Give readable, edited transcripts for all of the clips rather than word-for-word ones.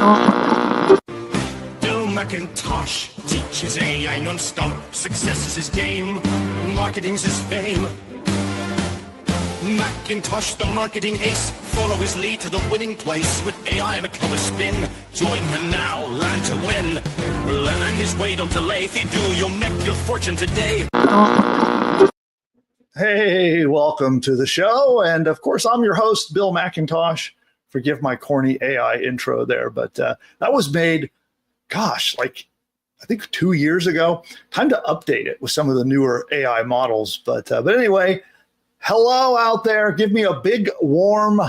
Bill McIntosh teaches AI non-stop. Success is his game, marketing's his fame. McIntosh, the marketing ace, follow his lead to the winning place with AI and a clever spin. Join him now, learn to win. Learn his way, don't delay. If you do, you'll make your fortune today. Hey, welcome to the show. And of course, I'm your host, Bill McIntosh. Forgive my corny AI intro there, but that was made, gosh, like I think 2 years ago. Time to update it with some of the newer AI models. But anyway, hello out there. Give me a big, warm,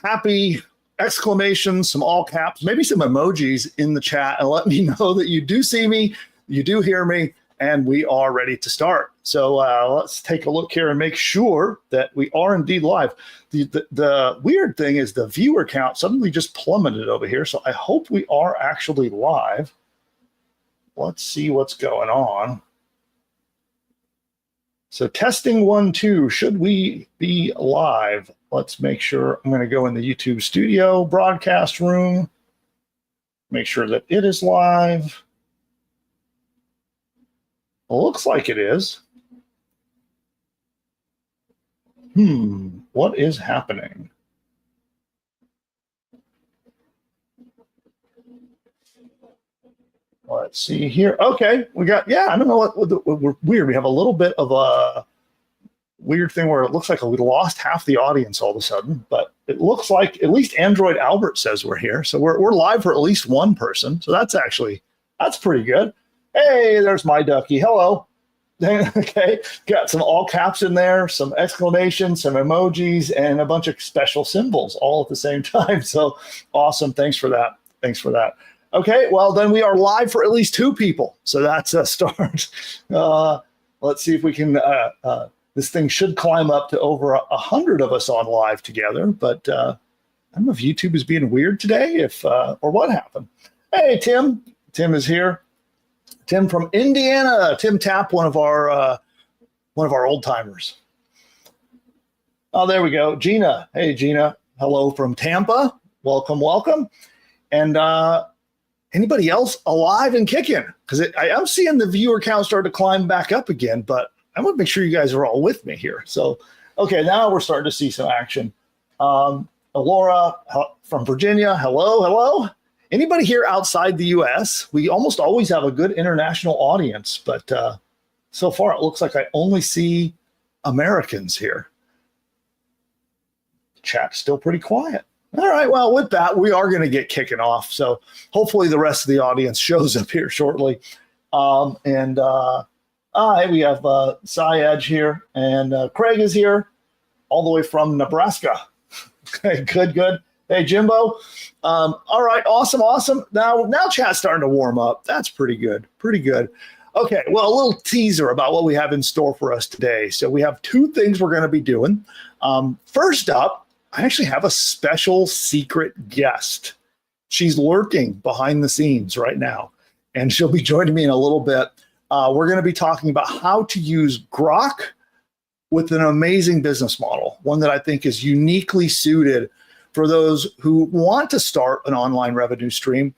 happy exclamation, some all caps, maybe some emojis in the chat, and let me know that you do see me, you do hear me, and we are ready to start. So let's take a look here and make sure that we are indeed live. The weird thing is the viewer count suddenly just plummeted over here. So I hope we are actually live. Let's see what's going on. So testing 1, 2, should we be live? Let's make sure. I'm going to go in the YouTube studio broadcast room, make sure that it is live. Looks like it is. What is happening? Let's see here. Okay, we got, yeah, I don't know what we're weird. We have a little bit of a weird thing where it looks like we lost half the audience all of a sudden, but it looks like at least Android Albert says we're here. So we're live for at least one person. So that's pretty good. Hey, there's my ducky. Hello. Okay, got some all caps in there, some exclamations, some emojis, and a bunch of special symbols all at the same time. So awesome. Thanks for that. Thanks for that. Okay, well, then we are live for at least 2 people. So that's a start. Let's see if we can, this thing should climb up to over 100 of us on live together. But I don't know if YouTube is being weird today, or what happened. Hey, Tim. Tim is here. Tim from Indiana. Tim Tapp, one of our old timers. Oh, there we go. Gina. Hey, Gina. Hello from Tampa. Welcome, welcome. And anybody else alive and kicking? Because I'm seeing the viewer count start to climb back up again, but I want to make sure you guys are all with me here. So, okay, now we're starting to see some action. Alora from Virginia. Hello, hello. Anybody here outside the U.S.? We almost always have a good international audience, but so far it looks like I only see Americans here. Chat's still pretty quiet. All right, well, with that, we are going to get kicking off. So hopefully the rest of the audience shows up here shortly. Hey, we have Syed here, and Craig is here all the way from Nebraska. Okay, good. Hey, Jimbo. All right, awesome. Now chat's starting to warm up. That's pretty good. Okay, well, a little teaser about what we have in store for us today. So we have 2 things we're going to be doing. First up, I actually have a special secret guest. She's lurking behind the scenes right now, and she'll be joining me in a little bit. We're going to be talking about how to use Grok with an amazing business model, one that I think is uniquely suited for those who want to start an online revenue stream,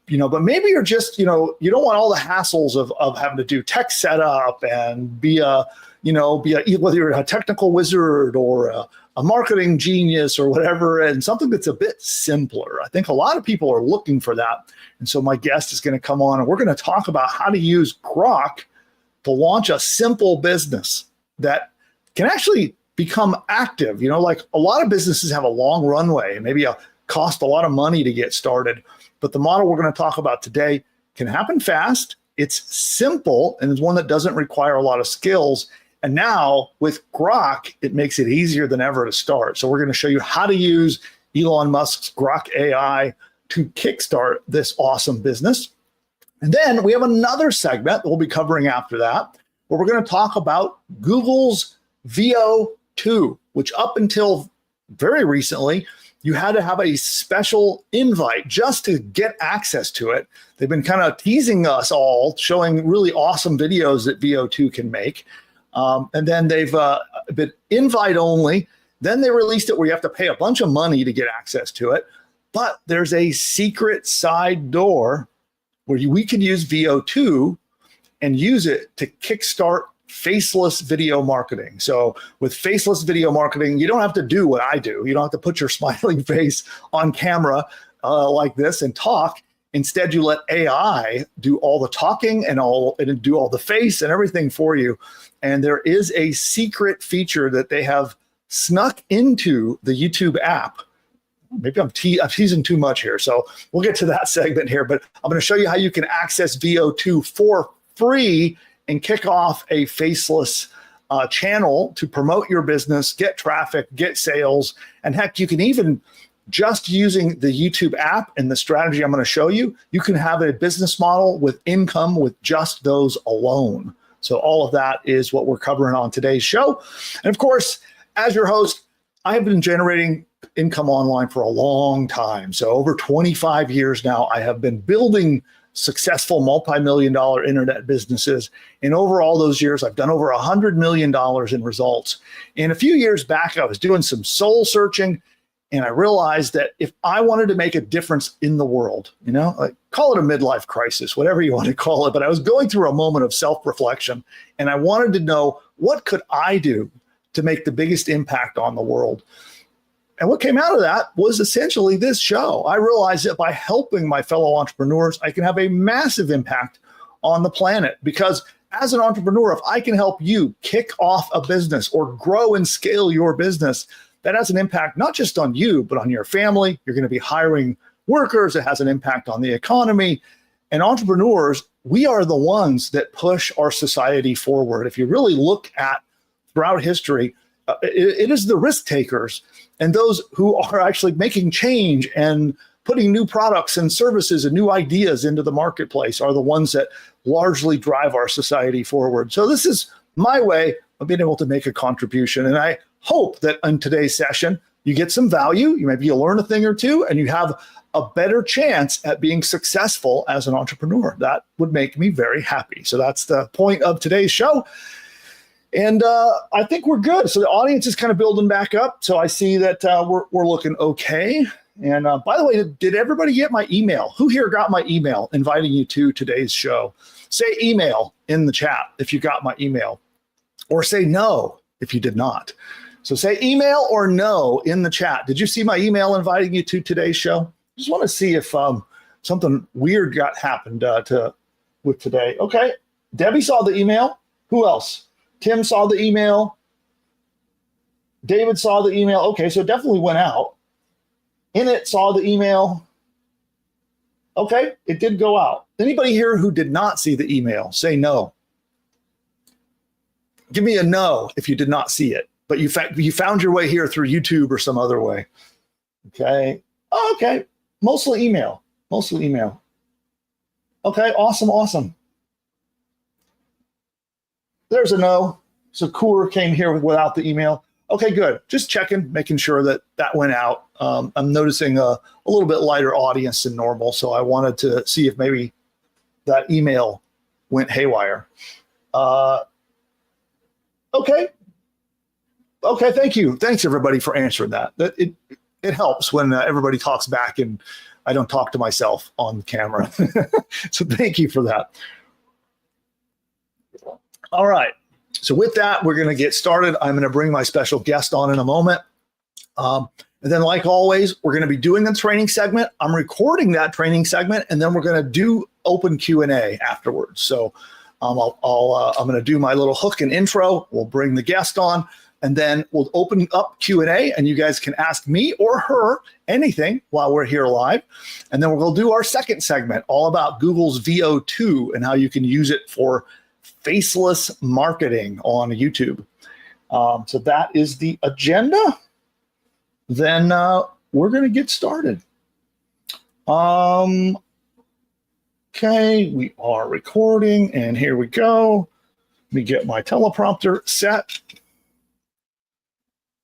but maybe you're just, you don't want all the hassles of having to do tech setup and be whether you're a technical wizard or a marketing genius or whatever, and something that's a bit simpler. I think a lot of people are looking for that. And so my guest is going to come on and we're going to talk about how to use Grok to launch a simple business that can actually become active. Like a lot of businesses have a long runway and maybe cost a lot of money to get started. But the model we're going to talk about today can happen fast. It's simple and it's one that doesn't require a lot of skills. And now with Grok, it makes it easier than ever to start. So we're going to show you how to use Elon Musk's Grok AI to kickstart this awesome business. And then we have another segment that we'll be covering after that, where we're going to talk about Google's VO2, which up until very recently, you had to have a special invite just to get access to it. They've been kind of teasing us all, showing really awesome videos that VO2 can make. And then they've been invite only. Then they released it where you have to pay a bunch of money to get access to it. but there's a secret side door where we can use VO2 and use it to kickstart faceless video marketing. So with faceless video marketing, you don't have to do what I do. You don't have to put your smiling face on camera like this and talk. Instead, you let AI do all the talking and do all the face and everything for you. And there is a secret feature that they have snuck into the YouTube app. Maybe I'm teasing too much here, so we'll get to that segment here. But I'm going to show you how you can access VO2 for free and kick off a faceless channel to promote your business, get traffic, get sales, and heck, you can even, just using the YouTube app and the strategy I'm going to show you, you can have a business model with income with just those alone. So all of that is what we're covering on today's show. And of course, as your host, I have been generating income online for a long time. So over 25 years now, I have been building successful multi-million-dollar internet businesses. And over all those years, I've done over $100 million in results. And a few years back, I was doing some soul searching, and I realized that if I wanted to make a difference in the world, like call it a midlife crisis, whatever you want to call it, but I was going through a moment of self-reflection, and I wanted to know, what could I do to make the biggest impact on the world? And what came out of that was essentially this show. I realized that by helping my fellow entrepreneurs, I can have a massive impact on the planet. Because as an entrepreneur, if I can help you kick off a business or grow and scale your business, that has an impact not just on you, but on your family. You're going to be hiring workers. It has an impact on the economy. And entrepreneurs, we are the ones that push our society forward. If you really look at throughout history, it is the risk takers and those who are actually making change and putting new products and services and new ideas into the marketplace are the ones that largely drive our society forward. So this is my way of being able to make a contribution. And I hope that in today's session, you get some value. Maybe you'll learn a thing or two, and you have a better chance at being successful as an entrepreneur. That would make me very happy. So that's the point of today's show. And I think we're good. So the audience is kind of building back up. So I see that we're looking okay. And by the way, did everybody get my email? Who here got my email inviting you to today's show? Say email in the chat if you got my email, or say no if you did not. So say email or no in the chat. Did you see my email inviting you to today's show? Just want to see if something weird happened with today. Okay, Debbie saw the email. Who else? Tim saw the email. David saw the email. Okay, so it definitely went out. Init saw the email. Okay, it did go out. Anybody here who did not see the email, say no. Give me a no if you did not see it, but you found your way here through YouTube or some other way. Okay. Oh, okay. Mostly email. Okay, awesome. There's a no. So Kaur came here without the email. Okay, good. Just checking, making sure that went out. I'm noticing a little bit lighter audience than normal, so I wanted to see if maybe that email went haywire. Okay, thank you. Thanks, everybody, for answering that. It helps when everybody talks back and I don't talk to myself on camera. So thank you for that. All right. So with that, we're going to get started. I'm going to bring my special guest on in a moment. And then, like always, we're going to be doing a training segment. I'm recording that training segment, and then we're going to do open Q&A afterwards. So I'm going to do my little hook and intro. We'll bring the guest on, and then we'll open up Q&A, and you guys can ask me or her anything while we're here live. And then we'll do our second segment, all about Google's VO2 and how you can use it for faceless marketing on YouTube. So that is the agenda. Then we're going to get started. Okay, we are recording, and here we go. Let me get my teleprompter set.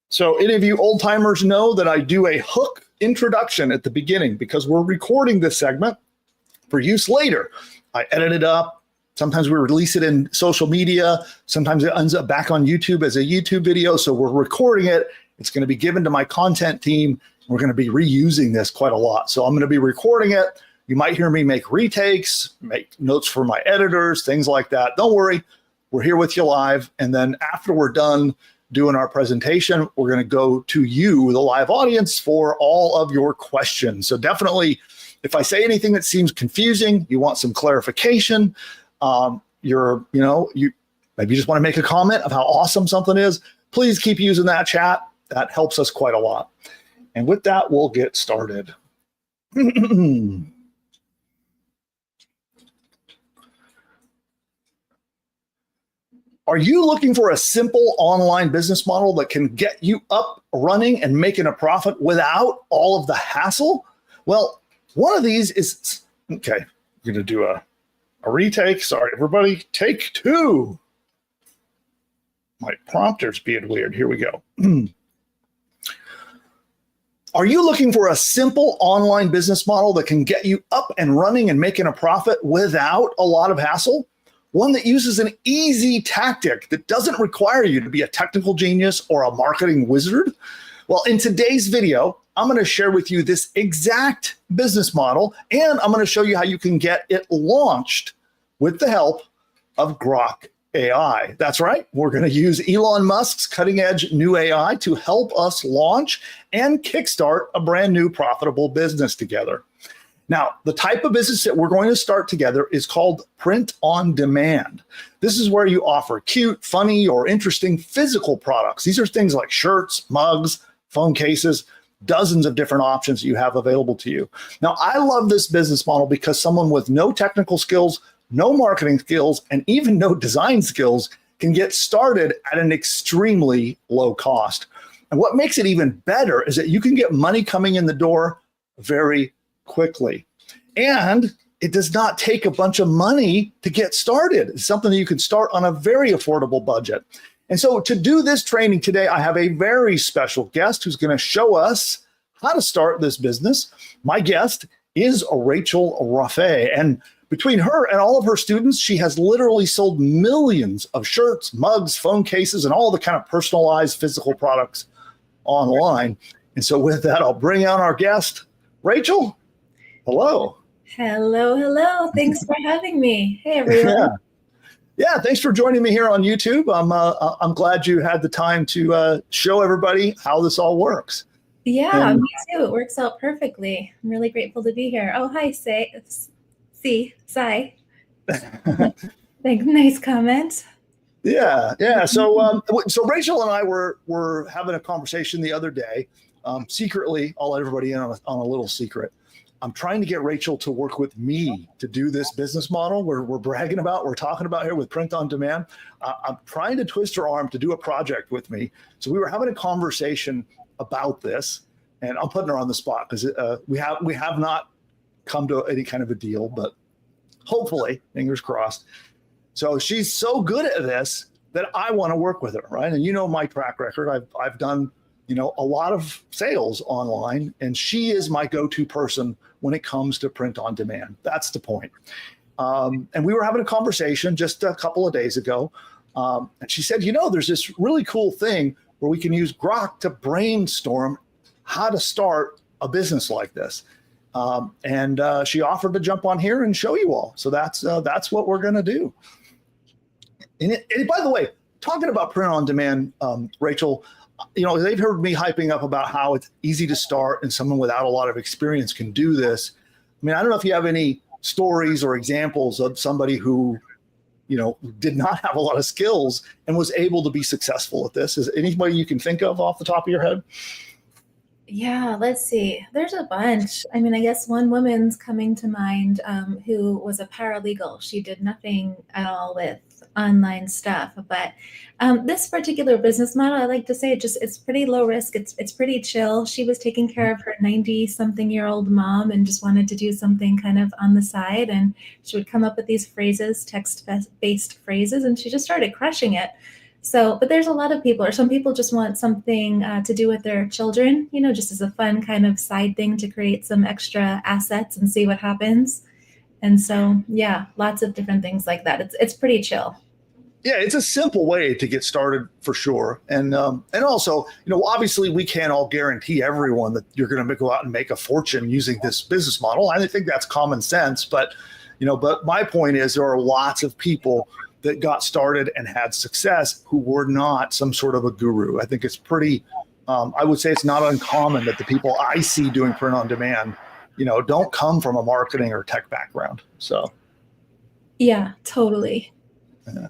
So any of you old timers know that I do a hook introduction at the beginning because we're recording this segment for use later. I edit it up. Sometimes we release it in social media. Sometimes it ends up back on YouTube as a YouTube video. So we're recording it, It's going to be given to my content team. We're going to be reusing this quite a lot. So I'm going to be recording it. You might hear me make retakes, make notes for my editors, things like that. Don't worry. We're here with you live. And then after we're done doing our presentation, we're going to go to you, the live audience, for all of your questions. So definitely, if I say anything that seems confusing, you want some clarification, you maybe just want to make a comment of how awesome something is, please keep using that chat. That helps us quite a lot. And with that, we'll get started. Are you looking for a simple online business model that can get you up, running, and making a profit without all of the hassle? Well, one of these is, okay, I'm going to do a retake. Sorry, everybody, take two. My prompter's being weird. Here we go. Are you looking for a simple online business model that can get you up and running and making a profit without a lot of hassle? One that uses an easy tactic that doesn't require you to be a technical genius or a marketing wizard? Well, in today's video, I'm going to share with you this exact business model, and I'm going to show you how you can get it launched with the help of Grok AI. That's right. We're going to use Elon Musk's cutting edge new AI to help us launch and kickstart a brand new profitable business together. Now, the type of business that we're going to start together is called print on demand. This is where you offer cute, funny, or interesting physical products. These are things like shirts, mugs, phone cases, dozens of different options that you have available to you. Now, I love this business model because someone with no technical skills, no marketing skills, and even no design skills can get started at an extremely low cost. And what makes it even better is that you can get money coming in the door very quickly. And it does not take a bunch of money to get started. It's something that you can start on a very affordable budget. And so to do this training today, I have a very special guest who's going to show us how to start this business. My guest is Rachel Rofe, and between her and all of her students, she has literally sold millions of shirts, mugs, phone cases, and all the kind of personalized physical products online. And so with that, I'll bring out our guest, Rachel. Hello. Hello. Thanks for having me. Hey, everyone. Yeah. Thanks for joining me here on YouTube. I'm glad you had the time to show everybody how this all works. Yeah, me too. It works out perfectly. I'm really grateful to be here. Oh, hi, Sai. Nice comment. Yeah. So Rachel and I were having a conversation the other day. Secretly, I'll let everybody in on a little secret. I'm trying to get Rachel to work with me to do this business model we're bragging about, we're talking about here with print on demand. I'm trying to twist her arm to do a project with me. So we were having a conversation about this, and I'm putting her on the spot because we have not come to any kind of a deal, but hopefully, fingers crossed. So she's so good at this that I want to work with her, right? And you know my track record. I've done a lot of sales online, and she is my go-to person when it comes to print on demand. That's the point. And we were having a conversation just a couple of days ago, and she said, there's this really cool thing where we can use Grok to brainstorm how to start a business like this. And she offered to jump on here and show you all. So that's what we're going to do. And by the way, talking about print on demand, Rachel, they've heard me hyping up about how it's easy to start and someone without a lot of experience can do this. I mean, I don't know if you have any stories or examples of somebody who, did not have a lot of skills and was able to be successful at this. Is anybody you can think of off the top of your head? Yeah, let's see. There's a bunch. I mean, I guess one woman's coming to mind who was a paralegal. She did nothing at all with online stuff. But this particular business model, I like to say it's pretty low risk. It's pretty chill. She was taking care of her 90-something-year-old mom and just wanted to do something kind of on the side. And she would come up with these phrases, text-based phrases, and she just started crushing it. So, but there's a lot of people, or some people just want something to do with their children, just as a fun kind of side thing to create some extra assets and see what happens. And so, yeah, lots of different things like that. It's pretty chill. Yeah, it's a simple way to get started for sure. And also, obviously we can't all guarantee everyone that you're going to go out and make a fortune using this business model. I think that's common sense. But my point is there are lots of people that got started and had success who were not some sort of a guru. I think it's pretty, I would say it's not uncommon that the people I see doing print on demand, don't come from a marketing or tech background. So. Yeah, totally. Yeah.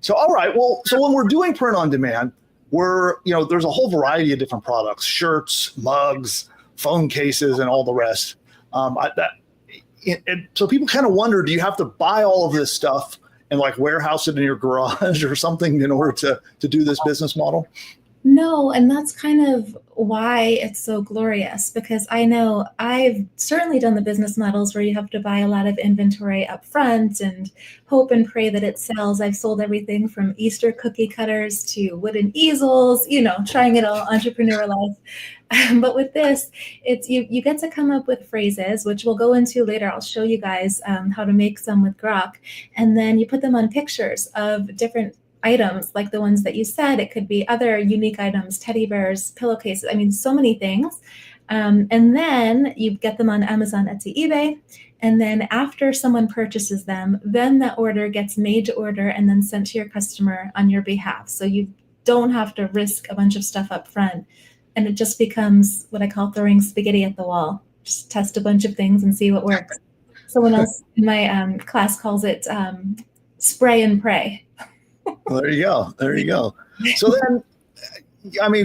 So, all right. Well, so when we're doing print on demand, there's a whole variety of different products, shirts, mugs, phone cases, and all the rest. So people kind of wonder, do you have to buy all of this stuff and like warehouse it in your garage or something in order to do this business model? No, and that's kind of why it's so glorious, because I know I've certainly done the business models where you have to buy a lot of inventory up front and hope and pray that it sells. I've sold everything from Easter cookie cutters to wooden easels, trying it all, entrepreneur life. But with this, it's you get to come up with phrases, which we'll go into later. I'll show you guys how to make some with Grok, and then you put them on pictures of different items like the ones that you said. It could be other unique items, teddy bears, pillowcases, so many things. And then you get them on Amazon, Etsy, eBay. And then after someone purchases them, then that order gets made to order and then sent to your customer on your behalf. So you don't have to risk a bunch of stuff up front. And it just becomes what I call throwing spaghetti at the wall. Just test a bunch of things and see what works. Someone else in my class calls it spray and pray. Well, there you go. There you go. So then,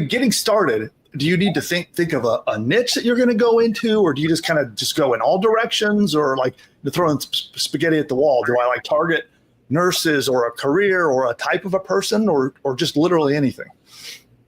getting started, do you need to think of a niche that you're going to go into, or do you just kind of go in all directions, or like to throw in spaghetti at the wall? Do I target nurses or a career or a type of a person, or just literally anything?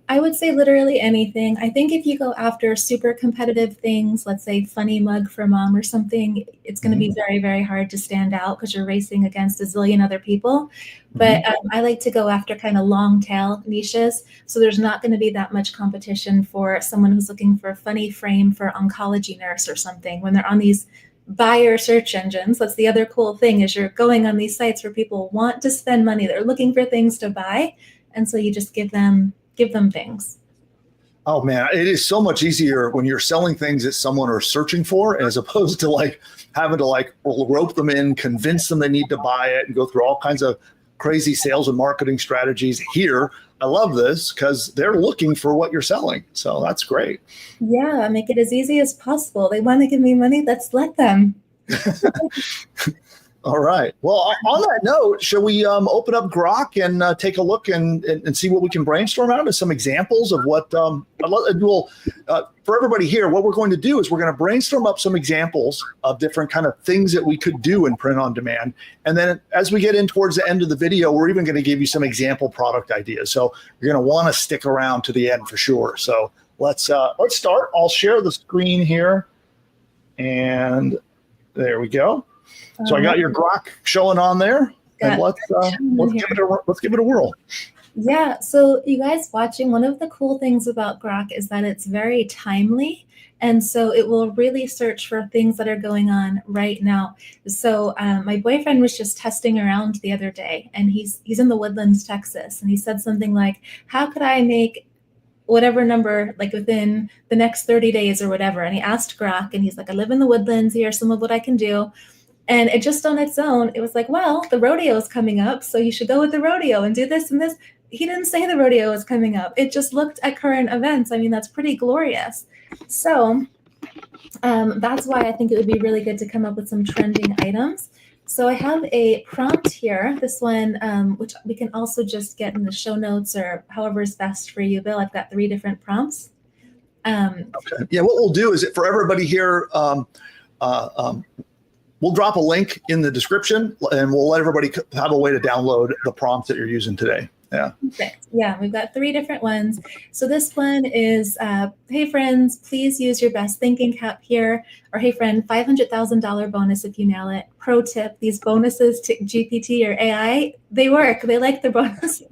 I would say literally anything. I think if you go after super competitive things, let's say funny mug for mom or something, it's going to be very, very hard to stand out because you're racing against a zillion other people. But I like to go after kind of long tail niches. So there's not going to be that much competition for someone who's looking for a funny frame for oncology nurse or something when they're on these buyer search engines. That's the other cool thing, is you're going on these sites where people want to spend money. They're looking for things to buy. And so you just give them things. Oh man, it is so much easier when you're selling things that someone are searching for, as opposed to having to rope them in, convince them they need to buy it, and go through all kinds of crazy sales and marketing strategies. Here, I love this because they're looking for what you're selling. So that's great. Yeah, make it as easy as possible. They want to give me money, let's let them. All right. Well, on that note, shall we open up Grok and take a look and see what we can brainstorm out of some examples of what for everybody here, what we're going to do is we're going to brainstorm up some examples of different kind of things that we could do in print on demand. And then as we get in towards the end of the video, we're even going to give you some example product ideas. So you're going to want to stick around to the end for sure. So let's start. I'll share the screen here. And there we go. So I got your Grok showing on there, and let's give it a whirl. Yeah. So you guys watching, one of the cool things about Grok is that it's very timely, and so it will really search for things that are going on right now. So my boyfriend was just testing around the other day, and he's in the Woodlands, Texas, and he said something like, "How could I make whatever number within the next 30 days or whatever?" And he asked Grok, and he's like, "I live in the Woodlands. Here's some of what I can do." And it just on its own, it was like, well, the rodeo is coming up, so you should go with the rodeo and do this and this. He didn't say the rodeo was coming up. It just looked at current events. That's pretty glorious. So that's why I think it would be really good to come up with some trending items. So I have a prompt here, this one, which we can also just get in the show notes or however is best for you, Bill. I've got 3 different prompts. Okay. Yeah, what we'll do is for everybody here, we'll drop a link in the description, and we'll let everybody have a way to download the prompts that you're using today. Yeah. Perfect. Yeah, we've got 3 different ones. So this one is, hey friends, please use your best thinking cap here. Or hey friend, $500,000 bonus if you nail it. Pro tip, these bonuses to GPT or AI, they work. They like the bonuses.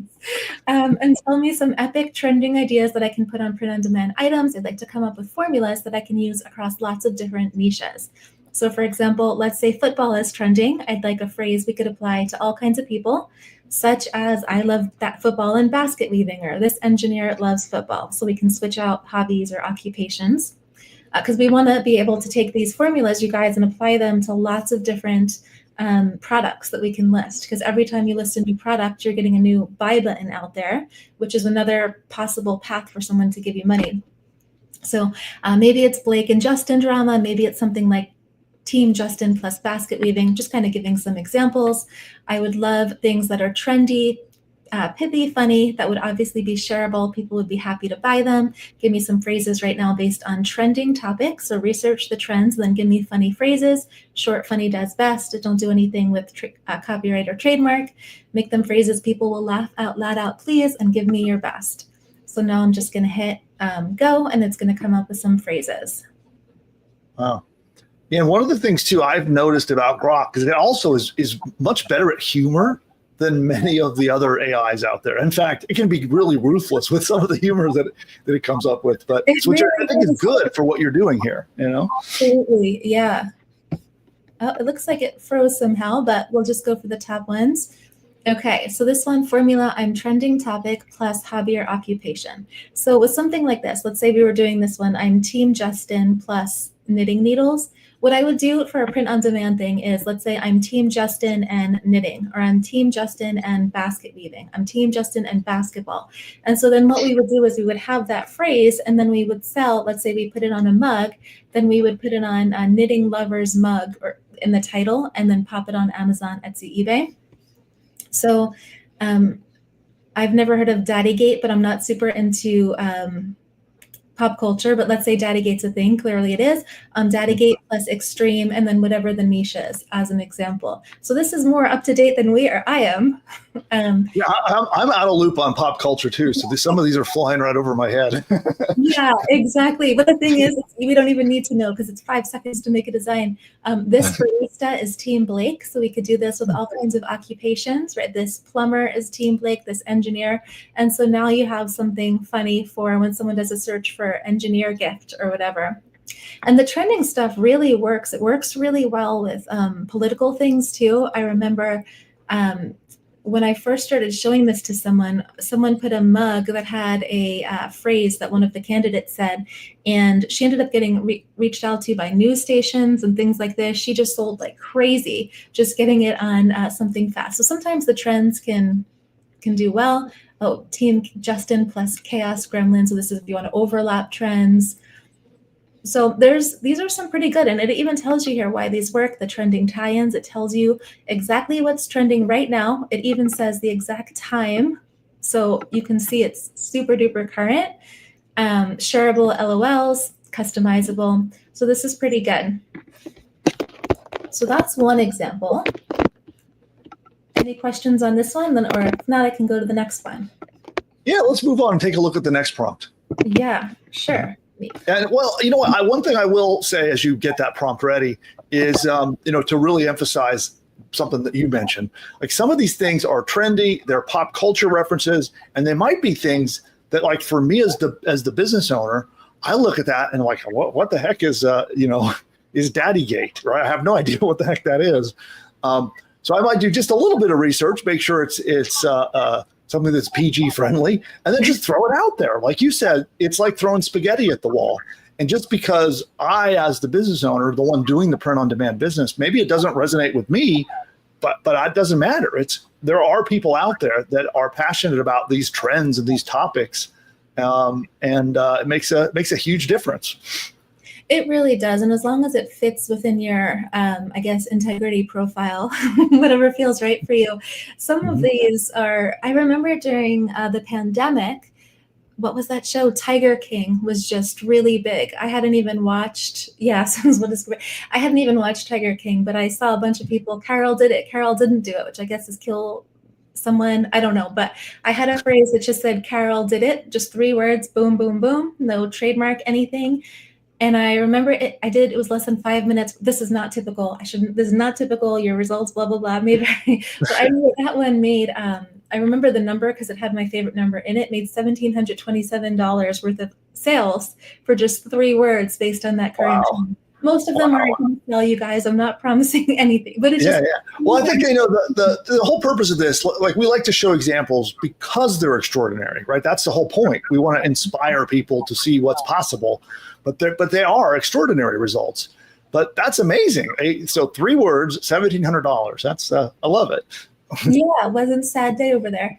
And tell me some epic trending ideas that I can put on print on demand items. I'd like to come up with formulas that I can use across lots of different niches. So for example, let's say football is trending. I'd like a phrase we could apply to all kinds of people, such as I love that football and basket weaving, or this engineer loves football. So we can switch out hobbies or occupations because we want to be able to take these formulas, you guys, and apply them to lots of different products that we can list. Because every time you list a new product, you're getting a new buy button out there, which is another possible path for someone to give you money. So maybe it's Blake and Justin drama. Maybe it's something like Team Justin plus basket weaving, just kind of giving some examples. I would love things that are trendy, pithy, funny, that would obviously be shareable. People would be happy to buy them. Give me some phrases right now based on trending topics. So research the trends, then give me funny phrases. Short, funny does best. Don't do anything with copyright or trademark. Make them phrases people will laugh out loud out, please, and give me your best. So now I'm just going to hit go, and it's going to come up with some phrases. Wow. Yeah, and one of the things too I've noticed about Grok is it also is much better at humor than many of the other AIs out there. In fact, it can be really ruthless with some of the humor that it comes up with, but which I think is good for what you're doing here, you know? Absolutely, yeah. Oh, it looks like it froze somehow, but we'll just go for the top ones. Okay, so this one, formula, I'm trending topic plus hobby or occupation. So with something like this, let's say we were doing this one, I'm Team Justin plus knitting needles. What I would do for a print on demand thing is, let's say I'm Team Justin and knitting, or I'm Team Justin and basket weaving. I'm Team Justin and basketball. And so then what we would do is we would have that phrase, and then we would sell, let's say we put it on a mug, then we would put it on a knitting lovers mug or in the title, and then pop it on Amazon, Etsy, eBay. So I've never heard of Daddygate, but I'm not super into pop culture, but let's say Daddygate's a thing. Clearly it is. Daddygate plus extreme, and then whatever the niche is, as an example. So this is more up to date than I am. Yeah, I'm out of loop on pop culture too. So some of these are flying right over my head. Yeah, exactly. But the thing is, we don't even need to know because it's 5 seconds to make a design. This barista is Team Blake. So we could do this with all kinds of occupations, right? This plumber is Team Blake, this engineer. And so now you have something funny for when someone does a search for engineer gift or whatever. And the trending stuff really works. It works really well with political things too. I remember when I first started showing this to someone put a mug that had a phrase that one of the candidates said, and she ended up getting reached out to by news stations and things like this. She just sold like crazy, just getting it on something fast. So sometimes the trends can do well. Oh, Team Justin plus Chaos Gremlin. So this is if you want to overlap trends. So these are some pretty good, and it even tells you here why these work, the trending tie-ins. It tells you exactly what's trending right now. It even says the exact time. So you can see it's super duper current, shareable LOLs, customizable. So this is pretty good. So that's one example. Any questions on this one? Or if not, I can go to the next one. Yeah, let's move on and take a look at the next prompt. Yeah, sure. And well, you know what? One thing I will say as you get that prompt ready is, to really emphasize something that you mentioned. Like some of these things are trendy, they're pop culture references, and they might be things that, like for me as the business owner, I look at that and like, what the heck is is Daddygate, right? I have no idea what the heck that is. So I might do just a little bit of research, make sure it's something that's PG friendly, and then just throw it out there. Like you said, it's like throwing spaghetti at the wall. And just because I, as the business owner, the one doing the print on demand business, maybe it doesn't resonate with me, but it doesn't matter. There are people out there that are passionate about these trends and these topics, and it makes a huge difference. It really does. And as long as it fits within your, integrity profile, whatever feels right for you. Some of these are, I remember during the pandemic, what was that show? Tiger King was just really big. I hadn't even watched, I hadn't even watched Tiger King, but I saw a bunch of people, Carol did it, Carol didn't do it, which I guess is kill someone, I don't know, but I had a phrase that just said, Carol did it, just 3 words, boom, boom, boom, no trademark, anything. And I remember it was less than 5 minutes. This is not typical. this is not typical. Your results, blah, blah, blah. But I remember that one made, I remember the number because it had my favorite number in it, made $1,727 worth of sales for just 3 words based on that current. Wow. Most of them aren't going to sell, you guys. I'm not promising anything, but it's just. Well, I think, the whole purpose of this, like, we like to show examples because they're extraordinary, right? That's the whole point. We want to inspire people to see what's possible, but they are extraordinary results. But that's amazing. So 3 words, $1,700. That's I love it. Yeah, it wasn't a sad day over there.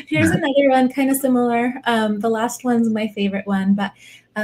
Here's another one, kind of similar. The last one's my favorite one, but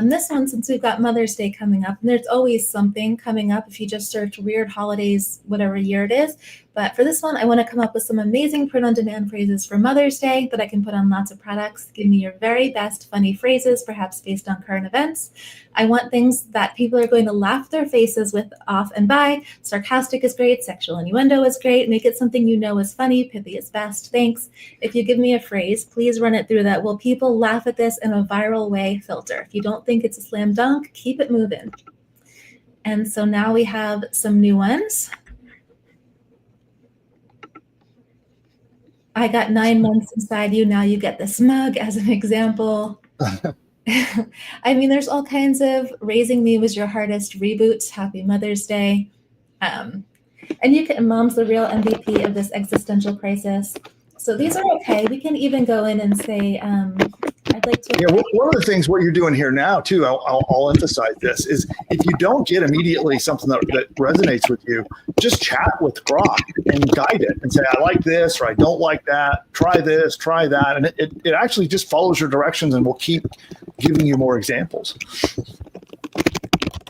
this one, since we've got Mother's Day coming up, and there's always something coming up if you just search weird holidays, whatever year it is. But for this one, I want to come up with some amazing print-on-demand phrases for Mother's Day that I can put on lots of products. Give me your very best funny phrases, perhaps based on current events. I want things that people are going to laugh their faces with off and by. Sarcastic is great. Sexual innuendo is great. Make it something you know is funny. Pithy is best. Thanks. If you give me a phrase, please run it through that will people laugh at this in a viral way filter. If you don't think it's a slam dunk, keep it moving. And so now we have some new ones. I got 9 months inside you. Now you get this mug as an example. I mean, there's all kinds of raising me was your hardest reboots. Happy Mother's Day. And you can, mom's the real MVP of this existential crisis. So these are okay. We can even go in and say, I'd like to. Yeah, one of the things what you're doing here now too, I'll emphasize this, is if you don't get immediately something that resonates with you, just chat with Grok and guide it and say, I like this, or I don't like that. Try this, try that, and it actually just follows your directions and will keep giving you more examples.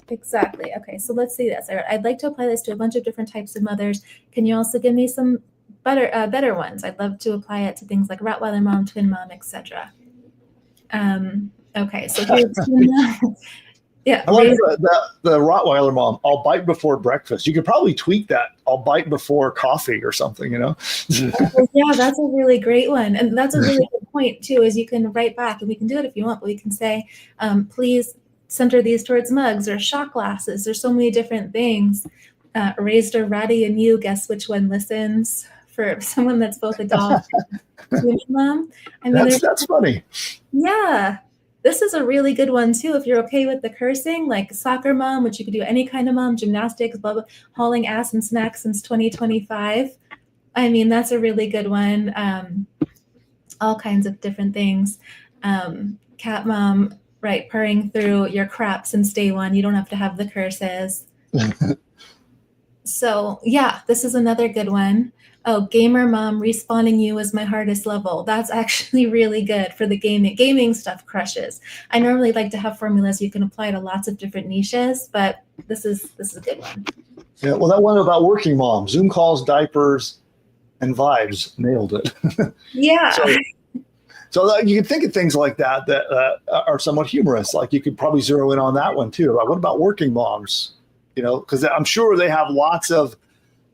Exactly. Okay, so let's see this. I'd like to apply this to a bunch of different types of mothers. Can you also give me some better ones? I'd love to apply it to things like Rottweiler mom, twin mom, etc. Okay, so here's yeah. I like the Rottweiler mom. I'll bite before breakfast. You could probably tweak that. I'll bite before coffee or something, Yeah, that's a really great one. And that's a really good point too, is you can write back, and we can do it if you want, but we can say, please center these towards mugs or shot glasses. There's so many different things. Raised a ratty and you, guess which one listens? For someone that's both a dog and a mom. I mean, that's funny. Yeah. This is a really good one too. If you're okay with the cursing, like soccer mom, which you could do any kind of mom, gymnastics, blah, blah, hauling ass and snacks since 2025. I mean, that's a really good one. All kinds of different things. Cat mom, right, purring through your crap since day one. You don't have to have the curses. So yeah, this is another good one. Oh, gamer mom, respawning you is my hardest level. That's actually really good for the gaming. Gaming stuff crushes. I normally like to have formulas you can apply to lots of different niches, but this is a good one. Yeah, well, that one about working mom, Zoom calls, diapers, and vibes, nailed it. Yeah. So you can think of things like that are somewhat humorous. Like you could probably zero in on that one too. What about working moms? Because I'm sure they have lots of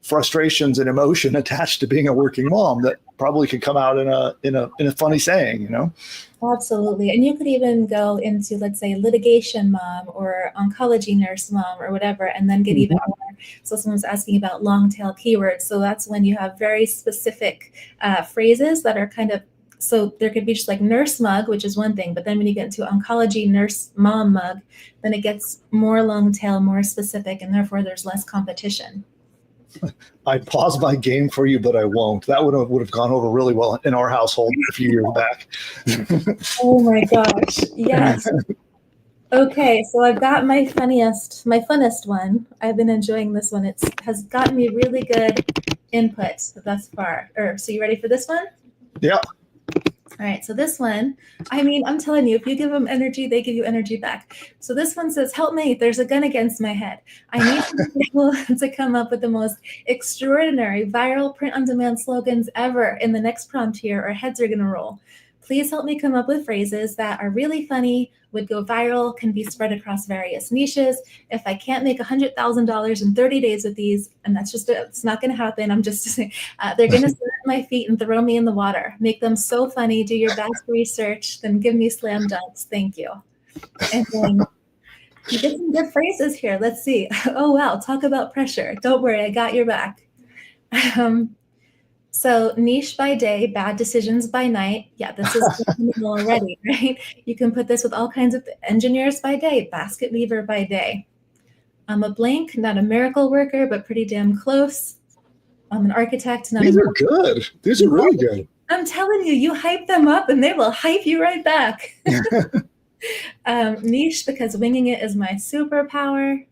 frustrations and emotion attached to being a working mom that probably could come out in a funny saying, Absolutely. And you could even go into, let's say, litigation mom or oncology nurse mom or whatever, and then get even more. So someone's asking about long tail keywords. So that's when you have very specific phrases that are kind of, so there could be just like nurse mug, which is one thing, but then when you get into oncology nurse mom mug, then it gets more long tail, more specific, and therefore there's less competition. I'd pause my game for you, but I won't. That would have gone over really well in our household a few years back. Oh my gosh. Yes. Okay, so I've got my funnest one. I've been enjoying this one. It has gotten me really good input thus far. So you ready for this one? Yeah. All right, so this one, I mean, I'm telling you, if you give them energy, they give you energy back. So this one says, help me, there's a gun against my head. I need people to come up with the most extraordinary viral print-on-demand slogans ever in the next prompt here, or heads are gonna roll. Please help me come up with phrases that are really funny, would go viral, can be spread across various niches. If I can't make $100,000 in 30 days with these, and that's just, it's not going to happen. I'm just saying, they're going to sit at my feet and throw me in the water. Make them so funny, do your best research, then give me slam dunks. Thank you. And then you get some good phrases here. Let's see. Oh, wow. Talk about pressure. Don't worry. I got your back. So niche by day, bad decisions by night. Yeah, this is already, right? You can put this with all kinds of engineers by day, basket weaver by day. I'm a blank, not a miracle worker, but pretty damn close. I'm an architect, not These a are good. These are really good. I'm telling you, you hype them up and they will hype you right back. Niche, because winging it is my superpower.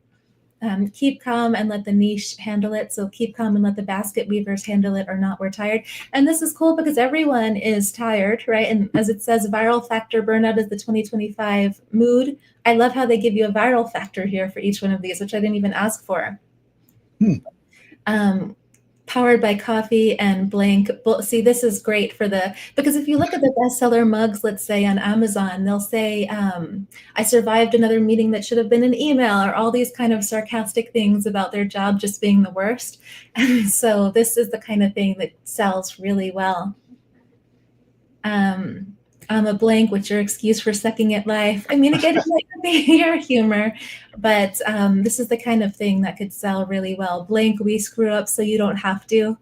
Keep calm and let the niche handle it. So keep calm and let the basket weavers handle it, or not, we're tired. And this is cool because everyone is tired, right? And as it says, viral factor burnout is the 2025 mood. I love how they give you a viral factor here for each one of these, which I didn't even ask for. Powered by coffee and blank. See, this is great for because if you look at the bestseller mugs, let's say on Amazon, they'll say, I survived another meeting that should have been an email, or all these kind of sarcastic things about their job just being the worst. And so this is the kind of thing that sells really well. I'm a blank, what's your excuse for sucking at life? I mean, again, it might be your humor, but this is the kind of thing that could sell really well. Blank, we screw up so you don't have to.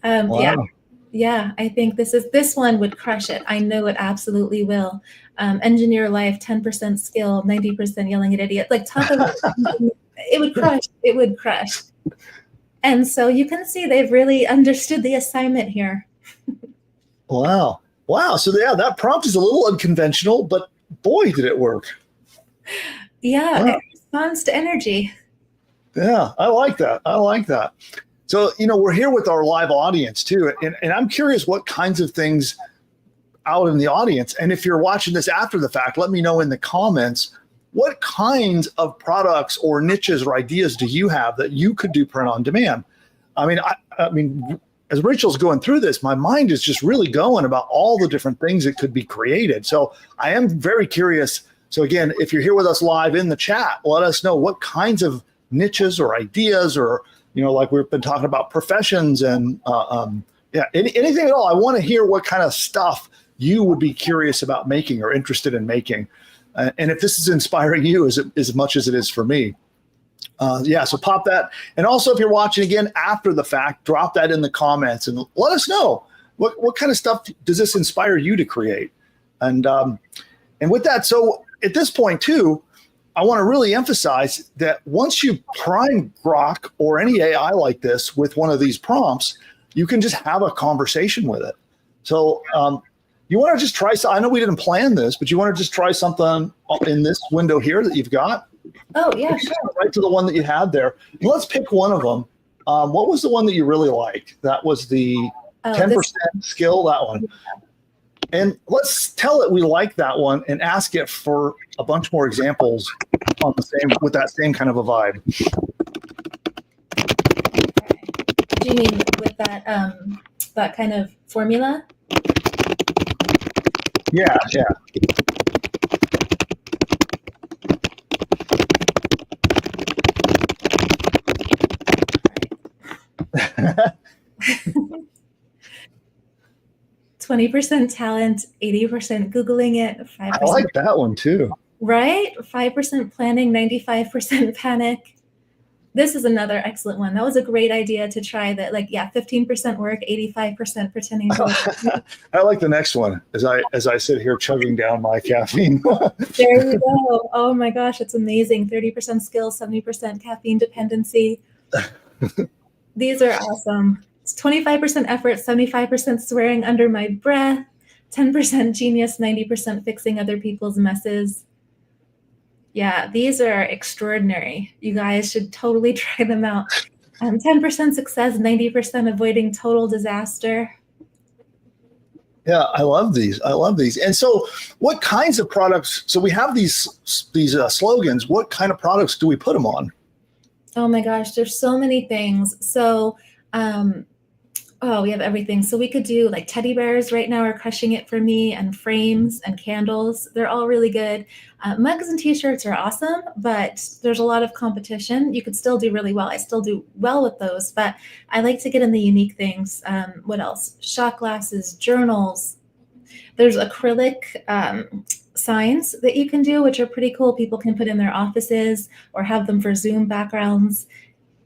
Wow. Yeah, I think this one would crush it. I know it absolutely will. Engineer life, 10% skill, 90% yelling at idiots. Like, talk about it would crush. It would crush. And so you can see they've really understood the assignment here. Wow. Wow. So yeah, that prompt is a little unconventional, but boy, did it work. Yeah, Wow. it responds to energy. Yeah, I like that. I like that. So, we're here with our live audience too. And I'm curious what kinds of things out in the audience. And if you're watching this after the fact, let me know in the comments, what kinds of products or niches or ideas do you have that you could do print on demand? I mean, as Rachel's going through this, my mind is just really going about all the different things that could be created. So I am very curious. So again, if you're here with us live in the chat, let us know what kinds of niches or ideas, or, like we've been talking about professions and anything at all. I want to hear what kind of stuff you would be curious about making or interested in making. And if this is inspiring you as much as it is for me. So pop that. And also, if you're watching again after the fact, drop that in the comments and let us know what kind of stuff does this inspire you to create. And with that, so at this point too, I want to really emphasize that once you prime Grok or any AI like this with one of these prompts, you can just have a conversation with it. So you want to just try, I know we didn't plan this, but you want to just try something in this window here that you've got? Oh, yeah, sure. Right to the one that you had there. Let's pick one of them. What was the one that you really liked? That was the 10% skill, that one. And let's tell it we like that one and ask it for a bunch more examples with that same kind of a vibe. Do you mean with that kind of formula? Yeah. Right. 20% talent, 80% Googling it, 5%. I like that one too. Right? 5% planning, 95% panic. This is another excellent one. That was a great idea to try that. 15% work, 85% pretending to work. I like the next one as I sit here chugging down my caffeine. There you go. Oh my gosh, it's amazing. 30% skill, 70% caffeine dependency. These are awesome. It's 25% effort, 75% swearing under my breath, 10% genius, 90% fixing other people's messes. Yeah, these are extraordinary. You guys should totally try them out. 10% success, 90% avoiding total disaster. Yeah, I love these. And so what kinds of products, so we have these slogans, what kind of products do we put them on? Oh my gosh, there's so many things. So, we have everything. So we could do like teddy bears right now are crushing it for me, and frames and candles. They're all really good. Mugs and t-shirts are awesome, but there's a lot of competition. You could still do really well. I still do well with those, but I like to get in the unique things. What else? Shot glasses, journals. There's acrylic signs that you can do, which are pretty cool. People can put in their offices or have them for Zoom backgrounds.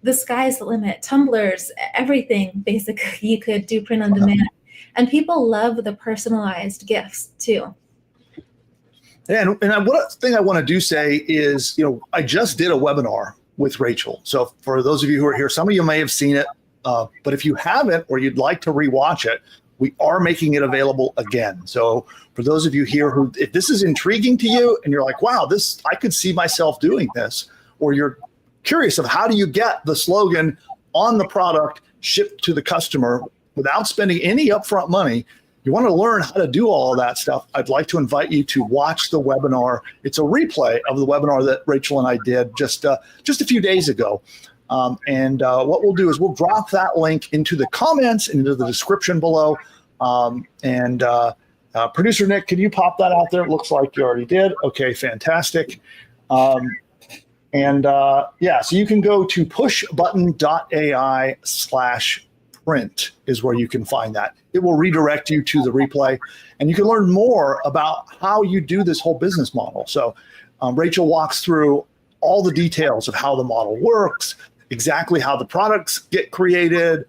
The sky's the limit. Tumblers, everything basically you could do print on demand. And people love the personalized gifts too. And one thing I want to do say is, I just did a webinar with Rachel. So for those of you who are here, some of you may have seen it, but if you haven't or you'd like to rewatch it, we are making it available again. So for those of you here who, if this is intriguing to you and you're like, wow, I could see myself doing this, or you're curious of how do you get the slogan on the product shipped to the customer without spending any upfront money, you want to learn how to do all of that stuff, I'd like to invite you to watch the webinar. It's a replay of the webinar that Rachel and I did just a few days ago. What we'll do is we'll drop that link into the comments, into the description below. Producer Nick, can you pop that out there? It looks like you already did. Okay, fantastic. So you can go to pushbutton.ai/print is where you can find that. It will redirect you to the replay, and you can learn more about how you do this whole business model. So Rachel walks through all the details of how the model works, exactly how the products get created,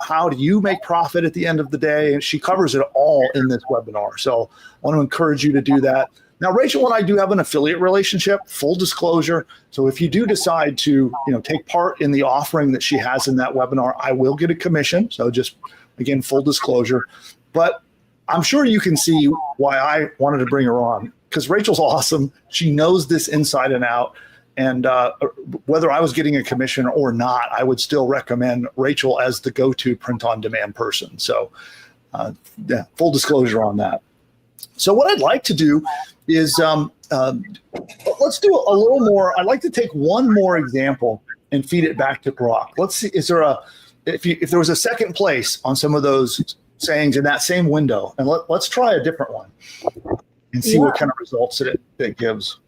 how do you make profit at the end of the day? And she covers it all in this webinar. So I want to encourage you to do that. Now, Rachel and I do have an affiliate relationship, full disclosure. So if you do decide to, take part in the offering that she has in that webinar, I will get a commission. So just, again, full disclosure. But I'm sure you can see why I wanted to bring her on, because Rachel's awesome. She knows this inside and out. And whether I was getting a commission or not, I would still recommend Rachel as the go-to print-on-demand person. So full disclosure on that. So what I'd like to do is let's do a little more. I'd like to take one more example and feed it back to Grok. Let's see, is there if there was a second place on some of those sayings in that same window, and let's try a different one and see what kind of results it gives.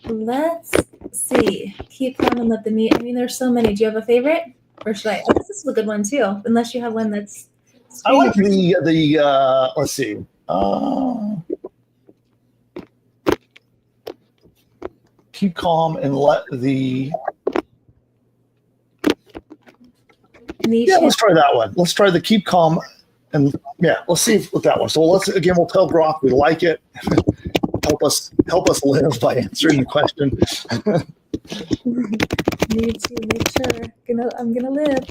Let's see. Keep calm and let them eat. I mean, there's so many. Do you have a favorite? Or should I? I guess this is a good one too, unless you have one that's. I like the let's see. Keep calm and let the. Let's try that one. Let's try the keep calm, and let's see with that one. So we'll tell Grok we like it. Help us live by answering the question. Need to make sure I'm gonna live.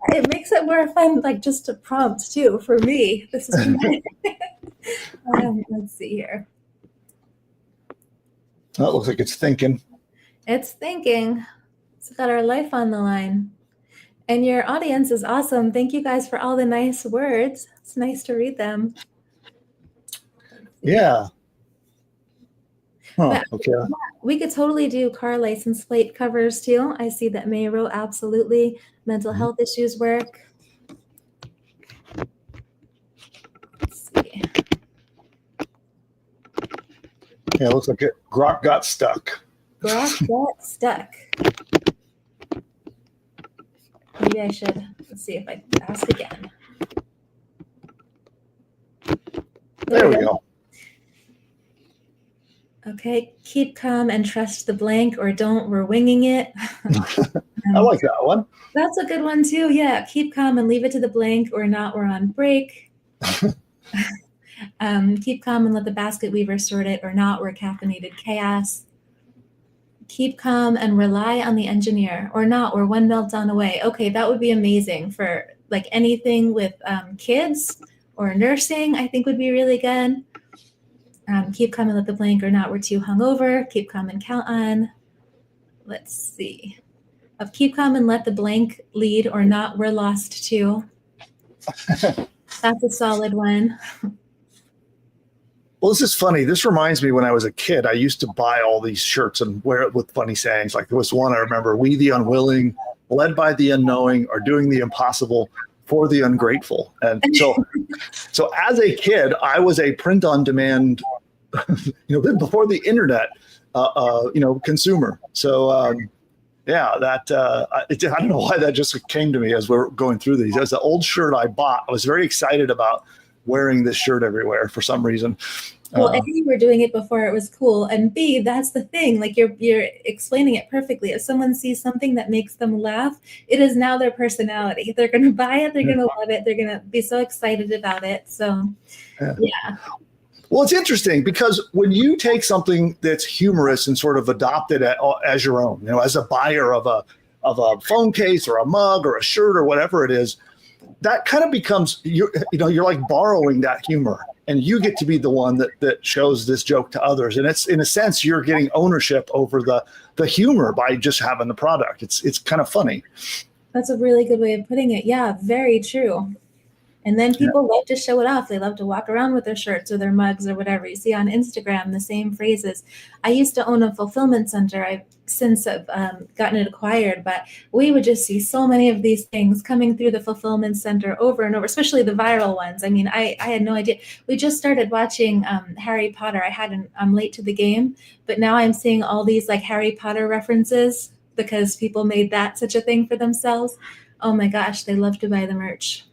It makes it more fun, like just a prompt too for me. This is let's see here. Oh, it looks like it's thinking. It's thinking. It's got our life on the line. And your audience is awesome. Thank you guys for all the nice words. It's nice to read them. Yeah. Oh, okay. We could totally do car license plate covers too. I see that May wrote absolutely. Mental health issues work. Let's see. Yeah, it looks like Grok got stuck. Grok got stuck. Maybe I should. Let's see if I ask again. There we go. Okay, keep calm and trust the blank, or don't, we're winging it. I like that one. That's a good one too. Yeah, keep calm and leave it to the blank, or not, we're on break. Keep calm and let the basket weaver sort it, or not, we're caffeinated chaos. Keep calm and rely on the engineer, or not, we're one meltdown away. Okay, that would be amazing for like anything with kids or nursing, I think would be really good. Keep calm and let the blank, or not, we're too hungover. Keep calm and count on. Let's see. Keep calm and let the blank lead, or not, we're lost too. That's a solid one. Well, this is funny. This reminds me when I was a kid, I used to buy all these shirts and wear it with funny sayings. Like there was one I remember, we the unwilling, led by the unknowing, are doing the impossible for the ungrateful. And so as a kid, I was a print on demand, before the internet, consumer. So I don't know why that just came to me as we're going through these. It was the old shirt I bought. I was very excited about wearing this shirt everywhere for some reason. Well, A, you were doing it before it was cool, and B, that's the thing. Like you're explaining it perfectly. If someone sees something that makes them laugh, it is now their personality. They're going to buy it. They're going to love it. They're going to be so excited about it. So, yeah. Well, it's interesting because when you take something that's humorous and sort of adopt it as your own, as a buyer of a phone case or a mug or a shirt or whatever it is, that kind of becomes you're like borrowing that humor, and you get to be the one that shows this joke to others. And it's, in a sense, you're getting ownership over the humor by just having the product. It's kind of funny. That's a really good way of putting it. Yeah, very true. And then people love to show it off. They love to walk around with their shirts or their mugs or whatever. You see on Instagram the same phrases. I used to own a fulfillment center. I've since gotten it acquired, but we would just see so many of these things coming through the fulfillment center over and over, especially the viral ones. I mean, I had no idea. We just started watching Harry Potter. I'm late to the game, but now I'm seeing all these like Harry Potter references because people made that such a thing for themselves. Oh my gosh, they love to buy the merch.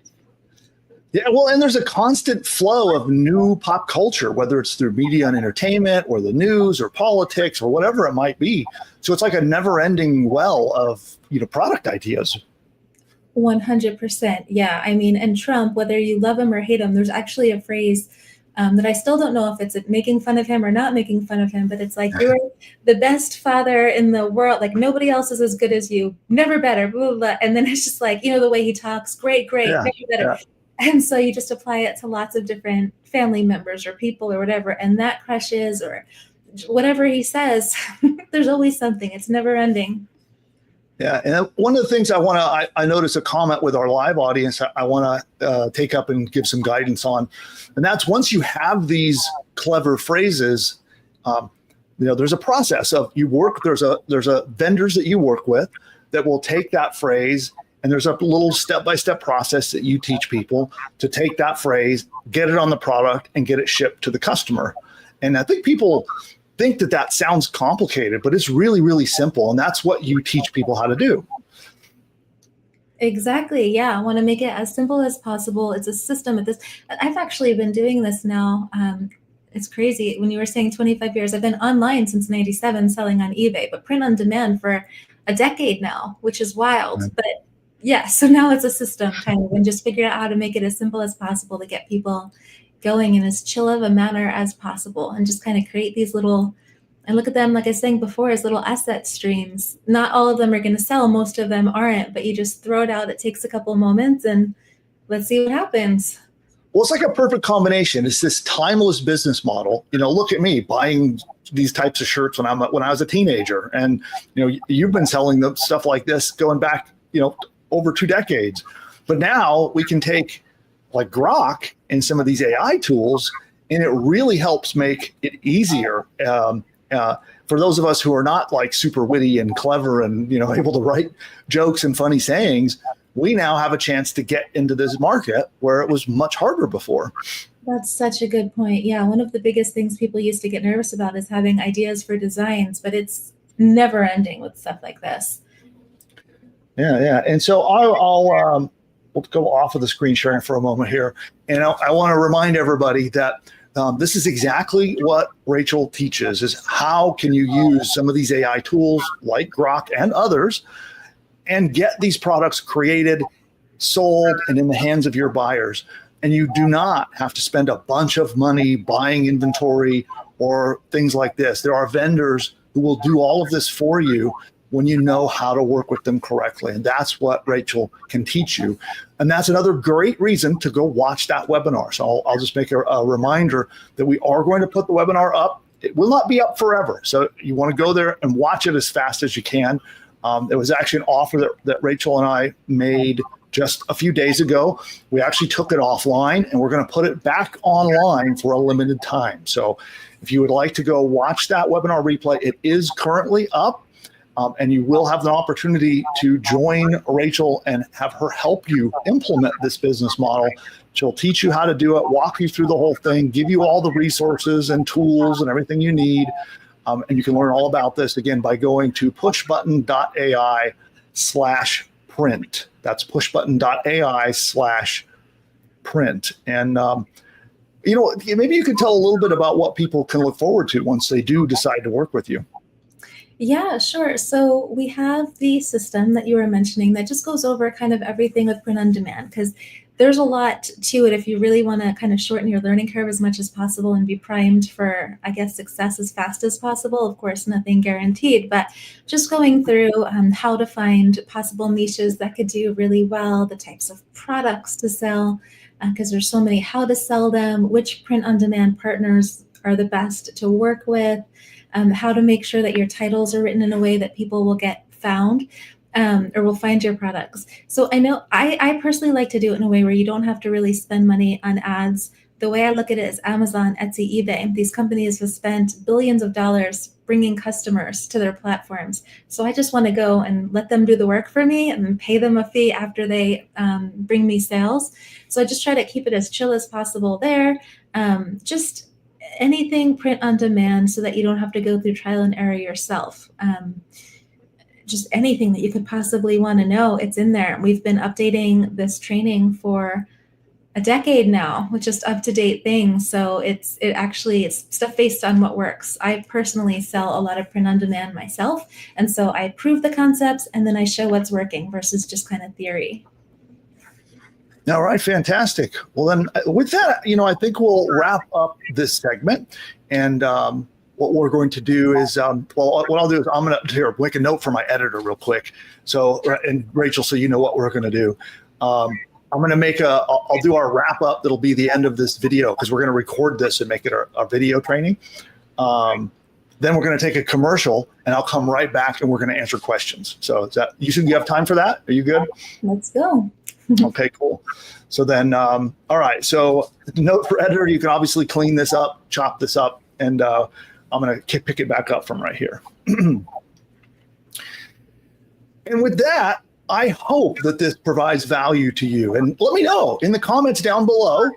Yeah, well, and there's a constant flow of new pop culture, whether it's through media and entertainment or the news or politics or whatever it might be. So it's like a never-ending well of product ideas. 100%. Yeah. I mean, and Trump, whether you love him or hate him, there's actually a phrase that I still don't know if it's making fun of him or not making fun of him, but it's like, you're the best father in the world. Like nobody else is as good as you. Never better. Blah, blah, blah. And then it's just like, the way he talks. Great. Yeah, never better. yeah. And so you just apply it to lots of different family members or people or whatever, and that crushes or whatever he says, there's always something. It's never ending. Yeah. And one of the things I noticed a comment with our live audience I want to take up and give some guidance on. And that's once you have these clever phrases, there's a process of there's a vendors that you work with that will take that phrase. And there's a little step-by-step process that you teach people to take that phrase, get it on the product, and get it shipped to the customer. And I think people think that sounds complicated, but it's really, really simple. And that's what you teach people how to do. Exactly. Yeah. I want to make it as simple as possible. It's a system at this. I've actually been doing this now. It's crazy. When you were saying 25 years, I've been online since 97 selling on eBay, but print on demand for a decade now, which is wild. But yeah, so now it's a system kind of, and just figure out how to make it as simple as possible to get people going in as chill of a manner as possible, and just kind of create these little, and look at them, like I was saying before, as little asset streams. Not all of them are going to sell. Most of them aren't, but you just throw it out. It takes a couple moments and let's see what happens. Well, it's like a perfect combination. It's this timeless business model. Look at me buying these types of shirts when I was a teenager. And, you've been selling the stuff like this going back, over 2 decades. But now we can take like Grok and some of these AI tools, and it really helps make it easier for those of us who are not like super witty and clever and able to write jokes and funny sayings. We now have a chance to get into this market where it was much harder before. That's such a good point. Yeah, one of the biggest things people used to get nervous about is having ideas for designs, but it's never ending with stuff like this. Yeah. And so we'll go off of the screen sharing for a moment here. And I want to remind everybody that this is exactly what Rachel teaches, is how can you use some of these AI tools like Grok and others and get these products created, sold, and in the hands of your buyers. And you do not have to spend a bunch of money buying inventory or things like this. There are vendors who will do all of this for you when you know how to work with them correctly. And that's what Rachel can teach you. And that's another great reason to go watch that webinar. So I'll just make a reminder that we are going to put the webinar up. It will not be up forever. So you want to go there and watch it as fast as you can. It was actually an offer that Rachel and I made just a few days ago. We actually took it offline and we're going to put it back online for a limited time. So if you would like to go watch that webinar replay, it is currently up. And you will have the opportunity to join Rachel and have her help you implement this business model. She'll teach you how to do it, walk you through the whole thing, give you all the resources and tools and everything you need. And you can learn all about this, again, by going to pushbutton.ai/print. That's pushbutton.ai/print. And, maybe you could tell a little bit about what people can look forward to once they do decide to work with you. Yeah, sure. So we have the system that you were mentioning that just goes over kind of everything with print on demand, because there's a lot to it if you really want to kind of shorten your learning curve as much as possible and be primed for, I guess, success as fast as possible. Of course, nothing guaranteed, but just going through how to find possible niches that could do really well, the types of products to sell, because there's so many, how to sell them, which print-on-demand partners are the best to work with, how to make sure that your titles are written in a way that people will get found. Or will find your products. So I know I personally like to do it in a way where you don't have to really spend money on ads. The way I look at it is Amazon, Etsy, eBay. These companies have spent billions of dollars bringing customers to their platforms. So I just want to go and let them do the work for me and pay them a fee after they bring me sales. So I just try to keep it as chill as possible there. Just anything print on demand so that you don't have to go through trial and error yourself. Just anything that you could possibly want to know, it's in there. We've been updating this training for a decade now with just up-to-date things. So it's stuff based on what works. I personally sell a lot of print on demand myself. And so I prove the concepts and then I show what's working versus just kind of theory. All right, fantastic. Well, then with that, I think we'll wrap up this segment. And what we're going to do is, what I'll do is I'm going to make a note for my editor real quick. So, and Rachel, so you know what we're going to do. I'm going to I'll do our wrap up. That'll be the end of this video because we're going to record this and make it our video training. Then we're going to take a commercial and I'll come right back and we're going to answer questions. So is that, you have time for that? Are you good? Let's go. Okay, cool. So then, all right. So note for editor, you can obviously clean this up, chop this up, and I'm going to pick it back up from right here. And with that, I hope that this provides value to you. And let me know in the comments down below.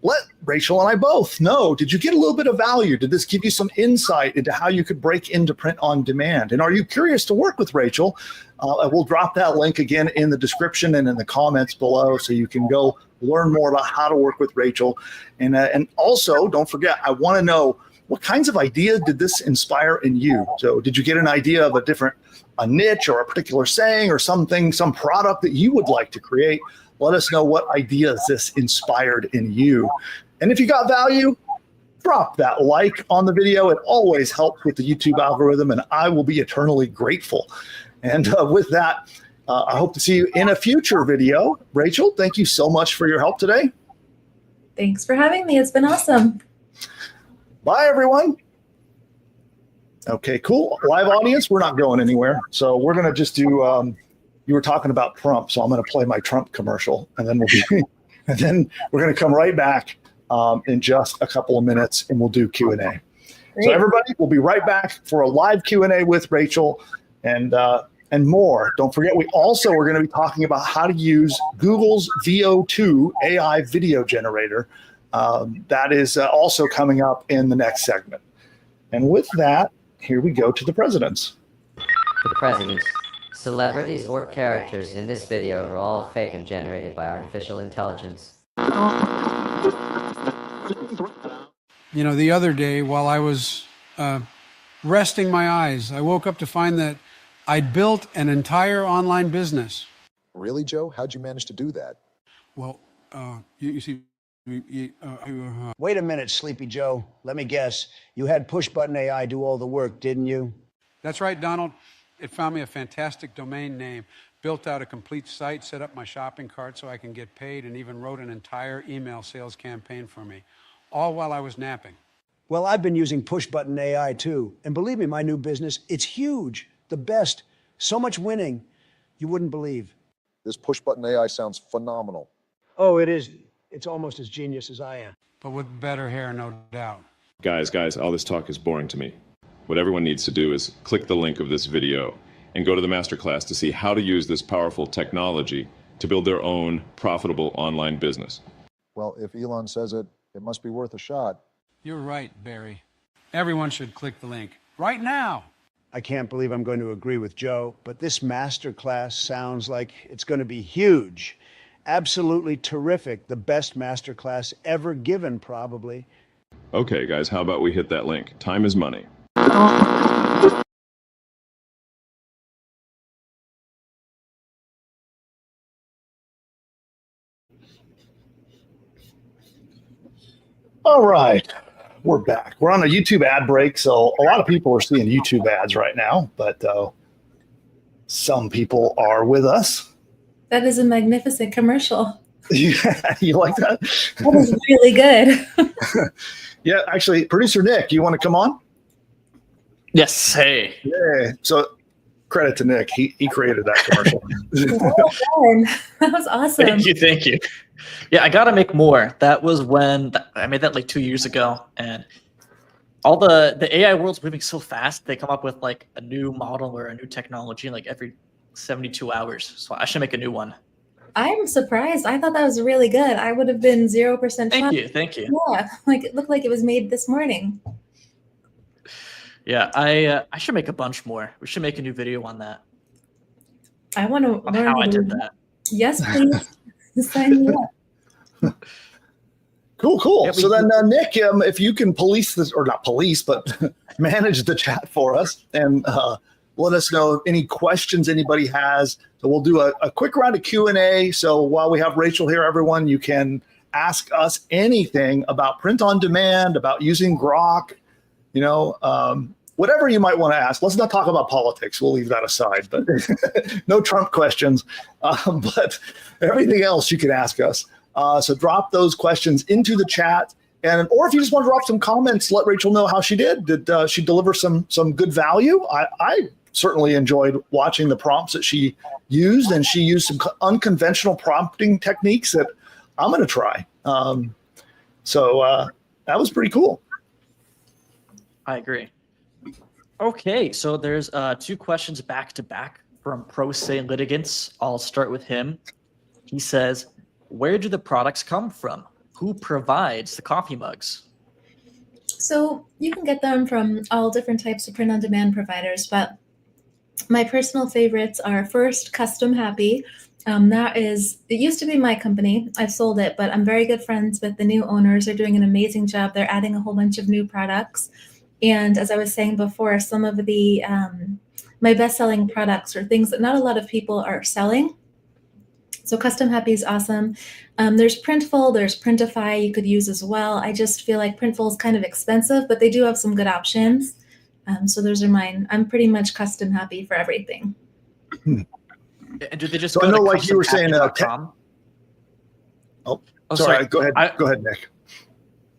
Let Rachel and I both know, did you get a little bit of value? Did this give you some insight into how you could break into print on demand? And are you curious to work with Rachel? We'll drop that link again in the description and in the comments below so you can go learn more about how to work with Rachel. And also, don't forget, I want to know, what kinds of ideas did this inspire in you? So did you get an idea of a niche or a particular saying or something, some product that you would like to create? Let us know what ideas this inspired in you. And if you got value, drop that like on the video. It always helps with the YouTube algorithm, and I will be eternally grateful. And with that, I hope to see you in a future video. Rachel, thank you so much for your help today. Thanks for having me. It's been awesome. Bye, everyone. Okay, cool. Live audience, we're not going anywhere. So we're going to just do, you were talking about Trump, so I'm going to play my Trump commercial, and then we're going to come right back in just a couple of minutes, and we'll do Q&A. Great. So everybody, we'll be right back for a live Q&A with Rachel and more. Don't forget, we also are going to be talking about how to use Google's VO2 AI video generator. That is also coming up in the next segment. And with that, here we go to the presidents. The presidents, celebrities or characters in this video are all fake and generated by artificial intelligence. The other day while I was resting my eyes, I woke up to find that I'd built an entire online business. Really, Joe? How'd you manage to do that? Well, you see... Wait a minute, Sleepy Joe. Let me guess. You had push-button AI do all the work, didn't you? That's right, Donald. It found me a fantastic domain name, built out a complete site, set up my shopping cart so I can get paid, and even wrote an entire email sales campaign for me, all while I was napping. Well, I've been using push-button AI, too. And believe me, my new business, it's huge. The best. So much winning, you wouldn't believe. This push-button AI sounds phenomenal. Oh, it is. It's almost as genius as I am. But with better hair, no doubt. Guys, all this talk is boring to me. What everyone needs to do is click the link of this video and go to the masterclass to see how to use this powerful technology to build their own profitable online business. Well, if Elon says it, it must be worth a shot. You're right, Barry. Everyone should click the link right now. I can't believe I'm going to agree with Joe, but this masterclass sounds like it's going to be huge. Absolutely terrific. The best masterclass ever given, probably. Okay, guys, how about we hit that link? Time is money. All right, we're back. We're on a YouTube ad break, so a lot of people are seeing YouTube ads right now, but some people are with us. That is a magnificent commercial. Yeah, you like that? That is really good. Yeah, actually, producer Nick, you want to come on? Yes. Hey. Yeah. So credit to Nick. He created that commercial. Well done. That was awesome. Thank you. Yeah, I gotta make more. That was when I made that like 2 years ago, and all the AI world's moving so fast. They come up with like a new model or a new technology like every 72 hours. So I should make a new one. I'm surprised. I thought that was really good. I would have been 0% Thank you. Yeah, like it looked like it was made this morning. Yeah, I should make a bunch more. We should make a new video on that. I want to On learn how I did that. Yes, please. Sign me up. Cool. Yeah, so then, Nick, if you can police this, or not police, but manage the chat for us and let us know any questions anybody has. So we'll do a quick round of Q&A. So while we have Rachel here, everyone, you can ask us anything about print on demand, about using Grok, whatever you might want to ask. Let's not talk about politics. We'll leave that aside, but no Trump questions. But everything else you can ask us. So drop those questions into the chat. Or if you just want to drop some comments, let Rachel know how she did. Did she deliver some good value? I certainly enjoyed watching the prompts that she used, and she used some unconventional prompting techniques that I'm going to try. So that was pretty cool. I agree. Okay, so there's 2 questions back to back from Pro Se Litigants. I'll start with him. He says, where do the products come from? Who provides the coffee mugs? So you can get them from all different types of print-on-demand providers, but my personal favorites are first Custom Happy. It used to be my company. I've sold it, but I'm very good friends with the new owners. They're doing an amazing job. They're adding a whole bunch of new products. And as I was saying before, some of the my best-selling products are things that not a lot of people are selling. So Custom Happy is awesome. There's Printful, there's Printify you could use as well. I just feel like Printful is kind of expensive, but they do have some good options. So those are mine. I'm pretty much Custom Happy for everything. And do they just so go I know, to like you were saying, sorry. Go ahead, Nick.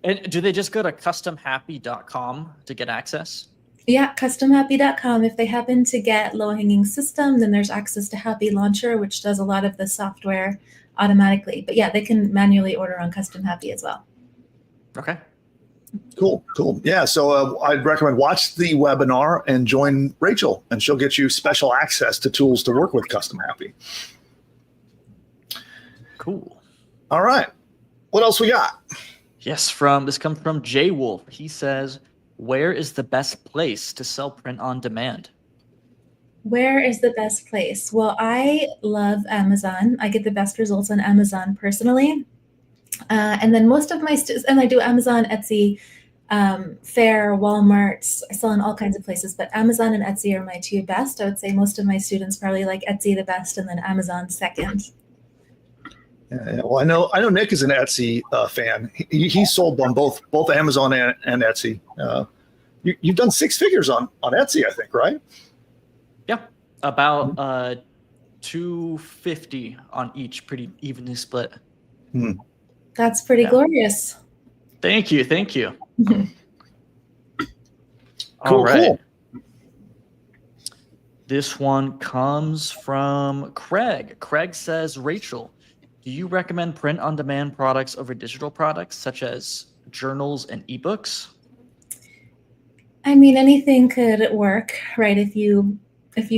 And do they just go to customhappy.com to get access? Yeah, customhappy.com. If they happen to get low-hanging system, then there's access to Happy Launcher, which does a lot of the software automatically. But yeah, they can manually order on Custom Happy as well. Okay. Cool. Yeah, so I'd recommend watch the webinar and join Rachel, and she'll get you special access to tools to work with Custom Happy. Cool. All right. What else we got? Yes, this comes from Jay Wolf. He says, where is the best place to sell print on demand? Where is the best place? Well, I love Amazon. I get the best results on Amazon personally. And then most of my students, and I do Amazon, Etsy, Faire, Walmart. I sell in all kinds of places, but Amazon and Etsy are my 2 best. I would say most of my students probably like Etsy the best, and then Amazon second. Yeah, well, I know Nick is an Etsy fan. He sold on both Amazon and Etsy. You've done 6 figures on Etsy, I think, right? Yeah, about 250 on each, pretty evenly split. That's pretty glorious. Thank you. Cool. This one comes from Craig. Craig says, Rachel, do you recommend print-on-demand products over digital products, such as journals and ebooks? I mean, anything could work, right? If you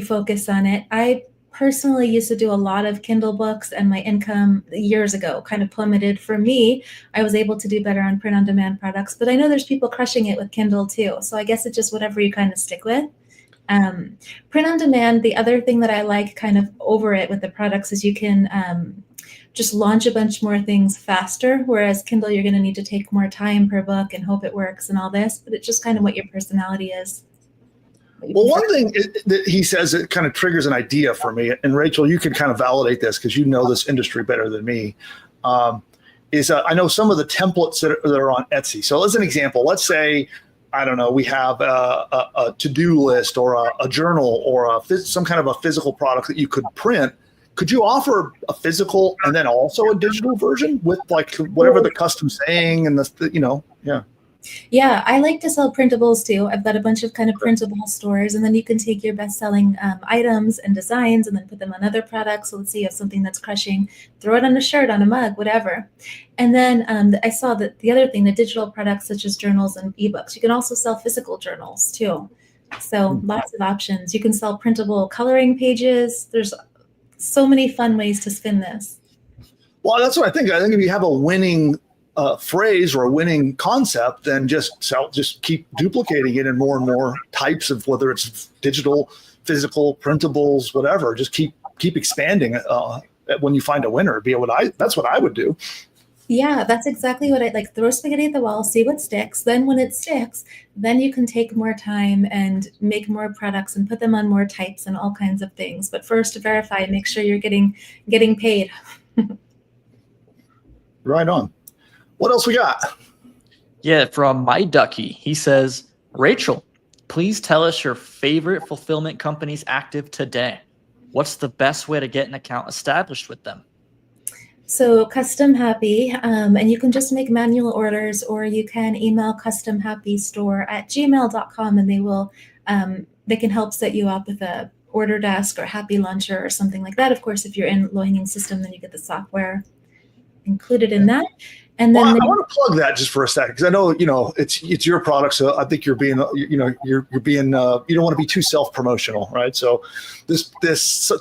focus on it. I personally used to do a lot of Kindle books, and my income years ago kind of plummeted. For me, I was able to do better on print-on-demand products, but I know there's people crushing it with Kindle too. So I guess it's just whatever you kind of stick with. Print-on-demand, the other thing that I like kind of over it with the products is you can just launch a bunch more things faster, whereas Kindle, you're going to need to take more time per book and hope it works and all this, but it's just kind of what your personality is. Well, one thing that he says that kind of triggers an idea for me, and Rachel, you can kind of validate this because you know this industry better than me. is I know some of the templates that are on Etsy. So as an example, let's say, I don't know, we have a to-do list or a journal or some kind of a physical product that you could print. Could you offer a physical and then also a digital version with like whatever the custom saying and yeah. Yeah, I like to sell printables too. I've got a bunch of kind of printable stores, and then you can take your best-selling items and designs and then put them on other products. So let's say you have something that's crushing, throw it on a shirt, on a mug, whatever. And then I saw that the other thing, the digital products such as journals and ebooks, you can also sell physical journals too. So lots of options. You can sell printable coloring pages. There's so many fun ways to spin this. Well, that's what I think. I think if you have a winning phrase or a winning concept, then just keep duplicating it in more and more types of, whether it's digital, physical, printables, whatever. Just keep expanding when you find a winner. That's what I would do. Yeah, that's exactly what I like. Throw spaghetti at the wall, see what sticks. Then when it sticks, then you can take more time and make more products and put them on more types and all kinds of things. But first, to verify, make sure you're getting paid. Right on. What else we got? Yeah, from My Ducky, he says, Rachel, please tell us your favorite fulfillment companies active today. What's the best way to get an account established with them? So Custom Happy, and you can just make manual orders, or you can email customhappystore@gmail.com, and they can help set you up with a order desk or Happy Launcher or something like that. Of course, if you're in low-hanging system, then you get the software included in that. And then I want to plug that just for a second, because I know it's your product, so I think you're being you don't want to be too self-promotional, right? So this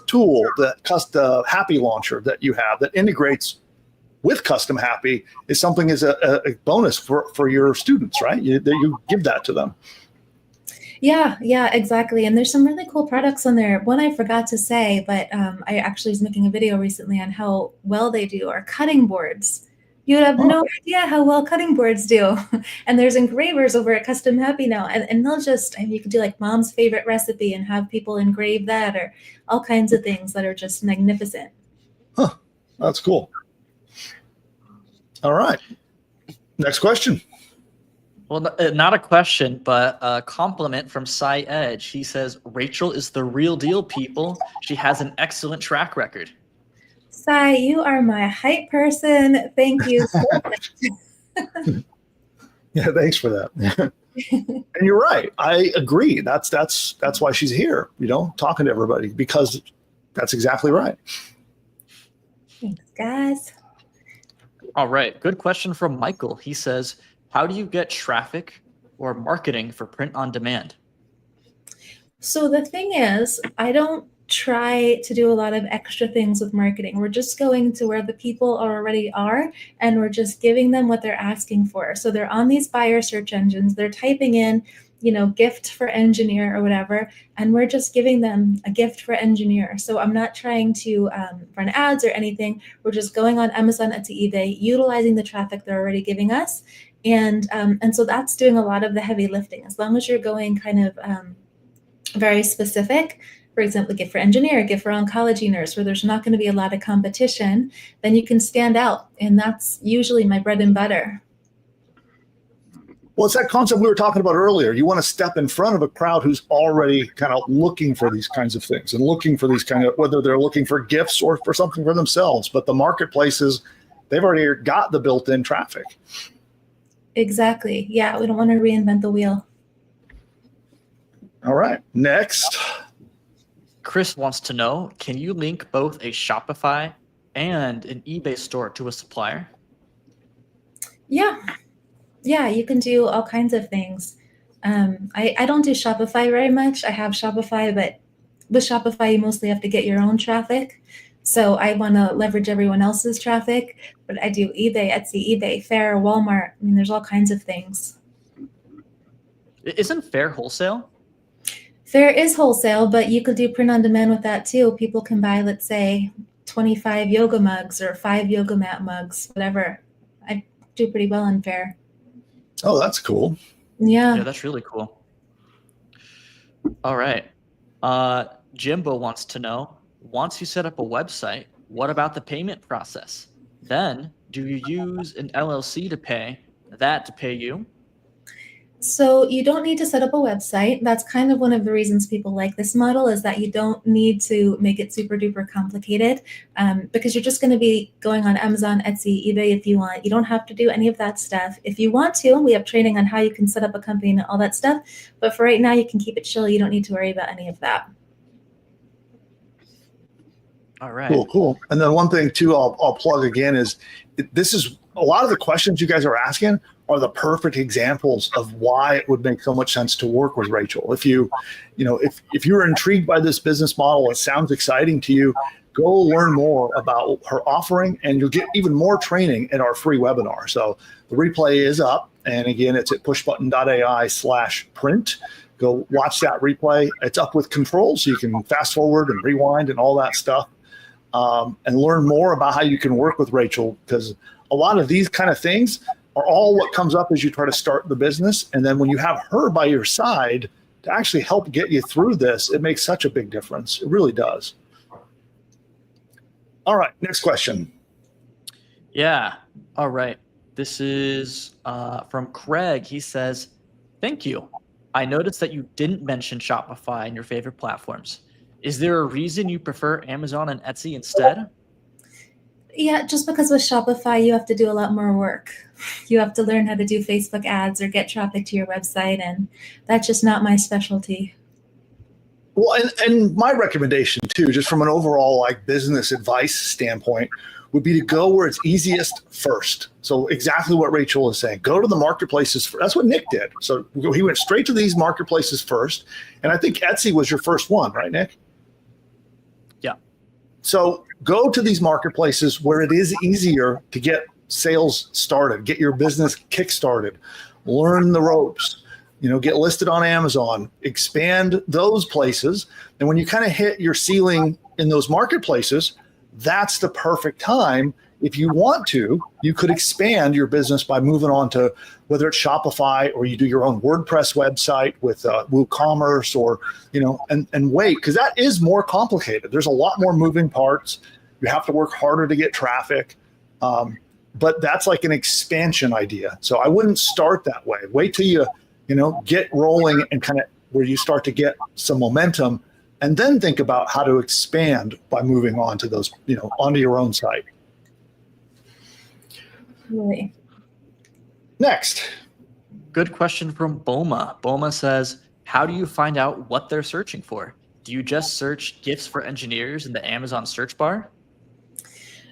tool, the Happy Launcher that you have that integrates with Custom Happy, is something as a bonus for your students, right? You give that to them. Yeah, exactly. And there's some really cool products on there. One I forgot to say, but I actually was making a video recently on how well they do, are cutting boards. You have no idea how well cutting boards do. And there's engravers over at Custom Happy now. And they'll you can do like mom's favorite recipe and have people engrave that, or all kinds of things that are just magnificent. Huh. That's cool. All right. Next question. Well, not a question, but a compliment from Cy Edge. He says, Rachel is the real deal, people. She has an excellent track record. Cy, you are my hype person. Thank you so much. Yeah, thanks for that. And you're right. I agree. That's why she's here, talking to everybody, because that's exactly right. Thanks, guys. All right. Good question from Michael. He says, how do you get traffic or marketing for print on demand? So the thing is, I don't try to do a lot of extra things with marketing. We're just going to where the people already are, and we're just giving them what they're asking for. So they're on these buyer search engines, they're typing in, gift for engineer or whatever, and we're just giving them a gift for engineer. So I'm not trying to run ads or anything. We're just going on Amazon, Etsy, eBay, utilizing the traffic they're already giving us. And so that's doing a lot of the heavy lifting. As long as you're going kind of very specific, for example, gift for engineer, gift for oncology nurse, where there's not going to be a lot of competition, then you can stand out. And that's usually my bread and butter. Well, it's that concept we were talking about earlier. You want to step in front of a crowd who's already kind of looking for these kinds of things and looking for these whether they're looking for gifts or for something for themselves. But the marketplaces, they've already got the built-in traffic. Exactly. Yeah, we don't want to reinvent the wheel. All right. Next. Chris wants to know, can you link both a Shopify and an eBay store to a supplier? Yeah, you can do all kinds of things. I don't do Shopify very much. I have Shopify, but with Shopify, you mostly have to get your own traffic. So I want to leverage everyone else's traffic, but I do eBay, Etsy, eBay, Fair, Walmart. I mean, there's all kinds of things. Isn't Fair wholesale? Fair is wholesale, but you could do print on demand with that too. People can buy, let's say, 25 yoga mugs or 5 yoga mat mugs, whatever. I do pretty well on Fair. Oh, that's cool. Yeah, that's really cool. All right. Jimbo wants to know, once you set up a website, what about the payment process? Then, do you use an LLC to pay you? So you don't need to set up a website. That's kind of one of the reasons people like this model, is that you don't need to make it super duper complicated, because you're just going to be going on Amazon, Etsy, eBay if you want. You don't have to do any of that stuff. If you want to, we have training on how you can set up a company and all that stuff. But for right now, you can keep it chill. You don't need to worry about any of that. All right. Cool. And then one thing too, I'll plug again is this is a lot of the questions you guys are asking are the perfect examples of why it would make so much sense to work with Rachel. If if you're intrigued by this business model, it sounds exciting to you, go learn more about her offering, and you'll get even more training in our free webinar. So the replay is up, and again, it's at pushbutton.ai/print. Go watch that replay. It's up with controls, so you can fast forward and rewind and all that stuff, and learn more about how you can work with Rachel, because a lot of these kind of things are all what comes up as you try to start the business. And then when you have her by your side to actually help get you through this, it makes such a big difference. It really does. All right, next question. Yeah. All right. This is from Craig. He says, thank you. I noticed that you didn't mention Shopify in your favorite platforms. Is there a reason you prefer Amazon and Etsy instead? Yeah, just because with Shopify, you have to do a lot more work. You have to learn how to do Facebook ads or get traffic to your website, and that's just not my specialty. Well, and my recommendation too, just from an overall like business advice standpoint, would be to go where it's easiest first. So exactly what Rachel is saying, go to the marketplaces. That's what Nick did. So he went straight to these marketplaces first. And I think Etsy was your first one, right, Nick? Yeah. So go to these marketplaces where it is easier to get sales started, get your business kickstarted, learn the ropes, get listed on Amazon, expand those places. And when you kind of hit your ceiling in those marketplaces, that's the perfect time. If you want to, you could expand your business by moving on to whether it's Shopify or you do your own WordPress website with WooCommerce or, and wait, because that is more complicated. There's a lot more moving parts. You have to work harder to get traffic. But that's like an expansion idea. So I wouldn't start that way. Wait till you get rolling and kind of where you start to get some momentum, and then think about how to expand by moving on to those, onto your own site. Really? Next. Good question from Boma. Boma says, how do you find out what they're searching for? Do you just search gifts for engineers in the Amazon search bar?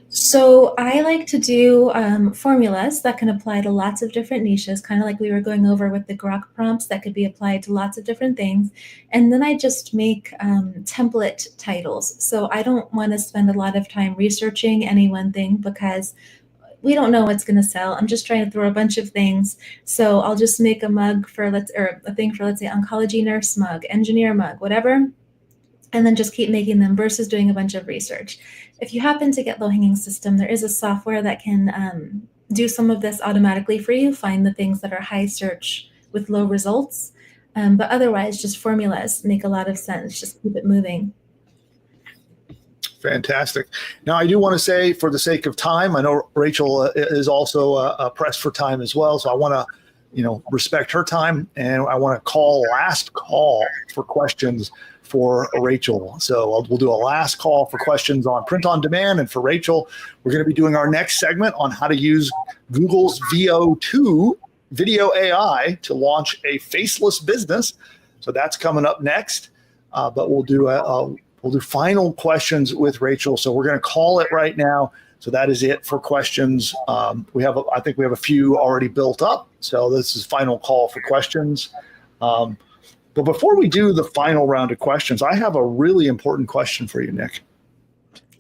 So I like to do formulas that can apply to lots of different niches, kind of like we were going over with the Grok prompts that could be applied to lots of different things. And then I just make template titles. So I don't want to spend a lot of time researching any one thing because we don't know what's going to sell. I'm just trying to throw a bunch of things. So I'll just make a mug for a thing for, let's say, oncology nurse mug, engineer mug, whatever. And then just keep making them versus doing a bunch of research. If you happen to get low-hanging system, there is a software that can do some of this automatically for you, find the things that are high search with low results. But otherwise, just formulas make a lot of sense. Just keep it moving. Fantastic. Now, I do want to say, for the sake of time, I know Rachel is also pressed for time as well. So I want to, respect her time, and I want to last call for questions for Rachel. So we'll do a last call for questions on print on demand. And for Rachel, we're going to be doing our next segment on how to use Google's VO2 video AI to launch a faceless business. So that's coming up next. But we'll do final questions with Rachel. So we're going to call it right now. So that is it for questions. I think we have a few already built up. So this is final call for questions. But before we do the final round of questions, I have a really important question for you, Nick.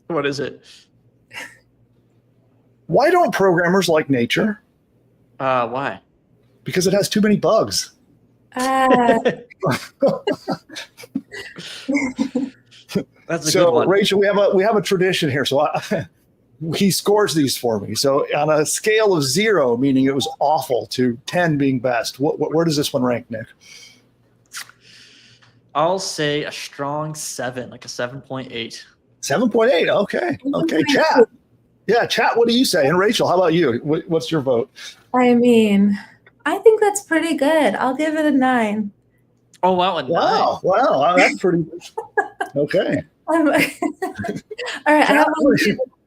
What is it? Why don't programmers like nature? Why? Because it has too many bugs. That's a good one. Rachel, we have a tradition here. So he scores these for me. So on a scale of 0, meaning it was awful, to 10 being best, where does this one rank, Nick? I'll say a strong 7, like a 7.8. 7.8. Okay. Chat. Yeah, chat. What do you say? And Rachel, how about you? What's your vote? I mean, I think that's pretty good. I'll give it a 9. Oh, wow, a 9. Wow, that's pretty okay. All right, I have one.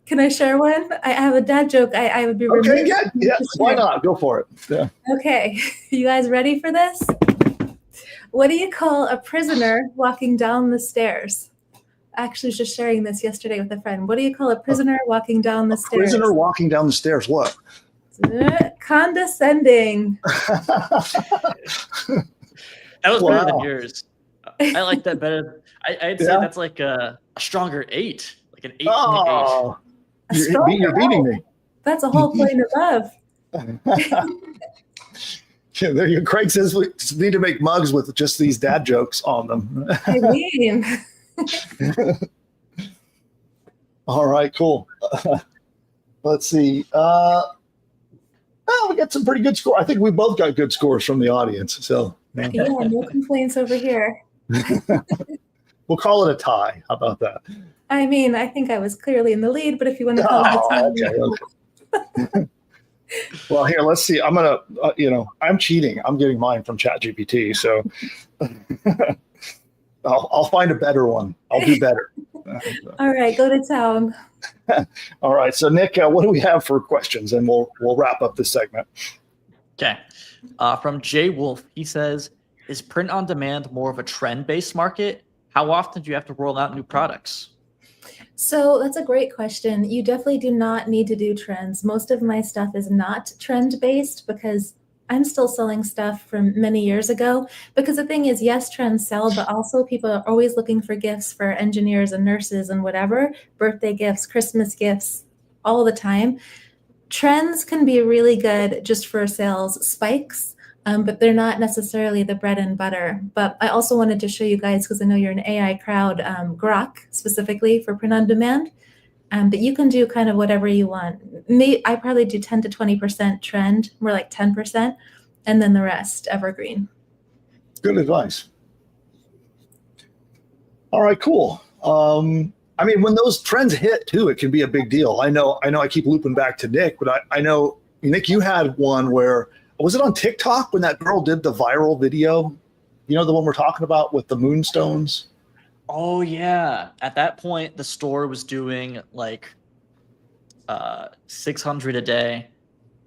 Can I share one? I have a dad joke. I would be remiss. Okay, yeah. Why not? Go for it. Yeah. Okay, you guys ready for this? What do you call a prisoner walking down the stairs? Actually, was just sharing this yesterday with a friend. What do you call a prisoner walking down the stairs? Prisoner walking down the stairs. What? Condescending. That was better than yours. I like that better. I'd say that's like a stronger 8, like an 8 Oh, you're beating me. That's a whole point above. Yeah, there you go. Craig says we need to make mugs with just these dad jokes on them. I mean. All right, cool. Let's see. Well, we got some pretty good score. I think we both got good scores from the audience. So yeah, no complaints over here. We'll call it a tie. How about that? I mean, I think I was clearly in the lead, but if you want to call it a tie. Okay. Well, here, let's see. I'm gonna, I'm cheating. I'm getting mine from ChatGPT, so I'll find a better one. I'll do better. All right, go to town. All right, so Nick, what do we have for questions, and we'll wrap up this segment. Okay, from Jay Wolf, he says, "Is print on demand more of a trend-based market? How often do you have to roll out new products?" So that's a great question. You definitely do not need to do trends. Most of my stuff is not trend-based because I'm still selling stuff from many years ago. Because the thing is, yes, trends sell, but also people are always looking for gifts for engineers and nurses and whatever, birthday gifts, Christmas gifts, all the time. Trends can be really good just for sales spikes. But they're not necessarily the bread and butter. But I also wanted to show you guys, because I know you're an AI crowd, Grok specifically for print on demand. But you can do kind of whatever you want. I probably do 10 to 20% trend, more like 10%, and then the rest evergreen. Good advice. All right, cool. I mean, when those trends hit too, it can be a big deal. I know I keep looping back to Nick, but I know, Nick, you had one where, was it on TikTok when that girl did the viral video? You know, the one we're talking about with the moonstones? Oh, yeah. At that point, the store was doing like 600 a day.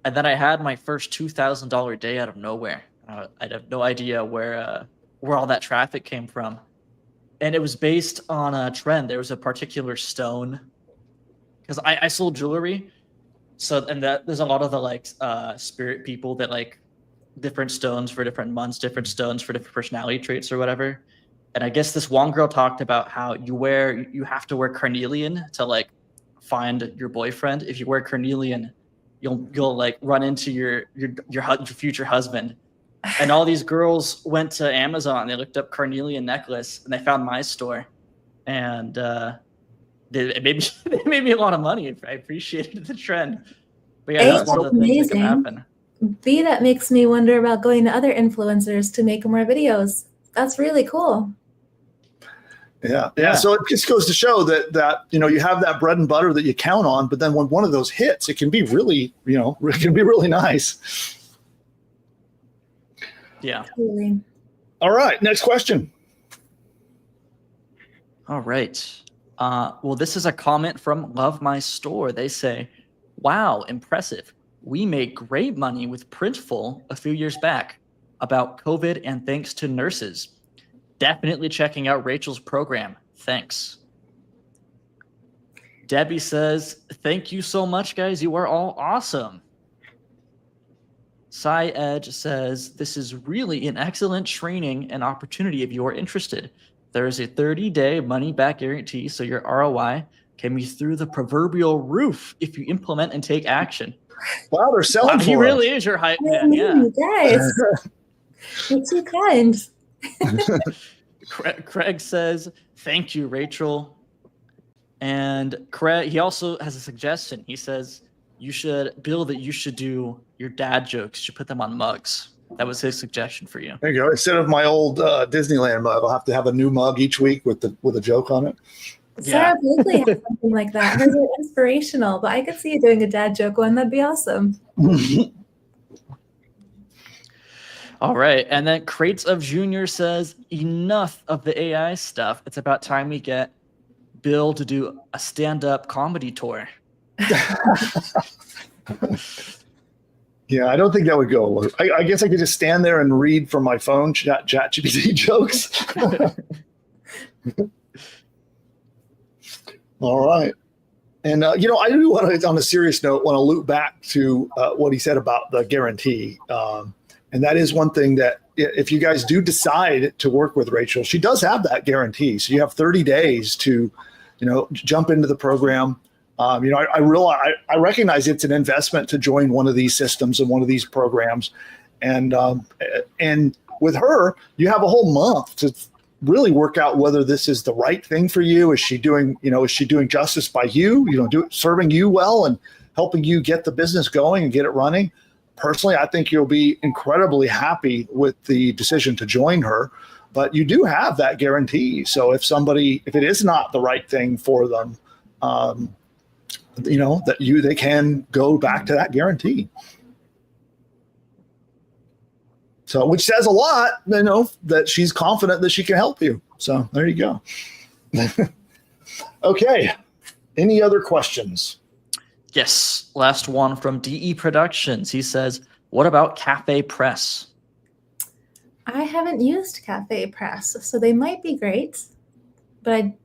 And then I had my first $2,000 day out of nowhere. I have no idea where all that traffic came from. And it was based on a trend. There was a particular stone. Because I sold jewelry. So, and there's a lot of the spirit people that like different stones for different months, different stones for different personality traits or whatever. And I guess this one girl talked about how you have to wear carnelian to like find your boyfriend. If you wear carnelian, you'll like run into your future husband. And all these girls went to Amazon. They looked up carnelian necklace and they found my store. And it made me a lot of money. I appreciated the trend. But yeah, that's one of the things that can happen. B, that makes me wonder about going to other influencers to make more videos. That's really cool. Yeah. So it just goes to show that you have that bread and butter that you count on, but then when one of those hits, it can be really, it can be really nice. Yeah. Really. All right. Next question. All right. Well, this is a comment from Love My Store. They say, "Wow, impressive. We made great money with Printful a few years back about COVID and thanks to nurses. Definitely checking out Rachel's program. Thanks." Debbie says, "Thank you so much, guys. You are all awesome." Cy Edge says, "This is really an excellent training and opportunity if you are interested. There is a 30-day money-back guarantee, so your ROI can be through the proverbial roof if you implement and take action." Wow, they're selling for He us. really is your hype man. Yeah. You guys, you're too kind. Craig says, "Thank you, Rachel." And Craig, he also has a suggestion. He says, you should do your dad jokes. You should put them on mugs. That was his suggestion for you. There you go. Instead of my old Disneyland mug, I'll have to have a new mug each week with a joke on it. Sarah Blakely has something like that. Hers are inspirational, but I could see you doing a dad joke one. That'd be awesome. All right. And then Crates of Junior says, enough of the AI stuff. It's about time we get Bill to do a stand-up comedy tour. Yeah, I don't think that would go. I guess I could just stand there and read from my phone ChatGPT jokes. All right. And, I do want to, on a serious note, want to loop back to what he said about the guarantee. And that is one thing that if you guys do decide to work with Rachel, she does have that guarantee. So you have 30 days to, jump into the program. I recognize it's an investment to join one of these systems and one of these programs. And with her, you have a whole month to really work out whether this is the right thing for you. Is she doing justice by you, serving you well and helping you get the business going and get it running? Personally, I think you'll be incredibly happy with the decision to join her, but you do have that guarantee. So if it is not the right thing for them, they can go back to that guarantee. So, which says a lot, that she's confident that she can help you. So there you go. Okay. Any other questions? Yes. Last one from DE Productions. He says, what about Cafe Press? I haven't used Cafe Press, so they might be great, but I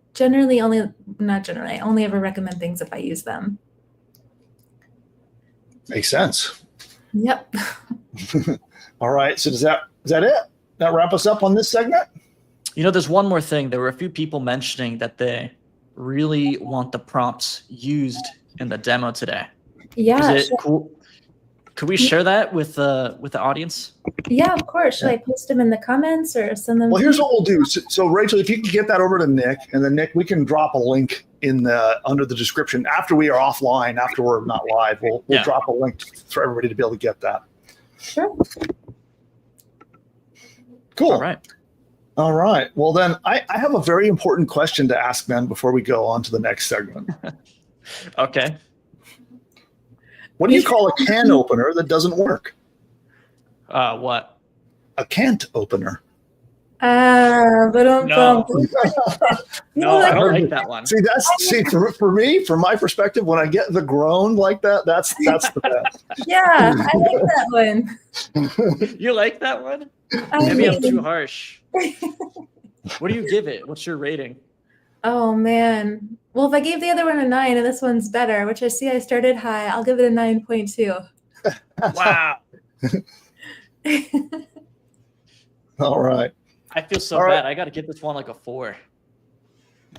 only ever recommend things if I use them. Makes sense. Yep. All right. So is that it? That wrap us up on this segment? There's one more thing. There were a few people mentioning that they really want the prompts used in the demo today. Yeah. Is it cool? Could we share that with the audience? Yeah, of course. Should I post them in the comments or send them? Well, here's what we'll do. So Rachel, if you can get that over to Nick, and then Nick, we can drop a link under the description after we are offline, after we're not live. We'll drop a link for everybody to be able to get that. Sure. Cool. All right. Well, then I have a very important question to ask Ben before we go on to the next segment. Okay. What do you call a can opener that doesn't work? What? A can't opener. No. No, I don't like that one. See, for me, from my perspective, when I get the groan like that, that's the best. Yeah, I like that one. You like that one? Maybe I'm too harsh. What do you give it? What's your rating? Oh man. Well, if I gave the other one a 9 and this one's better, which I see I started high, I'll give it a 9.2. Wow. All right. I feel so bad. I got to give this one like a 4.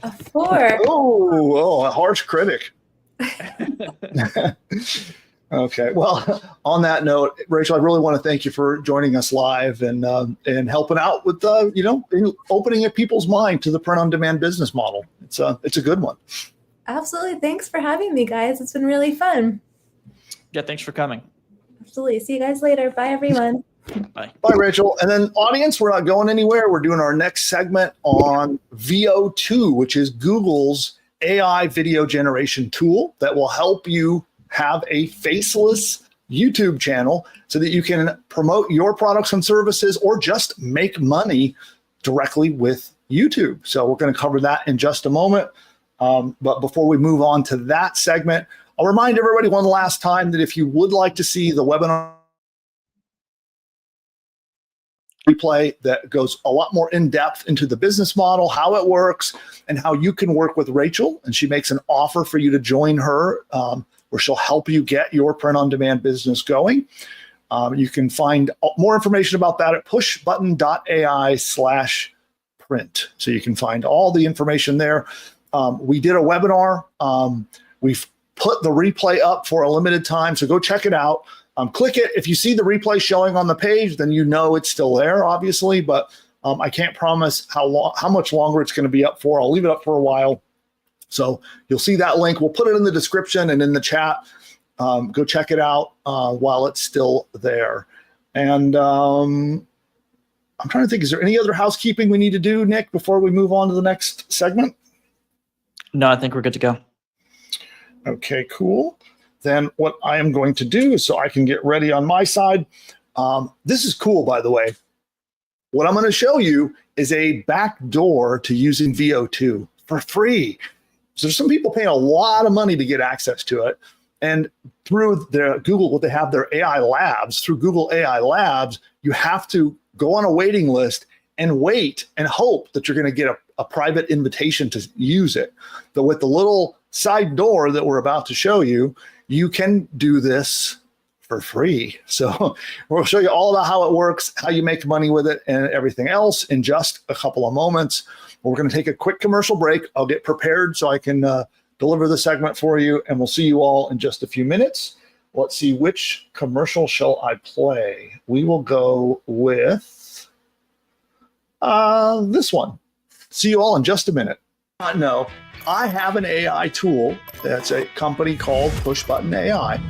A 4? Oh, a harsh critic. Okay. Well, on that note, Rachel, I really want to thank you for joining us live and helping out with opening up people's mind to the print-on-demand business model. It's a good one. Absolutely. Thanks for having me, guys. It's been really fun. Yeah, thanks for coming. Absolutely. See you guys later. Bye, everyone. Bye. Bye, Rachel. And then, audience, we're not going anywhere. We're doing our next segment on VO2, which is Google's AI video generation tool that will help you have a faceless YouTube channel so that you can promote your products and services or just make money directly with YouTube. So we're going to cover that in just a moment. But before we move on to that segment, I'll remind everybody one last time that if you would like to see the webinar replay that goes a lot more in depth into the business model, how it works, and how you can work with Rachel, and she makes an offer for you to join her, where she'll help you get your print-on-demand business going. You can find more information about that at pushbutton.ai/print. So you can find all the information there. We did a webinar. We've put the replay up for a limited time, so go check it out. Click it. If you see the replay showing on the page, then you know it's still there, obviously, but I can't promise how much longer it's going to be up for. I'll leave it up for a while. So you'll see that link. We'll put it in the description and in the chat. Go check it out while it's still there. And I'm trying to think, is there any other housekeeping we need to do, Nick, before we move on to the next segment? No, I think we're good to go. Okay, cool. Then what I am going to do is so I can get ready on my side. This is cool, by the way. What I'm going to show you is a back door to using VO2 for free. So there's some people paying a lot of money to get access to it. And through their Google, they have their AI labs. Through Google AI Labs, you have to go on a waiting list and wait and hope that you're going to get a private invitation to use it. But with the little side door that we're about to show you, you can do this for free. So we'll show you all about how it works, how you make money with it, and everything else in just a couple of moments. We're going to take a quick commercial break. I'll get prepared so I can deliver the segment for you, and we'll see you all in just a few minutes. Let's see, which commercial shall I play? We will go with this one. See you all in just a minute. No, I have an AI tool that's a company called Push Button AI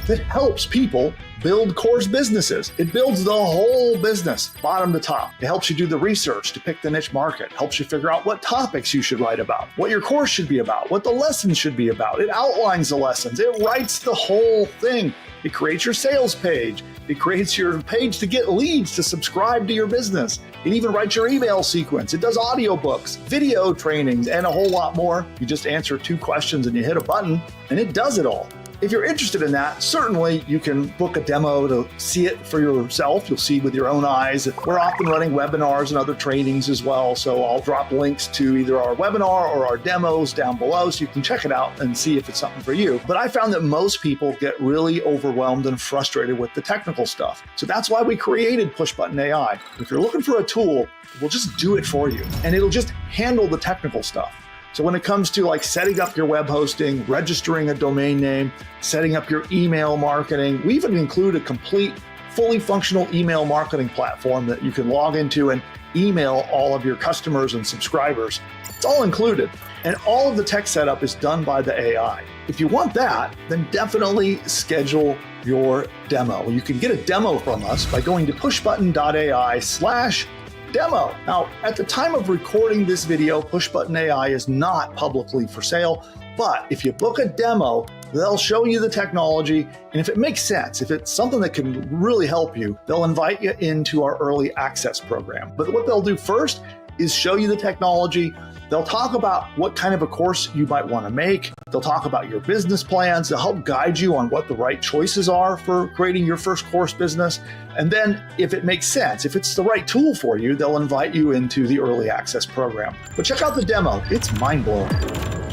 that helps people build course businesses. It builds the whole business, bottom to top. It helps you do the research to pick the niche market, helps you figure out what topics you should write about, what your course should be about, what the lessons should be about. It outlines the lessons. It writes the whole thing. It creates your sales page. It creates your page to get leads to subscribe to your business. It even writes your email sequence. It does audiobooks, video trainings, and a whole lot more. You just answer 2 questions and you hit a button, and it does it all. If you're interested in that, certainly you can book a demo to see it for yourself. You'll see with your own eyes. We're often running webinars and other trainings as well. So I'll drop links to either our webinar or our demos down below so you can check it out and see if it's something for you. But I found that most people get really overwhelmed and frustrated with the technical stuff. So that's why we created Push Button AI. If you're looking for a tool, we'll just do it for you. And it'll just handle the technical stuff. So when it comes to like setting up your web hosting, registering a domain name, setting up your email marketing, we even include a complete, fully functional email marketing platform that you can log into and email all of your customers and subscribers. It's all included. And all of the tech setup is done by the AI. If you want that, then definitely schedule your demo. You can get a demo from us by going to pushbutton.ai/demo. Now, at the time of recording this video, Push Button AI is not publicly for sale, but if you book a demo, they'll show you the technology, and if it makes sense, if it's something that can really help you, they'll invite you into our early access program. But what they'll do first is show you the technology. They'll talk about what kind of a course you might want to make. They'll talk about your business plans. They'll help guide you on what the right choices are for creating your first course business. And then if it makes sense, if it's the right tool for you, they'll invite you into the early access program. But check out the demo. It's mind-blowing.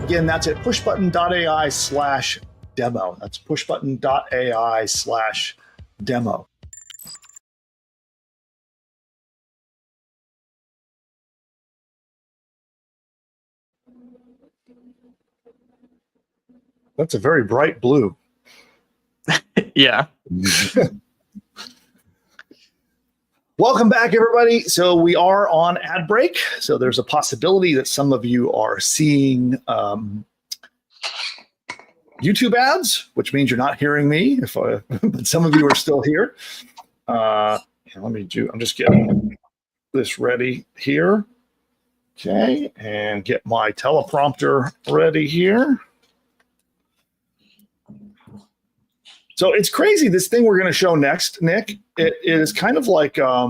Again, that's at pushbutton.ai/demo. That's pushbutton.ai/demo. That's a very bright blue. Yeah. Welcome back, everybody. So we are on ad break. So there's a possibility that some of you are seeing YouTube ads, which means you're not hearing me. But some of you are still here. I'm just getting this ready here. Okay, and get my teleprompter ready here. So it's crazy, this thing we're going to show next, Nick. It is kind of like, not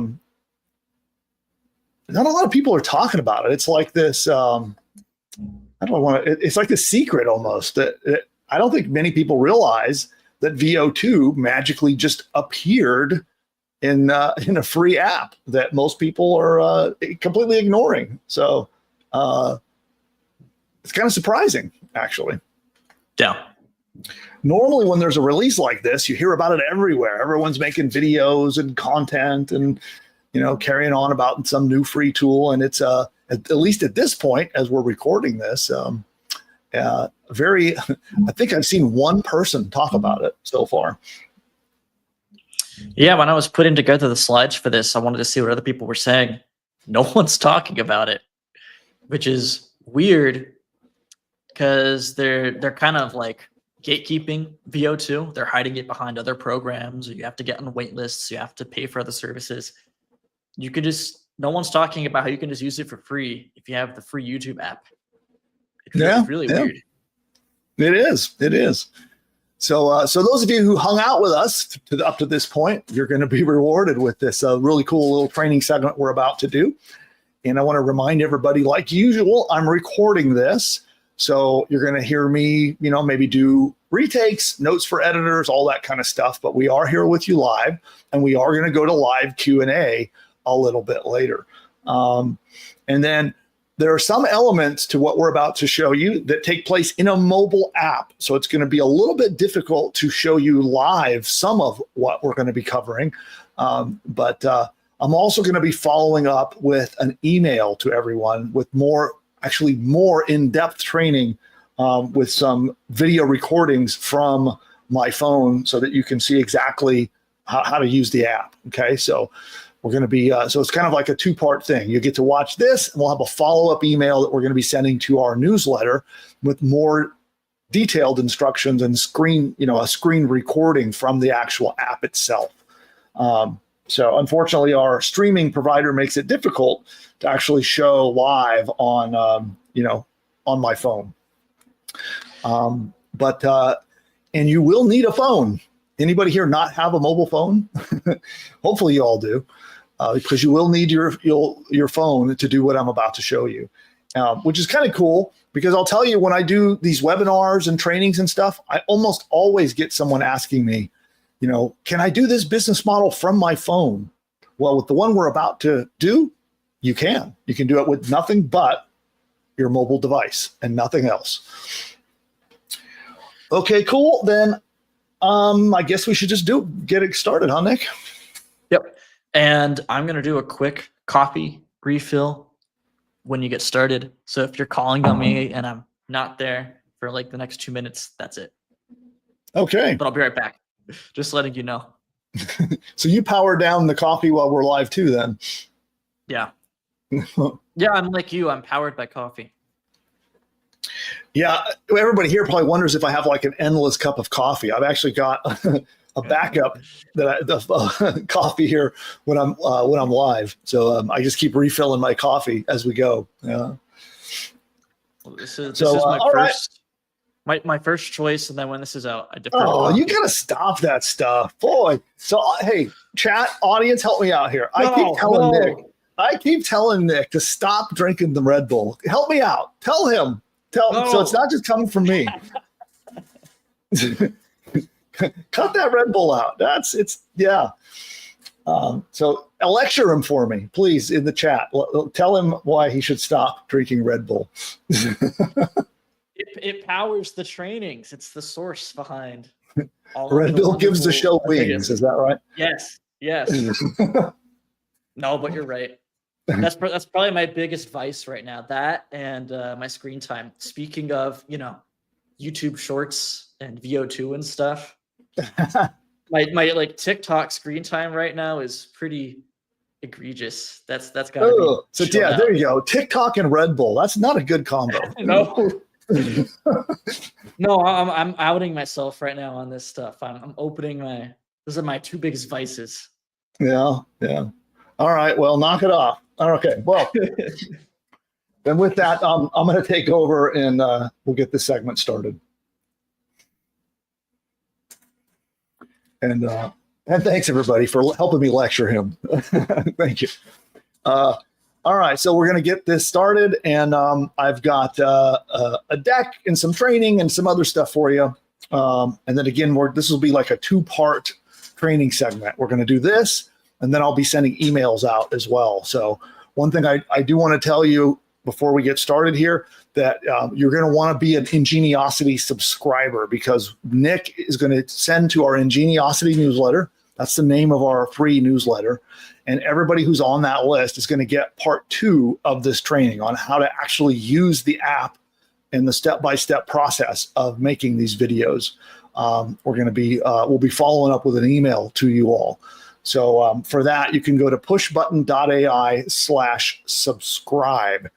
a lot of people are talking about it. It's like this, it's like the secret almost. That I don't think many people realize that VO2 magically just appeared in a free app that most people are completely ignoring. So it's kind of surprising, actually. Yeah. Normally, when there's a release like this, you hear about it everywhere. Everyone's making videos and content and, carrying on about some new free tool. And it's, at least at this point, as we're recording this, I think I've seen one person talk about it so far. Yeah, when I was putting together the slides for this, I wanted to see what other people were saying. No one's talking about it, which is weird because they're kind of like gatekeeping VO2. They're hiding it behind other programs, or you have to get on wait lists, you have to pay for other services. No one's talking about how you can just use it for free if you have the free YouTube app. It's really weird. It is. It is. So, so those of you who hung out with us up to this point, you're going to be rewarded with this really cool little training segment we're about to do. And I want to remind everybody, like usual, I'm recording this. So you're going to hear me, maybe do retakes, notes for editors, all that kind of stuff. But we are here with you live, and we are going to go to live Q&A a little bit later. And then there are some elements to what we're about to show you that take place in a mobile app. So it's going to be a little bit difficult to show you live some of what we're going to be covering. But I'm also going to be following up with an email to everyone with more in-depth training with some video recordings from my phone so that you can see exactly how to use the app. Okay, so we're going to be, so it's kind of like a two-part thing. You get to watch this, and we'll have a follow-up email that we're going to be sending to our newsletter with more detailed instructions and a screen recording from the actual app itself. So unfortunately, our streaming provider makes it difficult to actually show live on, on my phone. And you will need a phone. Anybody here not have a mobile phone? Hopefully you all do, because you will need your phone to do what I'm about to show you, which is kind of cool, because I'll tell you, when I do these webinars and trainings and stuff, I almost always get someone asking me, can I do this business model from my phone? Well, with the one we're about to do, you can. You can do it with nothing but your mobile device and nothing else. Okay, cool. Then I guess we should just get it started, huh, Nick? Yep. And I'm going to do a quick coffee refill when you get started. So if you're calling on me and I'm not there for like the next 2 minutes, that's it. Okay. But I'll be right back. Just letting you know. So you power down the coffee while we're live too, then? Yeah. Yeah, I'm like you. I'm powered by coffee. Yeah, everybody here probably wonders if I have like an endless cup of coffee. I've actually got a backup coffee here when I'm live. So I just keep refilling my coffee as we go. Yeah. Well, this is my first. Right. My first choice, and then when this is out, I defer. Oh, you gotta stop that stuff, boy. So hey, chat audience, help me out here. I keep telling Nick to stop drinking the Red Bull. Help me out. Tell him. So it's not just coming from me. Cut that Red Bull out. Yeah. So lecture him for me, please, in the chat. Tell him why he should stop drinking Red Bull. It powers the trainings. It's the source behind all Red Bull gives the show wings. Is that right? Yes. No, but you're right. That's probably my biggest vice right now. That and my screen time. Speaking of, YouTube Shorts and VO2 and stuff. my like TikTok screen time right now is pretty egregious. That's gotta be. So yeah, there you go. TikTok and Red Bull. That's not a good combo. No. No, I'm outing myself right now on this stuff. I'm opening those are my two biggest vices. Yeah. All right, well, knock it off. Okay, well, then with that, I'm going to take over and we'll get this segment started. And thanks everybody for helping me lecture him. Thank you. All right, so we're going to get this started, and I've got a deck and some training and some other stuff for you. And then again, this will be like a two-part training segment. We're going to do this, and then I'll be sending emails out as well. So one thing I do want to tell you before we get started here, that you're going to want to be an Ingeniosity subscriber, because Nick is going to send to our Ingeniosity newsletter. That's the name of our free newsletter. And everybody who's on that list is going to get part 2 of this training on how to actually use the app and the step-by-step process of making these videos. We'll be following up with an email to you all. So for that, you can go to pushbutton.ai/subscribe.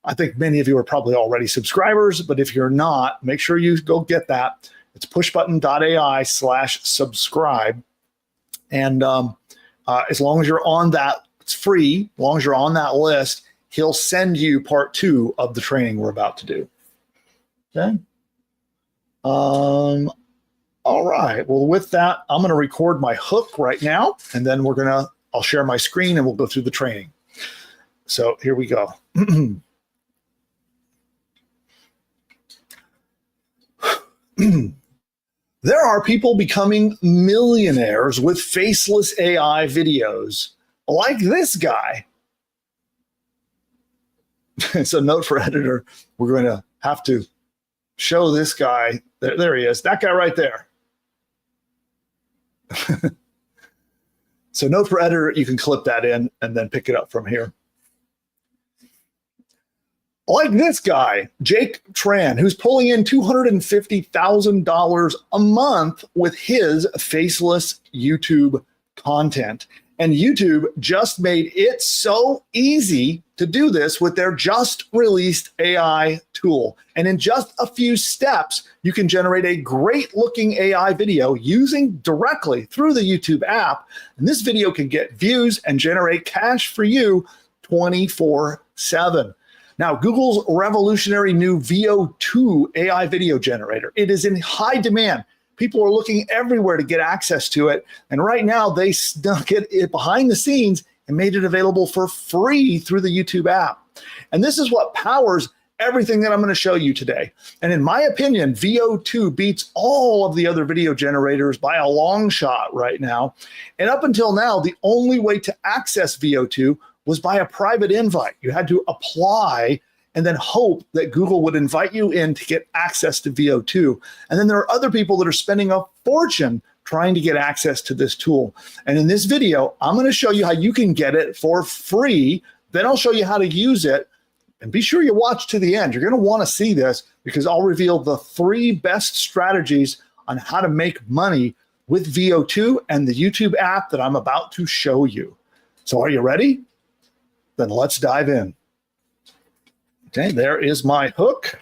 I think many of you are probably already subscribers, but if you're not, make sure you go get that. It's pushbutton.ai/subscribe. And as long as you're on that, it's free. As long as you're on that list, he'll send you part 2 of the training we're about to do. Okay. All right. Well, with that, I'm going to record my hook right now, and then I'll share my screen and we'll go through the training. So here we go. There are people becoming millionaires with faceless AI videos like this guy. So note for editor, we're going to have to show this guy. There he is, that guy right there. So note for editor, you can clip that in and then pick it up from here. Like this guy, Jake Tran, who's pulling in $250,000 a month with his faceless YouTube content. And YouTube just made it so easy to do this with their just released AI tool. And in just a few steps, you can generate a great looking AI video using directly through the YouTube app. And this video can get views and generate cash for you 24/7. Now, Google's revolutionary new VO2 AI video generator, it is in high demand. People are looking everywhere to get access to it. And right now they snuck it behind the scenes and made it available for free through the YouTube app. And this is what powers everything that I'm going to show you today. And in my opinion, VO2 beats all of the other video generators by a long shot right now. And up until now, the only way to access VO2 was by a private invite. You had to apply and then hope that Google would invite you in to get access to VO2. And then there are other people that are spending a fortune trying to get access to this tool. And in this video, I'm going to show you how you can get it for free. Then I'll show you how to use it. And be sure you watch to the end. You're going to want to see this because I'll reveal the 3 best strategies on how to make money with VO2 and the YouTube app that I'm about to show you. So are you ready? Then let's dive in. Okay, there is my hook.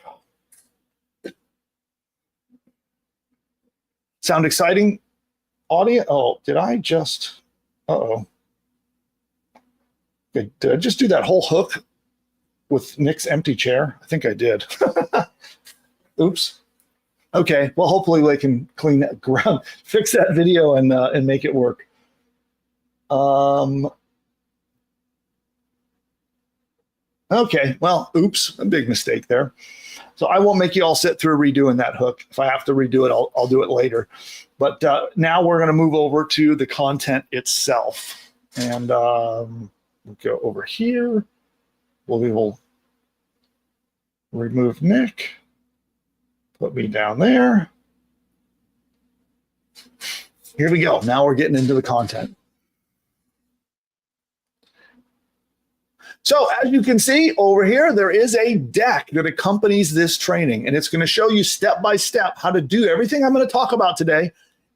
Sound exciting? Audio? Oh, did I just? Uh-oh. Okay, did I just do that whole hook with Nick's empty chair? I think I did. Oops. Okay, well, hopefully we can clean that ground, fix that video and make it work. Okay, well, oops, a big mistake there. So I won't make you all sit through redoing that hook. If I have to redo it, I'll do it later. But now we're going to move over to the content itself. And we'll go over here. We will remove Nick. Put me down there. Here we go. Now we're getting into the content. So as you can see over here, there is a deck that accompanies this training, and it's going to show you step by step how to do everything I'm going to talk about today.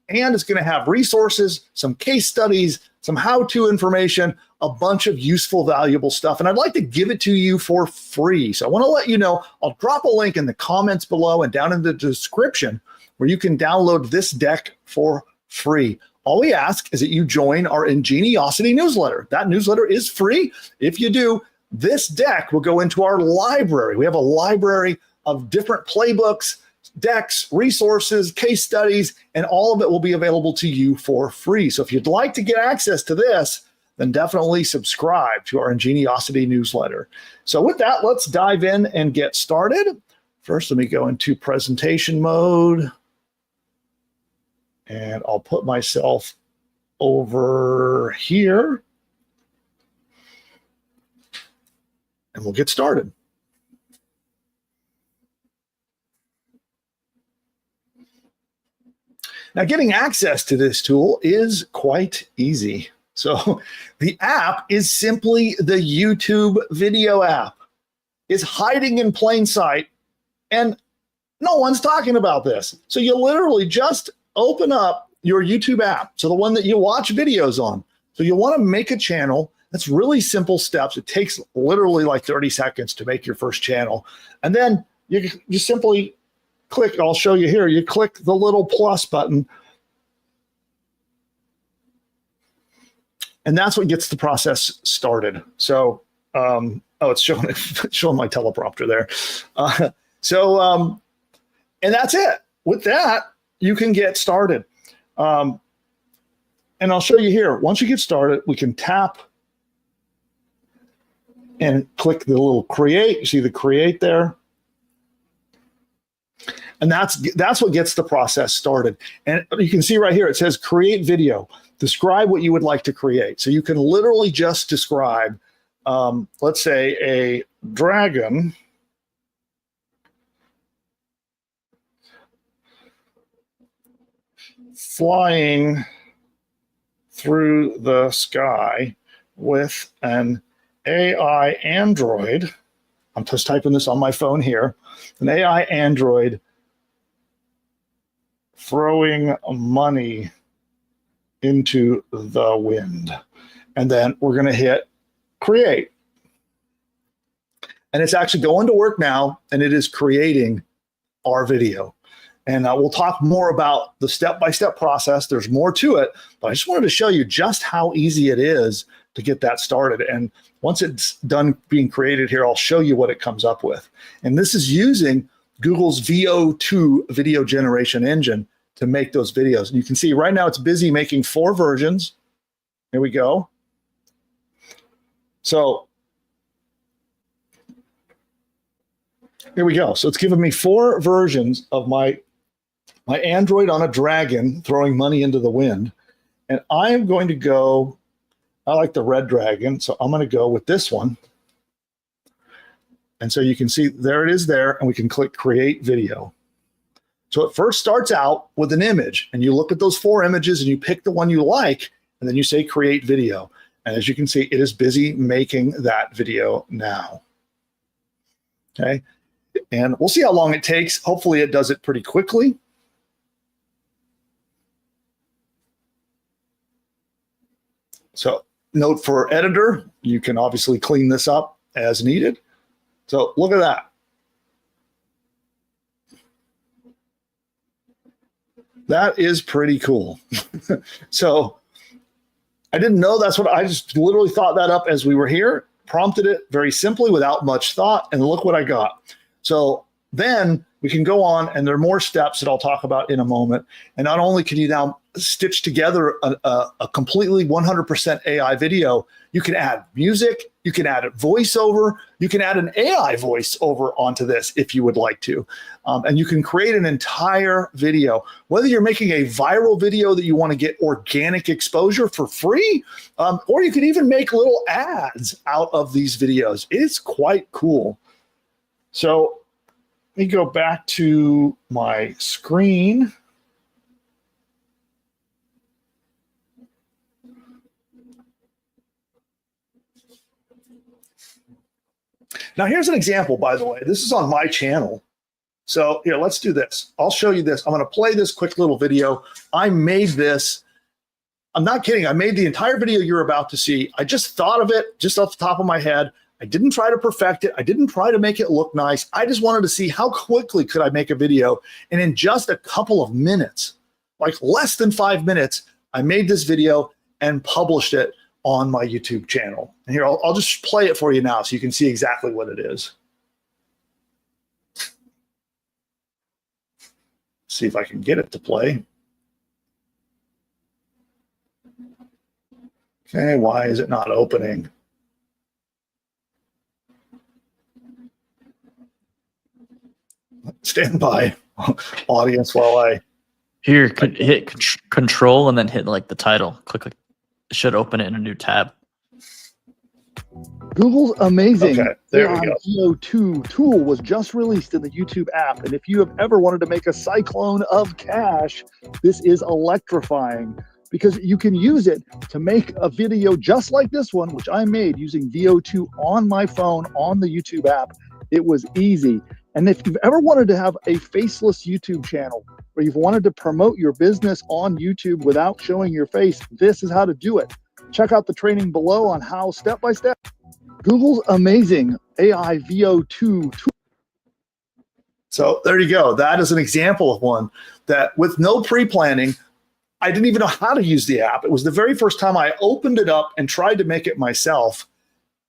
And it's going to have resources, some case studies, some how-to information, a bunch of useful, valuable stuff. And I'd like to give it to you for free. So I want to let you know, I'll drop a link in the comments below and down in the description where you can download this deck for free. All we ask is that you join our Ingeniosity newsletter. That newsletter is free. If you do, this deck will go into our library. We have a library of different playbooks, decks, resources, case studies, and all of it will be available to you for free. So if you'd like to get access to this, then definitely subscribe to our Ingeniosity newsletter. So with that, let's dive in and get started. First, let me go into presentation mode. And I'll put myself over here. And we'll get started. Now, getting access to this tool is quite easy. So the app is simply the YouTube video app. It's hiding in plain sight, and no one's talking about this. So you literally just open up your YouTube app, so the one that you watch videos on. So you want to make a channel. That's really simple steps. It takes literally like 30 seconds to make your first channel. And then you simply click, I'll show you here, you click the little plus button. And that's what gets the process started. So, oh, it's showing my teleprompter there. And that's it. With that, you can get started. And I'll show you here. Once you get started, we can tap and click the little create. You see the create there? And that's what gets the process started. And you can see right here, it says create video. Describe what you would like to create. So you can literally just describe, let's say, a dragon flying through the sky with an AI android. I'm just typing this on my phone here. An AI android throwing money into the wind. And then we're going to hit create. And it's actually going to work now, and it is creating our video. And we'll talk more about the step-by-step process. There's more to it, but I just wanted to show you just how easy it is to get that started. And once it's done being created here, I'll show you what it comes up with. And this is using Google's VO2 video generation engine to make those videos. And you can see right now it's busy making 4 versions. Here we go. So here we go. So it's given me 4 versions of my android on a dragon throwing money into the wind. And I am going to go, I like the red dragon, so I'm going to go with this one. And so you can see there it is there, and we can click create video. So it first starts out with an image, and you look at those 4 images and you pick the one you like, and then you say create video. And as you can see, it is busy making that video now. Okay. And we'll see how long it takes. Hopefully it does it pretty quickly. So note for editor, you can obviously clean this up as needed. So look at that. That is pretty cool. So I didn't know that's what, I just literally thought that up as we were here, prompted it very simply without much thought, and look what I got. So then we can go on, and there are more steps that I'll talk about in a moment. And not only can you now stitch together a completely 100% AI video, you can add music, you can add a voiceover, you can add an AI voiceover onto this if you would like to. And you can create an entire video, whether you're making a viral video that you want to get organic exposure for free, or you can even make little ads out of these videos. It's quite cool. So let me go back to my screen. Now, here's an example, by the way. This is on my channel. So here, let's do this. I'll show you this. I'm going to play this quick little video. I made this. I'm not kidding. I made the entire video you're about to see. I just thought of it just off the top of my head. I didn't try to perfect it. I didn't try to make it look nice. I just wanted to see how quickly could I make a video. And in just a couple of minutes, like less than 5 minutes, I made this video and published it on my YouTube channel. And here, I'll just play it for you now so you can see exactly what it is. See if I can get it to play. Okay, why is it not opening? Stand by, audience, while I... Here, could hit control and then hit like the title. Click. It should open it in a new tab. Google's amazing there we go. VO2 tool was just released in the YouTube app. And if you have ever wanted to make a cyclone of cash, this is electrifying because you can use it to make a video just like this one, which I made using VO2 on my phone on the YouTube app. It was easy. And if you've ever wanted to have a faceless YouTube channel, or you've wanted to promote your business on YouTube without showing your face, this is how to do it. Check out the training below on how step-by-step. Google's amazing AI VO2 tool. So there you go. That is an example of one that with no pre-planning, I didn't even know how to use the app. It was the very first time I opened it up and tried to make it myself.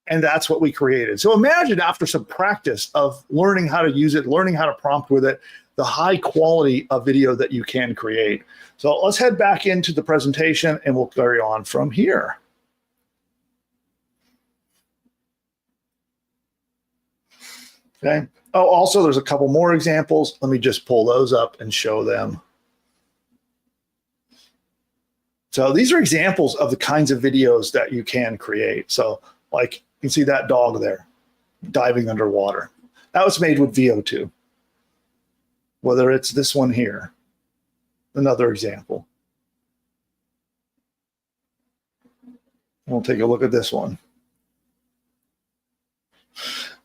And that's what we created. So imagine after some practice of learning how to use it, learning how to prompt with it, the high quality of video that you can create. So let's head back into the presentation and we'll carry on from here. Okay. Oh, also there's a couple more examples. Let me just pull those up and show them. So these are examples of the kinds of videos that you can create. So like you can see that dog there diving underwater. That was made with VO2. Whether it's this one here, another example. We'll take a look at this one.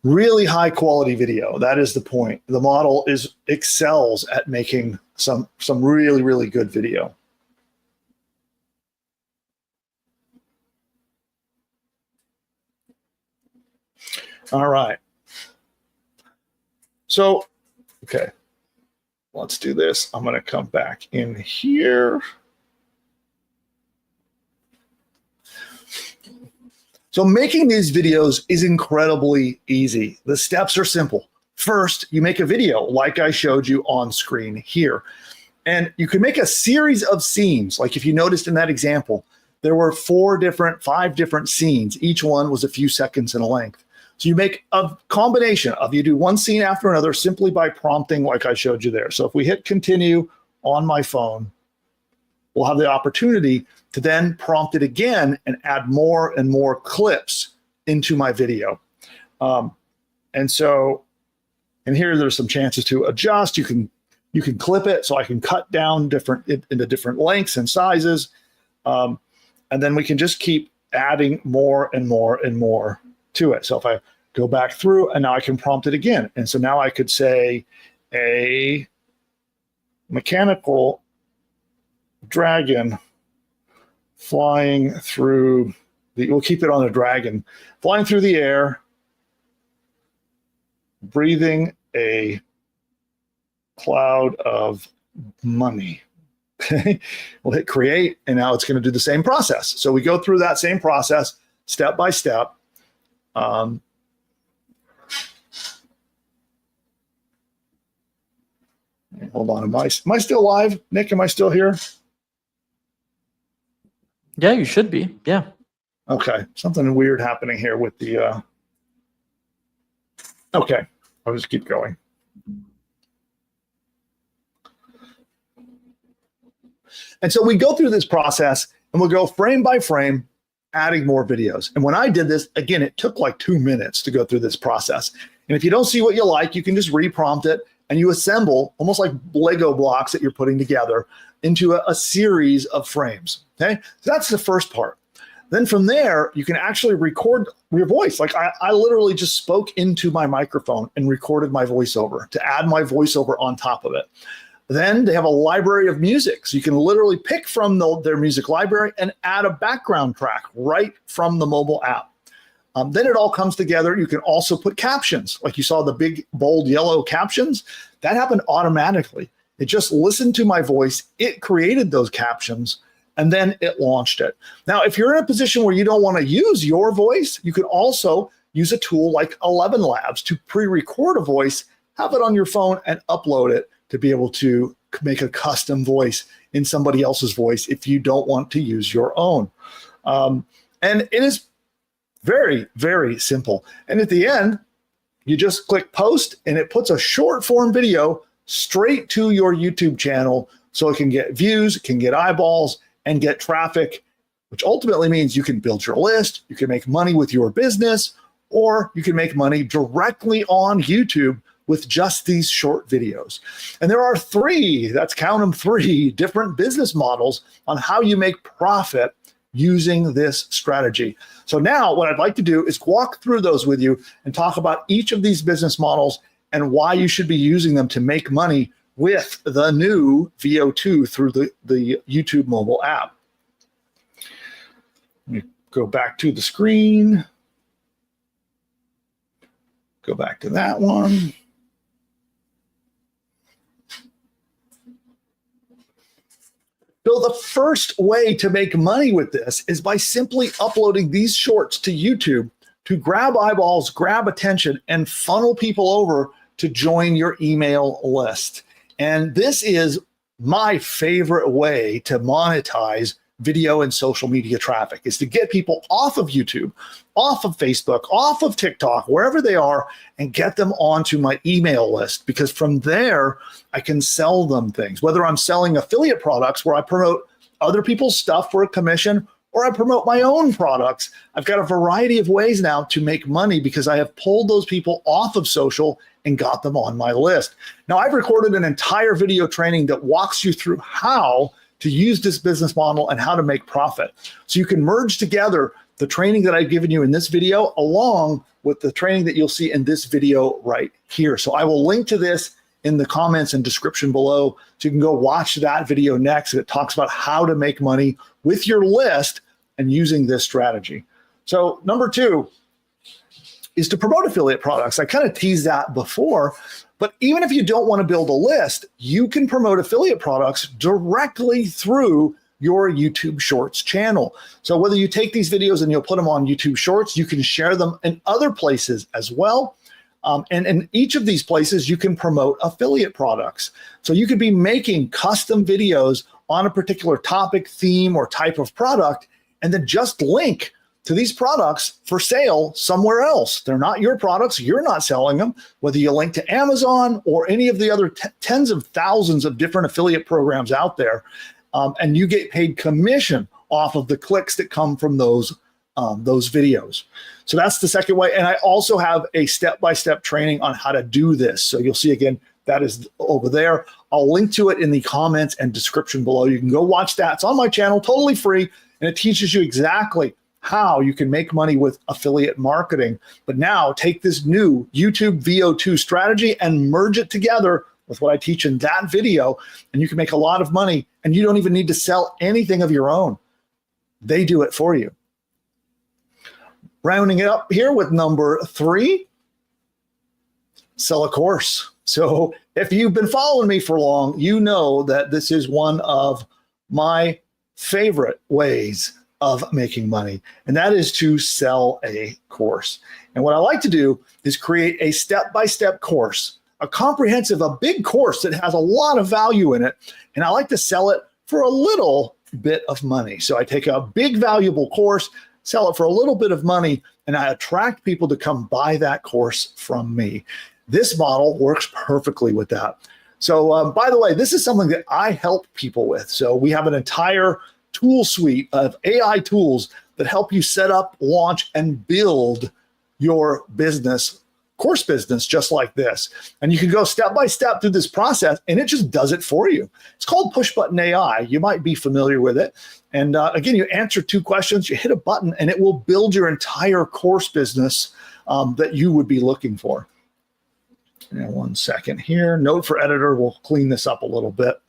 Really high quality video. That is the point. The model excels at making some really, really good video. All right. So, okay, let's do this. I'm going to come back in here. So making these videos is incredibly easy. The steps are simple. First, you make a video like I showed you on screen here. And you can make a series of scenes. Like if you noticed in that example, there were 5 different scenes. Each one was a few seconds in length. So you make a combination of, you do one scene after another simply by prompting like I showed you there. So if we hit continue on my phone, we'll have the opportunity to then prompt it again and add more and more clips into my video. And here there's some chances to adjust. You can clip it, so I can cut down into different lengths and sizes. And then we can just keep adding more and more and more to it. So if I go back through and now I can prompt it again. And so now I could say a mechanical dragon flying through we'll keep it on a dragon, flying through the air, breathing a cloud of money. Okay, we'll hit create, and now it's going to do the same process. So we go through that same process step by step. Hold on, am I still live? Nick, am I still here? Yeah, you should be. Yeah. Okay, something weird happening here with the. Okay, I'll just keep going. And so we go through this process and we'll go frame by frame, adding more videos. And when I did this, again, it took like 2 minutes to go through this process. And if you don't see what you like, you can just reprompt it and you assemble almost like Lego blocks that you're putting together into a series of frames. Okay, so that's the first part. Then from there, you can actually record your voice. Like I literally just spoke into my microphone and recorded my voiceover to add my voiceover on top of it. Then they have a library of music. So you can literally pick from their music library and add a background track right from the mobile app. Then it all comes together. You can also put captions. Like you saw the big, bold yellow captions. That happened automatically. It just listened to my voice. It created those captions, and then it launched it. Now, if you're in a position where you don't want to use your voice, you can also use a tool like 11 Labs to pre-record a voice, have it on your phone, and upload it to be able to make a custom voice in somebody else's voice if you don't want to use your own. And it is very, very simple. And at the end, you just click post and it puts a short form video straight to your YouTube channel so it can get views, it can get eyeballs, and get traffic, which ultimately means you can build your list, you can make money with your business, or you can make money directly on YouTube with just these short videos. And there are 3, count them 3 different business models on how you make profit using this strategy. So now what I'd like to do is walk through those with you and talk about each of these business models and why you should be using them to make money with the new VO2 through the YouTube mobile app. Let me go back to the screen. Go back to that one. So the first way to make money with this is by simply uploading these shorts to YouTube to grab eyeballs, grab attention, and funnel people over to join your email list. And this is my favorite way to monetize video and social media traffic, is to get people off of YouTube, off of Facebook, off of TikTok, wherever they are, and get them onto my email list, because from there I can sell them things, whether I'm selling affiliate products where I promote other people's stuff for a commission, or I promote my own products. I've got a variety of ways now to make money because I have pulled those people off of social and got them on my list. Now, I've recorded an entire video training that walks you through how to use this business model and how to make profit. So you can merge together the training that I've given you in this video along with the training that you'll see in this video right here. So I will link to this in the comments and description below, so you can go watch that video next. It talks about how to make money with your list and using this strategy. So number 2 is to promote affiliate products. I kind of teased that before, but even if you don't want to build a list, you can promote affiliate products directly through your YouTube Shorts channel. So whether you take these videos and you'll put them on YouTube Shorts, you can share them in other places as well. And in each of these places, you can promote affiliate products. So you could be making custom videos on a particular topic, theme, or type of product, and then just link to these products for sale somewhere else. They're not your products. You're not selling them, whether you link to Amazon or any of the other tens of thousands of different affiliate programs out there. And you get paid commission off of the clicks that come from those videos. So that's the second way. And I also have a step-by-step training on how to do this. So you'll see, again, that is over there. I'll link to it in the comments and description below. You can go watch that. It's on my channel, totally free, and it teaches you exactly how you can make money with affiliate marketing. But now take this new YouTube VO2 strategy and merge it together with what I teach in that video, and you can make a lot of money, and you don't even need to sell anything of your own. They do it for you. Rounding it up here with number 3, sell a course. So if you've been following me for long, you know that this is one of my favorite ways of making money, and that is to sell a course. And what I like to do is create a step-by-step course, a comprehensive, a big course that has a lot of value in it, and I like to sell it for a little bit of money. So I take a big, valuable course, sell it for a little bit of money, and I attract people to come buy that course from me. This model works perfectly with that. So by the way, this is something that I help people with. So we have an entire tool suite of AI tools that help you set up, launch, and build your business, course business, just like this. And you can go step by step through this process, and it just does it for you. It's called Push Button AI. You might be familiar with it. And again, you answer 2 questions, you hit a button, and it will build your entire course business that you would be looking for. Now, 1 second here. Note for editor, we'll clean this up a little bit.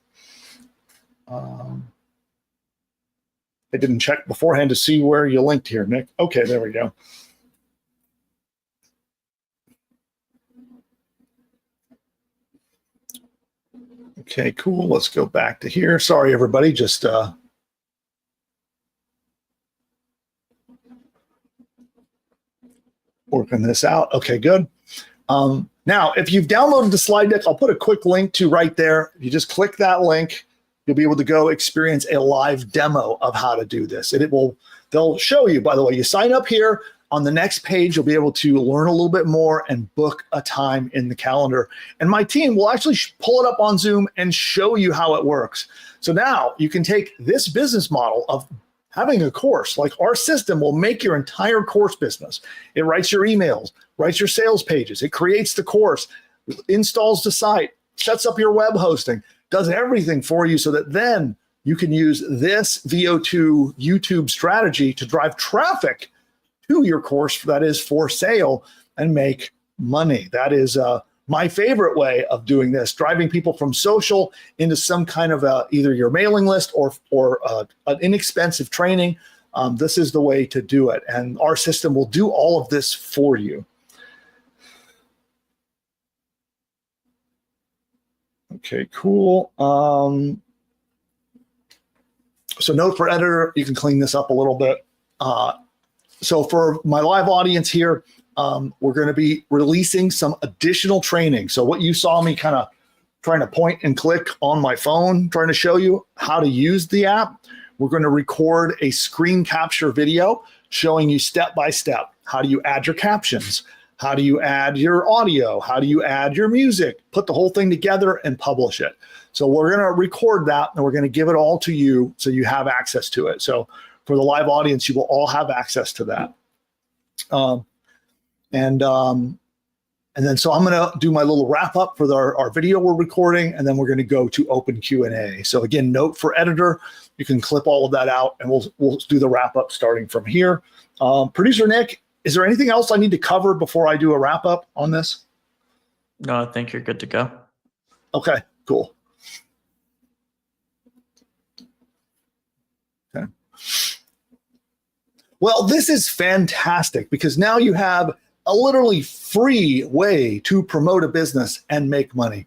I didn't check beforehand to see where you linked here, Nick. Okay, there we go. Okay, cool. Let's go back to here. Sorry, everybody. Just working this out. Okay, good. Now, if you've downloaded the slide deck, I'll put a quick link to right there. If you just click that link, you'll be able to go experience a live demo of how to do this. And they'll show you, by the way, you sign up here. On the next page, you'll be able to learn a little bit more and book a time in the calendar. And my team will actually pull it up on Zoom and show you how it works. So now you can take this business model of having a course, like our system will make your entire course business. It writes your emails, writes your sales pages, it creates the course, installs the site, sets up your web hosting, does everything for you so that then you can use this VO2 YouTube strategy to drive traffic to your course that is for sale and make money. That is my favorite way of doing this, driving people from social into some kind of either your mailing list or an inexpensive training. This is the way to do it. And our system will do all of this for you. Okay, cool. So note for editor, you can clean this up a little bit. So for my live audience here, we're going to be releasing some additional training. So what you saw me kind of trying to point and click on my phone, trying to show you how to use the app. We're going to record a screen capture video showing you step by step. How do you add your captions? How do you add your audio? How do you add your music? Put the whole thing together and publish it. So we're going to record that and we're going to give it all to you so you have access to it. So for the live audience, you will all have access to that. And then so I'm going to do my little wrap up for our video we're recording, and then we're going to go to open Q&A. So again, note for editor, you can clip all of that out, and we'll do the wrap up starting from here. Producer Nick, is there anything else I need to cover before I do a wrap up on this? No, I think you're good to go. Okay, cool. Okay. Well, this is fantastic because now you have a literally free way to promote a business and make money.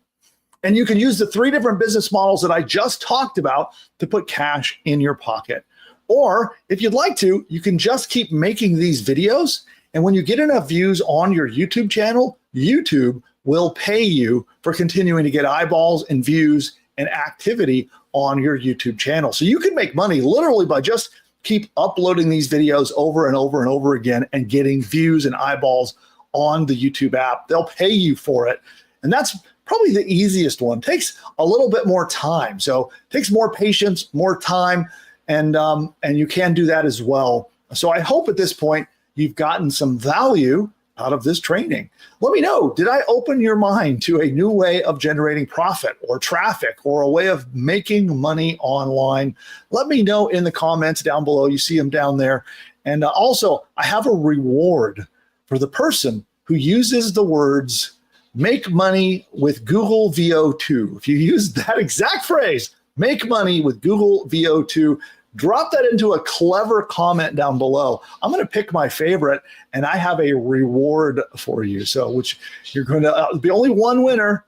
And you can use the 3 different business models that I just talked about to put cash in your pocket. Or if you'd like to, you can just keep making these videos. And when you get enough views on your YouTube channel, YouTube will pay you for continuing to get eyeballs and views and activity on your YouTube channel. So you can make money literally by just keep uploading these videos over and over and over again and getting views and eyeballs on the YouTube app. They'll pay you for it. And that's probably the easiest one. Takes a little bit more time. So it takes more patience, more time, and you can do that as well. So I hope at this point you've gotten some value out of this training. Let me know, did I open your mind to a new way of generating profit or traffic or a way of making money online? Let me know in the comments down below. You see them down there. And also, I have a reward for the person who uses the words make money with Google VO2. If you use that exact phrase, make money with Google VO2, drop that into a clever comment down below. I'm going to pick my favorite, and I have a reward for you. So, which you're going to be only one winner,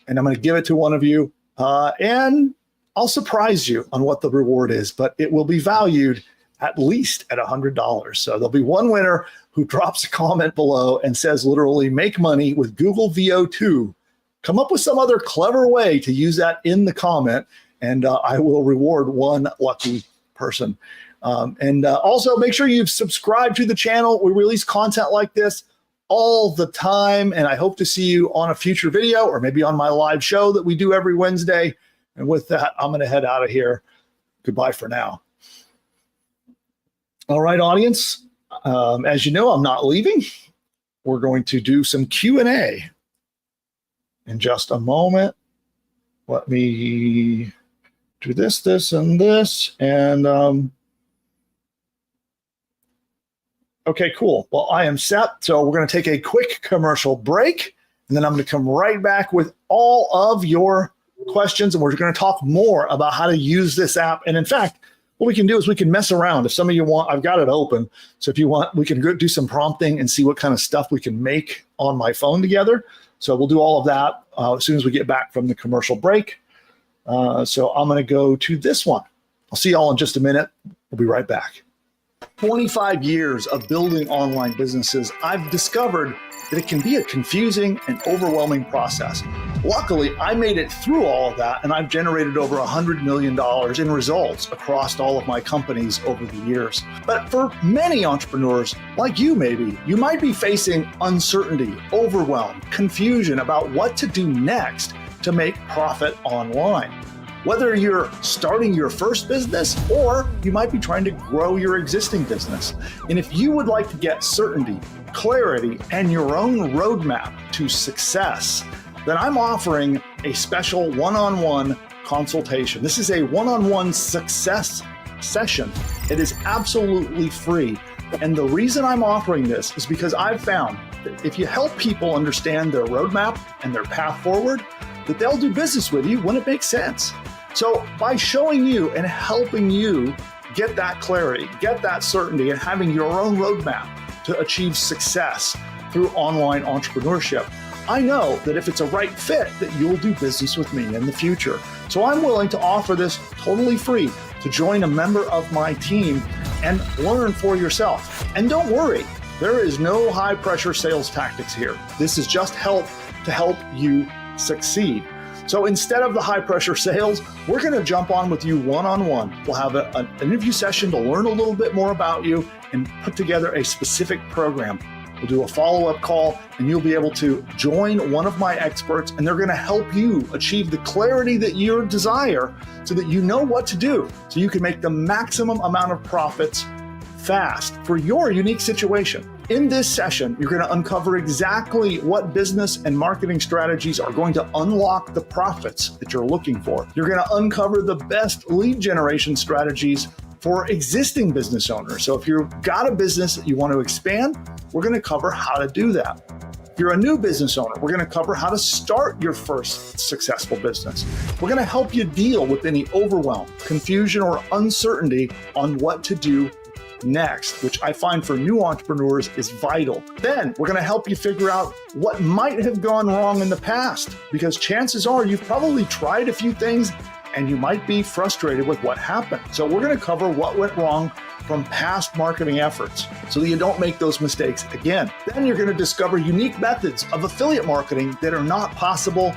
and I'm going to give it to one of you, and I'll surprise you on what the reward is, but it will be valued at least at $100. So there'll be one winner who drops a comment below and says literally make money with Google VO2. Come up with some other clever way to use that in the comment, and I will reward one lucky person. Also make sure you've subscribed to the channel. We release content like this all the time, and I hope to see you on a future video or maybe on my live show that we do every Wednesday. And with that, I'm going to head out of here. Goodbye for now. All right, audience. As you know, I'm not leaving. We're going to do some Q&A in just a moment. Let me do this, this, and this. And okay, cool. Well, I am set. So we're going to take a quick commercial break, and then I'm going to come right back with all of your questions, and we're going to talk more about how to use this app. And in fact, what we can do is we can mess around. If some of you want, I've got it open. So if you want, we can go do some prompting and see what kind of stuff we can make on my phone together. So we'll do all of that as soon as we get back from the commercial break. So I'm going to go to this one. I'll see y'all in just a minute. We'll be right back. 25 years of building online businesses, I've discovered that it can be a confusing and overwhelming process. Luckily, I made it through all of that, and I've generated over $100 million in results across all of my companies over the years. But for many entrepreneurs, like you maybe, you might be facing uncertainty, overwhelm, confusion about what to do next to make profit online. Whether you're starting your first business or you might be trying to grow your existing business. And if you would like to get certainty, clarity, and your own roadmap to success, then I'm offering a special one-on-one consultation. This is a one-on-one success session. It is absolutely free. And the reason I'm offering this is because I've found that if you help people understand their roadmap and their path forward, that they'll do business with you when it makes sense. So by showing you and helping you get that clarity, get that certainty, and having your own roadmap to achieve success through online entrepreneurship, I know that if it's a right fit, that you'll do business with me in the future. So I'm willing to offer this totally free to join a member of my team and learn for yourself. And don't worry, there is no high pressure sales tactics here. This is just help to help you succeed. So instead of the high pressure sales, we're going to jump on with you one-on-one. We'll have an interview session to learn a little bit more about you and put together a specific program. We'll do a follow-up call, and you'll be able to join one of my experts, and they're going to help you achieve the clarity that you desire so that you know what to do, so you can make the maximum amount of profits fast for your unique situation. In this session, you're going to uncover exactly what business and marketing strategies are going to unlock the profits that you're looking for. You're going to uncover the best lead generation strategies for existing business owners. So if you've got a business that you want to expand, we're going to cover how to do that. If you're a new business owner, we're going to cover how to start your first successful business. We're going to help you deal with any overwhelm, confusion, or uncertainty on what to do next, which I find for new entrepreneurs is vital. Then we're going to help you figure out what might have gone wrong in the past, because chances are you've probably tried a few things and you might be frustrated with what happened. So we're going to cover what went wrong from past marketing efforts so that you don't make those mistakes again. Then you're going to discover unique methods of affiliate marketing that are not possible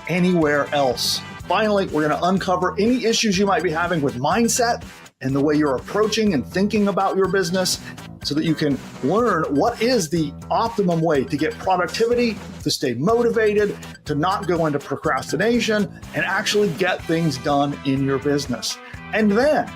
anywhere else. Finally, we're going to uncover any issues you might be having with mindset and the way you're approaching and thinking about your business so that you can learn what is the optimum way to get productivity, to stay motivated, to not go into procrastination, and actually get things done in your business. And then,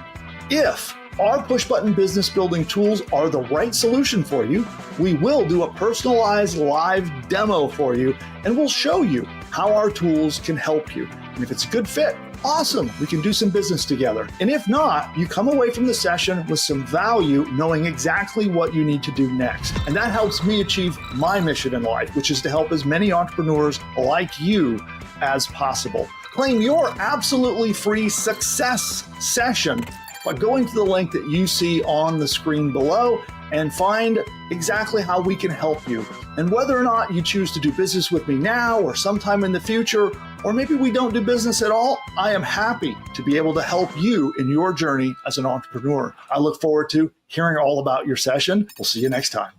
if our push-button business building tools are the right solution for you, we will do a personalized live demo for you, and we'll show you how our tools can help you. And if it's a good fit, awesome, we can do some business together. And if not, you come away from the session with some value, knowing exactly what you need to do next. And that helps me achieve my mission in life, which is to help as many entrepreneurs like you as possible. Claim your absolutely free success session by going to the link that you see on the screen below and find exactly how we can help you. And whether or not you choose to do business with me now or sometime in the future, or maybe we don't do business at all, I am happy to be able to help you in your journey as an entrepreneur. I look forward to hearing all about your session. We'll see you next time.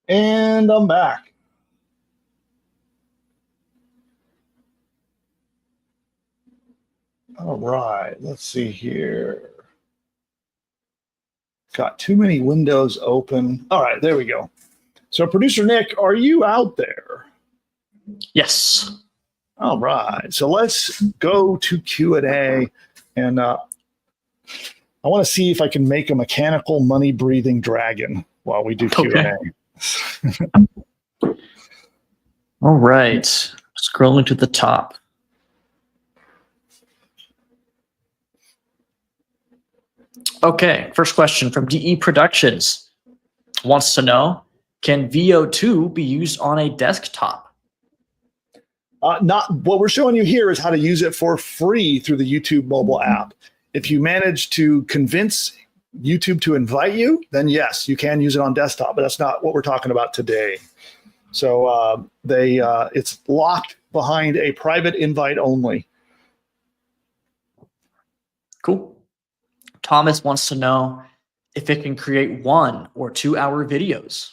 And I'm back. All right, let's see here. Got too many windows open. All right, there we go. So producer Nick, are you out there? Yes. All right, so let's go to Q&A. And I want to see if I can make a mechanical money-breathing dragon while we do Q&A. Okay. All right, scrolling to the top. Okay, first question from DE Productions. Wants to know, can VO2 be used on a desktop? Not what we're showing you here is how to use it for free through the YouTube mobile app. If you manage to convince YouTube to invite you, then yes, you can use it on desktop, but that's not what we're talking about today. So it's locked behind a private invite only. Cool. Thomas wants to know if it can create 1 or 2 hour videos.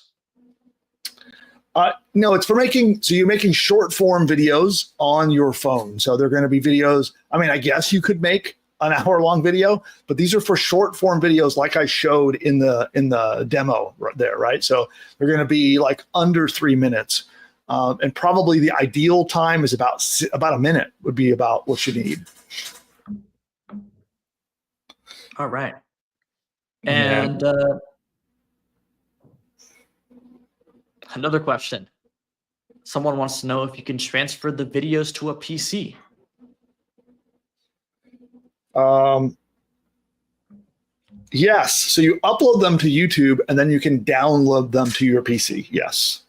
No, it's for making, so you're making short form videos on your phone. So they're going to be videos. I mean, I guess you could make an hour-long video, but these are for short form videos like I showed in the demo right there, right? So they're going to be like under 3 minutes. And probably the ideal time is about a minute would be about what you need. All right. And another question. Someone wants to know if you can transfer the videos to a PC. Yes. So you upload them to YouTube and then you can download them to your PC. Yes.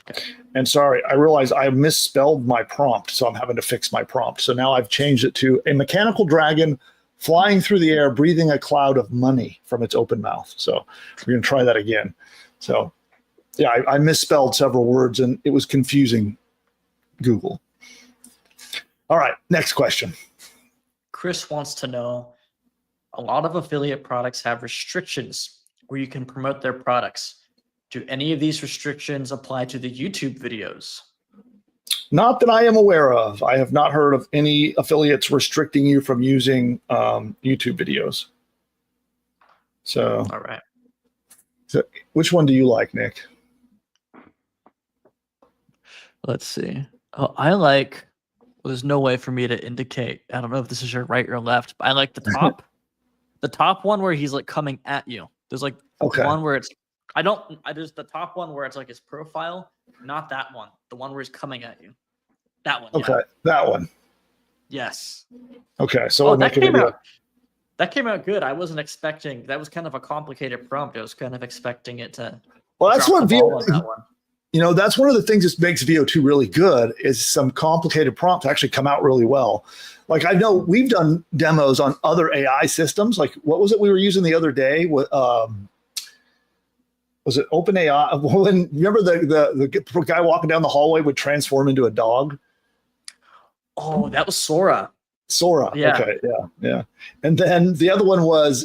Okay. And sorry, I realized I misspelled my prompt, so I'm having to fix my prompt. So now I've changed it to a mechanical dragon flying through the air, breathing a cloud of money from its open mouth. So we're going to try that again. So yeah, I misspelled several words and it was confusing Google. All right, next question. Chris wants to know, A lot of affiliate products have restrictions where you can promote their products. Do any of these restrictions apply to the YouTube videos? Not that I am aware of. I have not heard of any affiliates restricting you from using YouTube videos. So, all right. So which one do you like, Nick? Let's see. Oh, I like, well, there's no way for me to indicate. I don't know if this is your right or left, but I like the top. The top one where he's like coming at you. There's like one where it's, there's the top one where it's like his profile, not that one. The one where he's coming at you. That one. Okay, yeah. That one. Yes. Okay, so we'll make a video. That came out good. I wasn't expecting, that was kind of a complicated prompt. I was kind of expecting it to. Well, that's what that one. You know, that's one of the things that makes VO2 really good is some complicated prompts actually come out really well. Like I know we've done demos on other AI systems. Like what was it we were using the other day? Was it OpenAI? When remember the guy walking down the hallway would transform into a dog? Oh, that was Sora. Sora. Yeah. Okay. Yeah. And then the other one was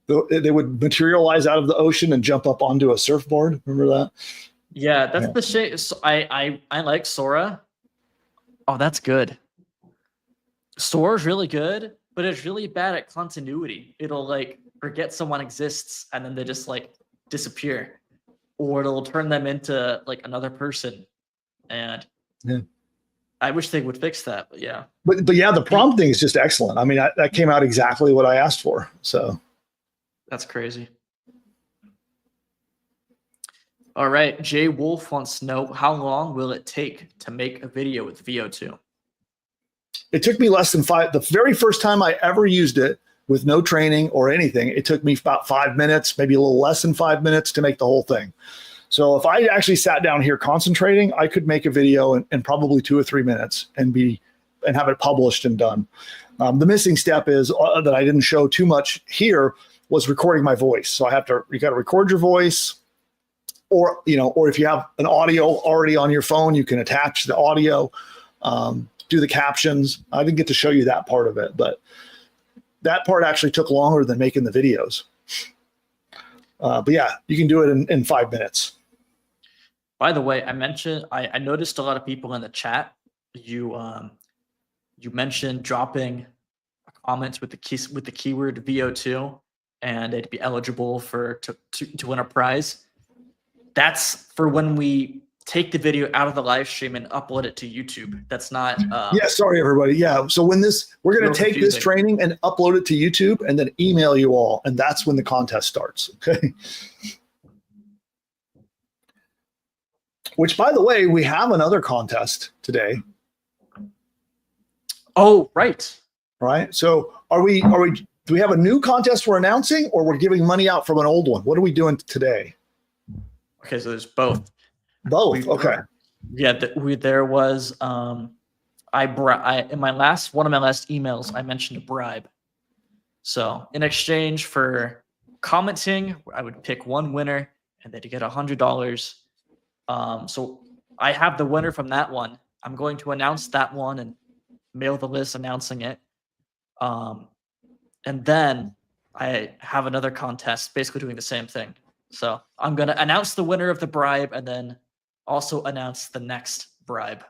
they would materialize out of the ocean and jump up onto a surfboard. Remember that? Yeah, that's the shit. So I like Sora. Oh, that's good. Sora's really good, but it's really bad at continuity. It'll like forget someone exists and then they just like disappear, or it'll turn them into like another person. And I wish they would fix that. But yeah. But yeah, the prompt thing is just excellent. I mean, that came out exactly what I asked for. So that's crazy. All right, Jay Wolf wants to know, how long will it take to make a video with VO2? It took me less than the very first time I ever used it with no training or anything, it took me about 5 minutes, maybe a little less than 5 minutes to make the whole thing. So if I actually sat down here concentrating, I could make a video in probably 2 or 3 minutes and have it published and done. The missing step is that I didn't show too much here was recording my voice. So you got to record your voice. Or if you have an audio already on your phone, you can attach the audio, do the captions. I didn't get to show you that part of it, but that part actually took longer than making the videos. But yeah, you can do it in 5 minutes. By the way, I noticed a lot of people in the chat. You mentioned dropping comments with the keyword VO2, and it'd be eligible to win a prize. That's for when we take the video out of the live stream and upload it to YouTube. That's not. Yeah, sorry everybody. Yeah, so we're going to take this training and upload it to YouTube and then email you all, and that's when the contest starts. Okay. Which, by the way, we have another contest today. Oh, right. Right. So do we have a new contest we're announcing, or we're giving money out from an old one? What are we doing today? Okay, so there's both. Both. Okay. Yeah, there was. In one of my last emails, I mentioned a bribe. So in exchange for commenting, I would pick one winner, and they'd get $100. So I have the winner from that one. I'm going to announce that one and mail the list announcing it. And then I have another contest, basically doing the same thing. So I'm going to announce the winner of the bribe and then also announce the next bribe.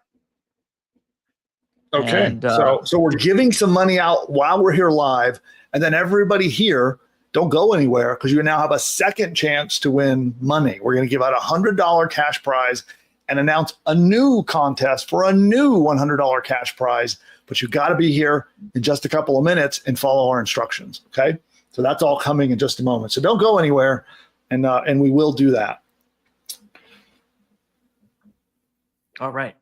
Okay. And, so we're giving some money out while we're here live, and then everybody here, don't go anywhere because you now have a second chance to win money. We're going to give out $100 cash prize and announce a new contest for a new $100 cash prize, but you got to be here in just a couple of minutes and follow our instructions. Okay. So that's all coming in just a moment. So don't go anywhere. And we will do that. All right.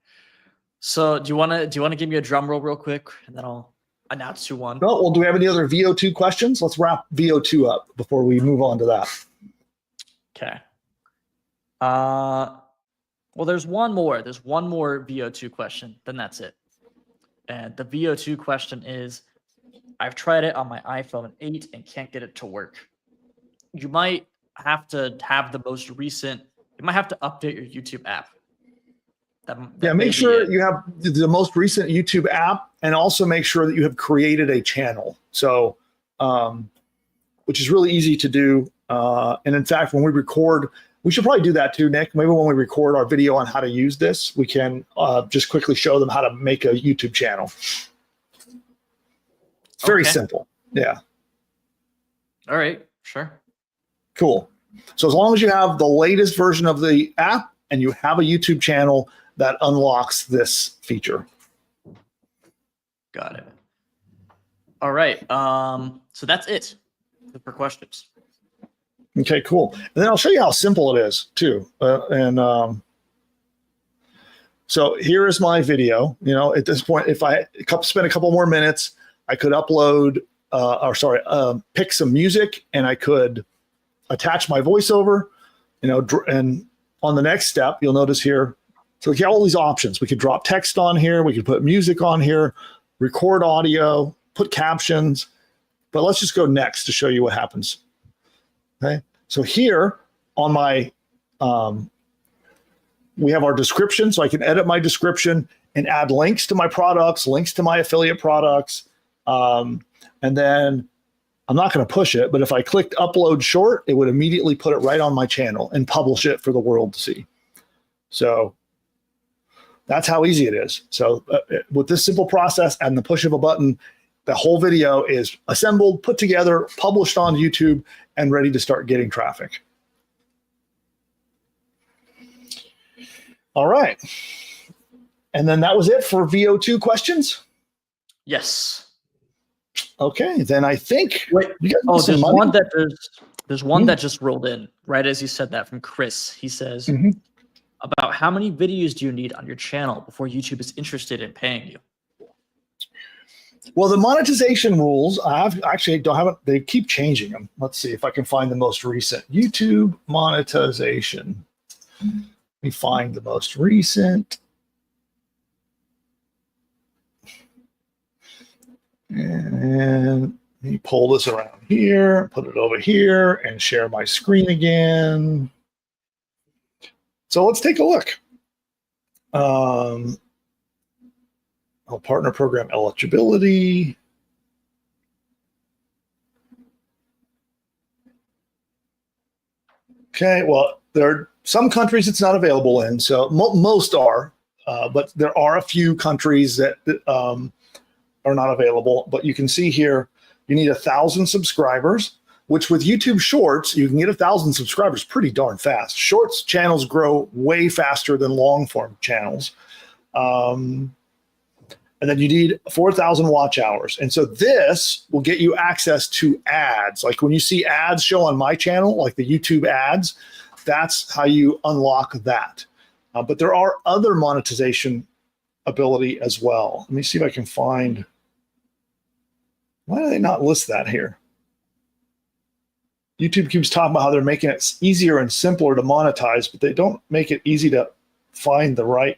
So do you want to give me a drum roll real quick, and then I'll announce who won? No. Well, do we have any other VO2 questions? Let's wrap VO2 up before we move on to that. Okay. Well, there's one more. There's one more VO2 question. Then that's it. And the VO2 question is, I've tried it on my iPhone 8 and can't get it to work. You might have to have the most recent. You might have to update your YouTube app. That make sure you have the most recent YouTube app, and also make sure that you have created a channel. So which is really easy to do. And in fact, when we record, we should probably do that too, Nick. Maybe when we record our video on how to use this, we can just quickly show them how to make a YouTube channel. It's very simple. Yeah. All right. Sure. Cool. So as long as you have the latest version of the app and you have a YouTube channel, that unlocks this feature. Got it. All right. So that's it for questions. Okay, cool. And then I'll show you how simple it is too. So here is my video. You know, at this point, if I spend a couple more minutes, I could upload, pick some music, and I could attach my voiceover. You know, and on the next step, you'll notice here. So we have all these options. We could drop text on here. We could put music on here, record audio, put captions. But let's just go next to show you what happens. Okay. So here on my, we have our description. So I can edit my description and add links to my products, links to my affiliate products. And then I'm not going to push it, but if I clicked upload short, it would immediately put it right on my channel and publish it for the world to see. So that's how easy it is. So with this simple process and the push of a button, the whole video is assembled, put together, published on YouTube, and ready to start getting traffic. All right. And then that was it for VO2 questions? Yes. Okay, then I think. Wait. There's one that just rolled in right as you said that from Chris. He says, about how many videos do you need on your channel before YouTube is interested in paying you? Well, the monetization rules, they keep changing them. Let's see if I can find the most recent. YouTube monetization. Let me find the most recent. And let me pull this around here, put it over here, and share my screen again. So let's take a look. Partner program eligibility. Okay, well, there are some countries it's not available in, so most are, but there are a few countries that are not available. But you can see here, you need 1,000 subscribers, which with YouTube Shorts, you can get 1,000 subscribers pretty darn fast. Shorts channels grow way faster than long form channels. And then you need 4,000 watch hours. And so this will get you access to ads. Like when you see ads show on my channel, like the YouTube ads, that's how you unlock that. But there are other monetization ability as well. Let me see if I can find, why do they not list that here? YouTube keeps talking about how they're making it easier and simpler to monetize, but they don't make it easy to find the right.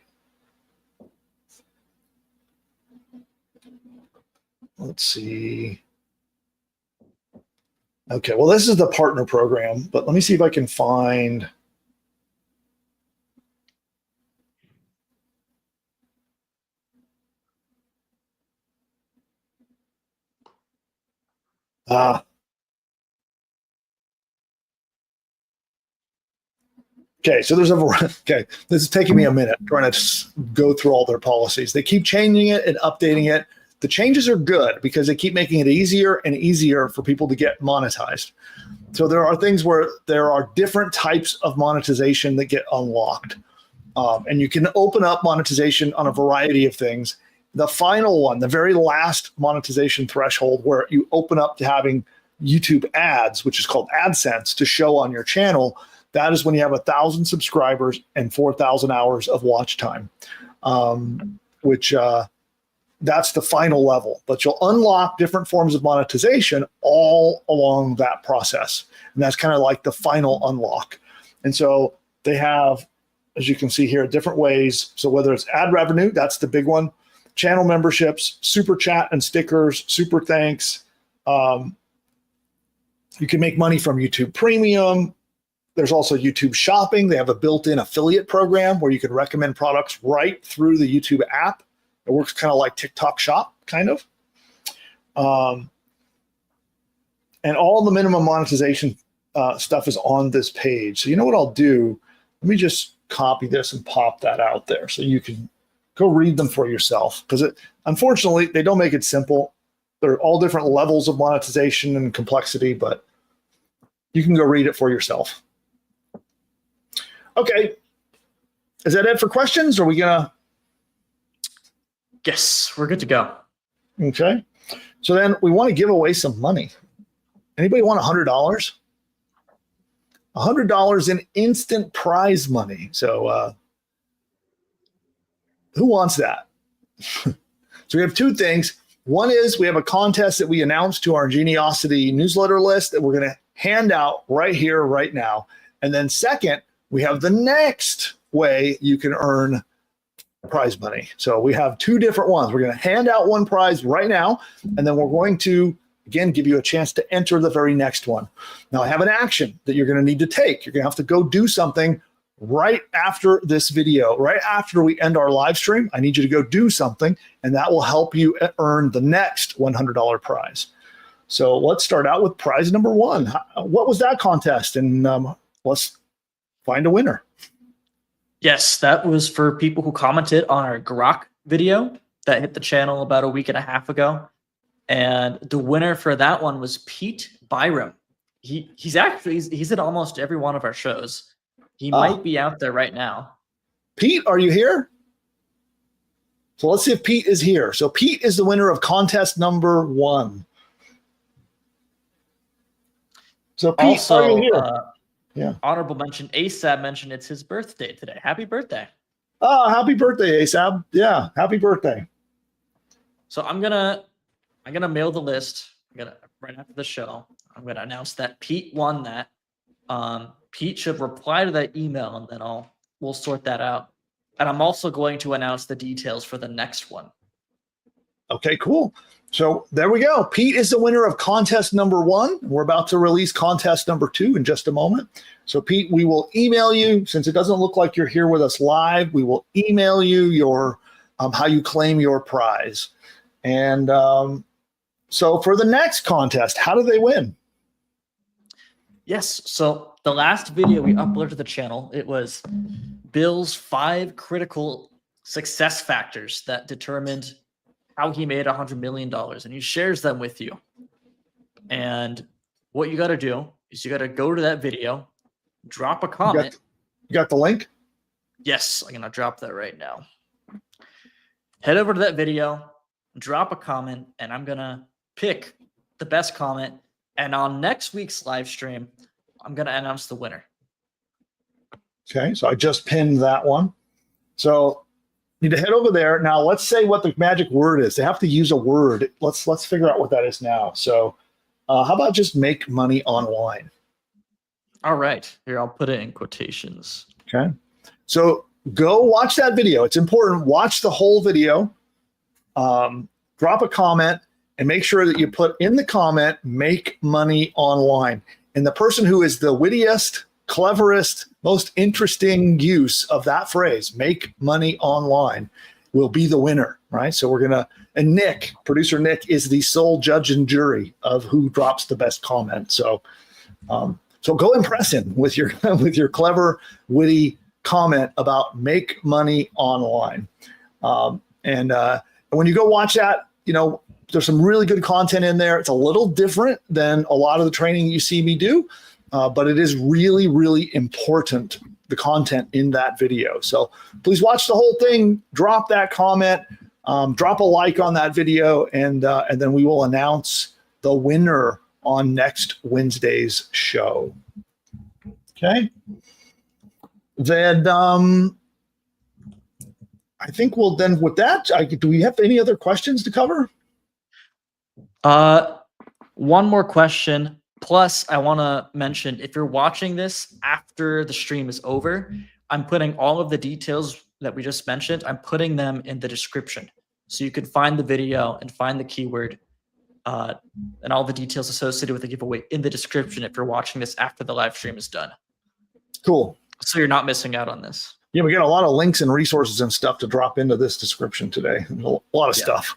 Let's see. Okay, well, this is the partner program, but let me see if I can find. Okay, so there's okay, this is taking me a minute trying to go through all their policies. They keep changing it and updating it. The changes are good because they keep making it easier and easier for people to get monetized. So there are things where there are different types of monetization that get unlocked. And you can open up monetization on a variety of things. The final one, the very last monetization threshold where you open up to having YouTube ads, which is called AdSense, to show on your channel, that is when you have 1,000 subscribers and 4,000 hours of watch time, that's the final level. But you'll unlock different forms of monetization all along that process. And that's kind of like the final unlock. And so they have, as you can see here, different ways. So whether it's ad revenue, that's the big one, channel memberships, super chat and stickers, super thanks. You can make money from YouTube Premium. There's also YouTube Shopping. They have a built-in affiliate program where you can recommend products right through the YouTube app. It works kind of like TikTok Shop, kind of. And all the minimum monetization stuff is on this page. So you know what I'll do? Let me just copy this and pop that out there so you can go read them for yourself. Because unfortunately, they don't make it simple. They're all different levels of monetization and complexity, but you can go read it for yourself. Okay. Is that it for questions? Or are we going to? Yes, we're good to go. Okay. So then we want to give away some money. Anybody want $100? $100 in instant prize money. So who wants that? So we have two things. One is we have a contest that we announced to our Ingeniosity newsletter list that we're going to hand out right here, right now. And then second, we have the next way you can earn prize money. So we have two different ones. We're going to hand out one prize right now, and then we're going to, again, give you a chance to enter the very next one. Now, I have an action that you're going to need to take. You're going to have to go do something right after this video, right after we end our live stream. I need you to go do something, and that will help you earn the next $100 prize. So let's start out with prize number one. What was that contest? And let's find a winner. Yes, that was for people who commented on our Grok video that hit the channel about a week and a half ago. And the winner for that one was Pete Byram. He's in almost every one of our shows. He might be out there right now. Pete, are you here? So let's see if Pete is here. So Pete is the winner of contest number one. So Pete, also, are you here? Yeah. Honorable mention, ASAB mentioned it's his birthday today. Happy birthday. Oh, happy birthday, ASAB. Yeah, happy birthday. So I'm gonna mail the list. Right after the show, I'm gonna announce that Pete won that. Pete should reply to that email, and then we'll sort that out. And I'm also going to announce the details for the next one. Okay, cool. So there we go. Pete is the winner of contest number one. We're about to release contest number two in just a moment. So Pete, we will email you, since it doesn't look like you're here with us live, we will email you your how you claim your prize. And so for the next contest, how do they win? Yes. So the last video we uploaded to the channel, it was Bill's 5 critical success factors that determined how he made $100 million, and he shares them with you. And what you got to do is you got to go to that video, drop a comment. You got the link? Yes, I'm going to drop that right now. Head over to that video, drop a comment, and I'm going to pick the best comment. And on next week's live stream, I'm going to announce the winner. Okay, so I just pinned that one. So you need to head over there. Now let's say what the magic word is. They have to use a word. Let's figure out what that is now. So how about just make money online? All right. Here, I'll put it in quotations. Okay. So go watch that video. It's important. Watch the whole video. Drop a comment and make sure that you put in the comment, make money online. And the person who is the wittiest, cleverest, most interesting use of that phrase, make money online, will be the winner, right? So we're going to, and Nick, producer Nick, is the sole judge and jury of who drops the best comment. So so go impress him with your clever, witty comment about make money online. And when you go watch that, there's some really good content in there. It's a little different than a lot of the training you see me do. But it is really, really important, the content in that video. So please watch the whole thing, drop that comment, drop a like on that video, and then we will announce the winner on next Wednesday's show. Okay. Then I think we'll then with that, do we have any other questions to cover? One more question. Plus, I want to mention, if you're watching this after the stream is over, I'm putting all of the details that we just mentioned, I'm putting them in the description. So you can find the video and find the keyword and all the details associated with the giveaway in the description if you're watching this after the live stream is done. Cool. So you're not missing out on this. Yeah, we got a lot of links and resources and stuff to drop into this description today. A lot of stuff.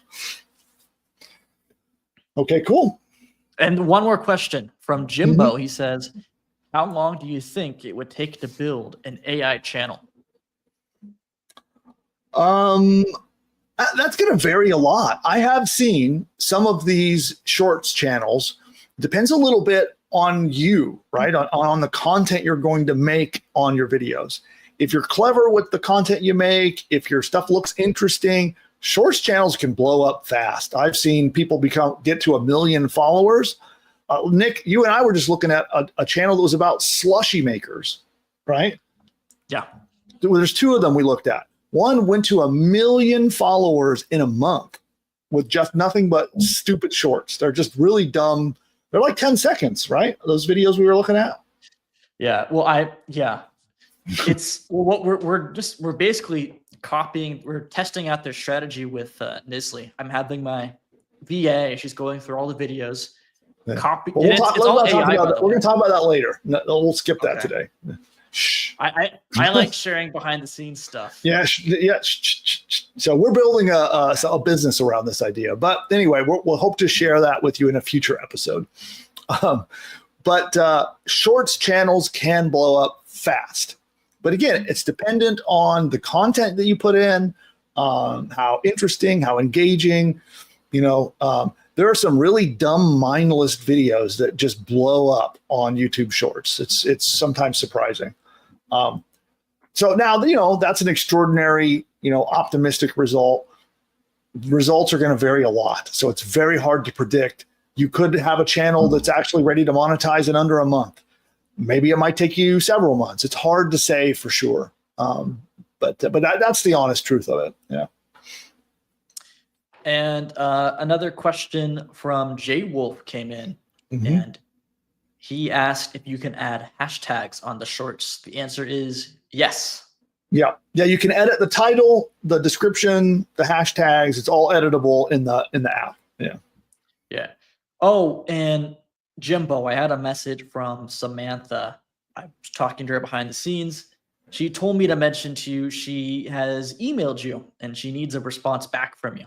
Okay, cool. And one more question from Jimbo. He says, how long do you think it would take to build an AI channel? That's going to vary a lot. I have seen some of these shorts channels. Depends a little bit on you, right? On the content you're going to make on your videos. If you're clever with the content you make, if your stuff looks interesting, shorts channels can blow up fast. I've seen people get to 1 million followers. Nick, you and I were just looking at a channel that was about slushy makers, right? Yeah. There's 2 of them we looked at. One went to 1 million followers in a month with just nothing but stupid shorts. They're just really dumb. They're like 10 seconds, right? Those videos we were looking at. Yeah. Well, it's what we're basically copying. We're testing out their strategy with Nisley. I'm having my VA. She's going through all the videos. Yeah. Copy. Well, we're going to talk about that later. No, we'll skip that today. Shh. I like sharing behind the scenes stuff. Yeah. So we're building a business around this idea. But anyway, we'll hope to share that with you in a future episode. But shorts channels can blow up fast. But again, it's dependent on the content that you put in, how interesting, how engaging. There are some really dumb, mindless videos that just blow up on YouTube Shorts. It's sometimes surprising. So now, that's an extraordinary, optimistic result. Results are going to vary a lot. So it's very hard to predict. You could have a channel that's actually ready to monetize in under a month. Maybe it might take you several months. It's hard to say for sure. But that's the honest truth of it. Yeah. And another question from Jay Wolf came in, and he asked if you can add hashtags on the shorts. The answer is yes. Yeah. You can edit the title, the description, the hashtags. It's all editable in the app. Yeah. Oh, and Jimbo, I had a message from Samantha. I was talking to her behind the scenes. She told me to mention to you she has emailed you and she needs a response back from you.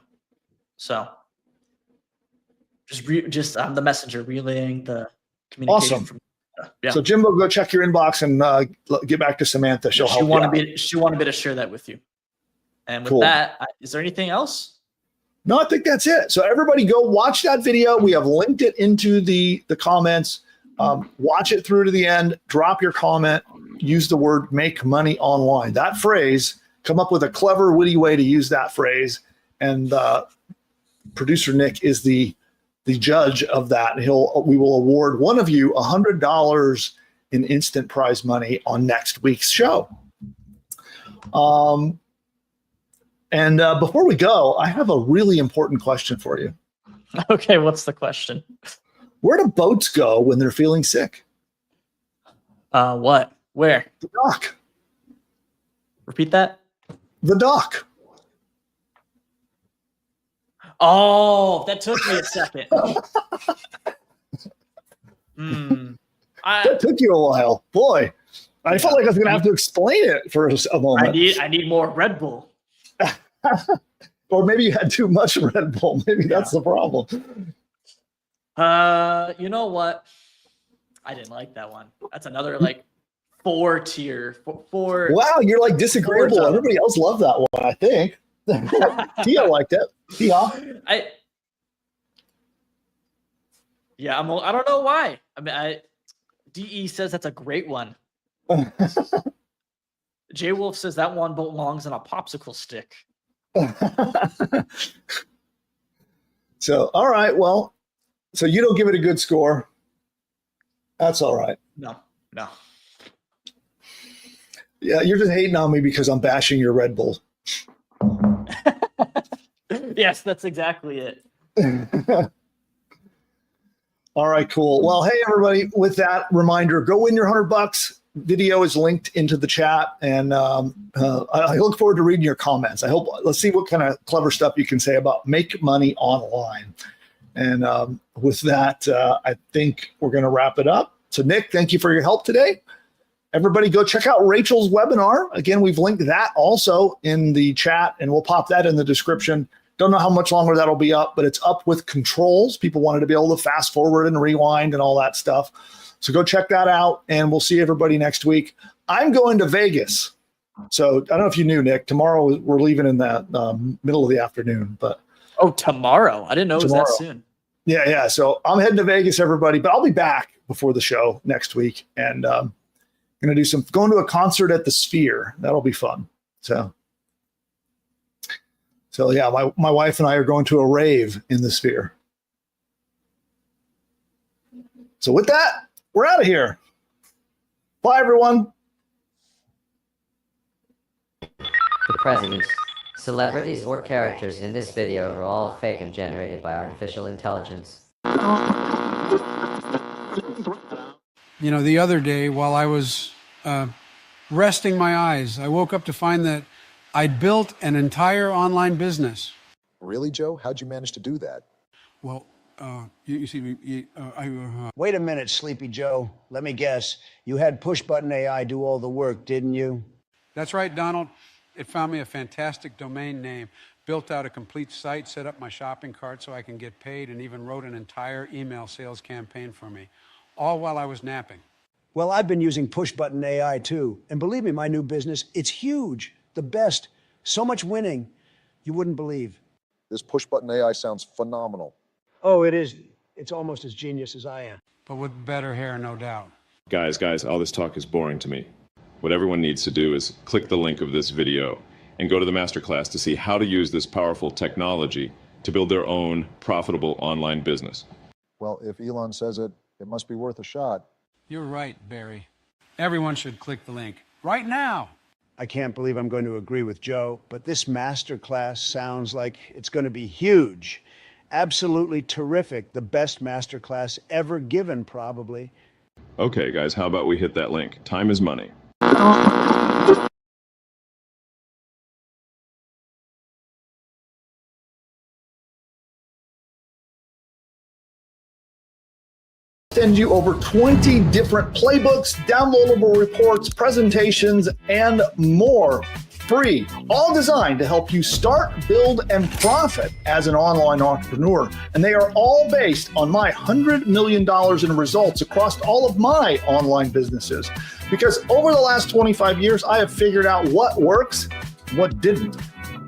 So just I'm the messenger relaying the communication. Awesome. From So Jimbo, go check your inbox and get back to Samantha. She'll help you. She wanted me to share that with you. And with that, is there anything else? No, I think that's it. So everybody go watch that video. We have linked it into the comments. Watch it through to the end. Drop your comment. Use the word "make money online." That phrase. Come up with a clever, witty way to use that phrase. And producer Nick is the judge of that. We will award one of you $100 in instant prize money on next week's show. And before we go, I have a really important question for you. Okay, what's the question? Where do boats go when they're feeling sick? What? Where? The dock. Repeat that. The dock. Oh, that took me a second. That took you a while. Boy, I felt like I was going to have to explain it for a moment. I need more Red Bull. Or maybe you had too much Red Bull. Maybe that's the problem. You know what? I didn't like that one. That's another 4 tier. Four. Wow, you're like disagreeable. Everybody else loved that one, I think. Tia liked it. Tia. I don't know why. I mean, DE says that's a great one. Jay Wolf says that one belongs on a popsicle stick. So, all right. Well, so you don't give it a good score. That's all right. No. Yeah, you're just hating on me because I'm bashing your Red Bull. Yes, that's exactly it. All right, cool. Well, hey, everybody, with that reminder, go win your $100. Video is linked into the chat, and I look forward to reading your comments. Let's see what kind of clever stuff you can say about make money online. And with that, I think we're going to wrap it up. So, Nick, thank you for your help today. Everybody go check out Rachel's webinar. Again, we've linked that also in the chat, and we'll pop that in the description. Don't know how much longer that'll be up, but it's up with controls. People wanted to be able to fast forward and rewind and all that stuff. So go check that out, and we'll see everybody next week. I'm going to Vegas. So I don't know if you knew, Nick, tomorrow we're leaving in the middle of the afternoon. But tomorrow? I didn't know it was that soon. Yeah. So I'm heading to Vegas, everybody, but I'll be back before the show next week, and going to a concert at the Sphere. That'll be fun. So yeah, my wife and I are going to a rave in the Sphere. So with that, we're out of here. Bye, everyone. The presidents, celebrities, or characters in this video are all fake and generated by artificial intelligence. You know, the other day while I was resting my eyes, I woke up to find that I'd built an entire online business. Really, Joe? How'd you manage to do that? Well, you see, Wait a minute, Sleepy Joe. Let me guess. You had push-button AI do all the work, didn't you? That's right, Donald. It found me a fantastic domain name, built out a complete site, set up my shopping cart so I can get paid, and even wrote an entire email sales campaign for me, all while I was napping. Well, I've been using push-button AI too. And believe me, my new business, it's huge. The best. So much winning. You wouldn't believe. This push-button AI sounds phenomenal. Oh, it is. It's almost as genius as I am. But with better hair, no doubt. Guys, all this talk is boring to me. What everyone needs to do is click the link of this video and go to the masterclass to see how to use this powerful technology to build their own profitable online business. Well, if Elon says it, it must be worth a shot. You're right, Barry. Everyone should click the link right now. I can't believe I'm going to agree with Joe, but this masterclass sounds like it's going to be huge. Absolutely terrific. The best masterclass ever given, probably. Okay, guys, how about we hit that link? Time is money. Send you over 20 different playbooks, downloadable reports, presentations, and more. Free, all designed to help you start, build, and profit as an online entrepreneur. And they are all based on my $100 million in results across all of my online businesses. Because over the last 25 years, I have figured out what works, what didn't.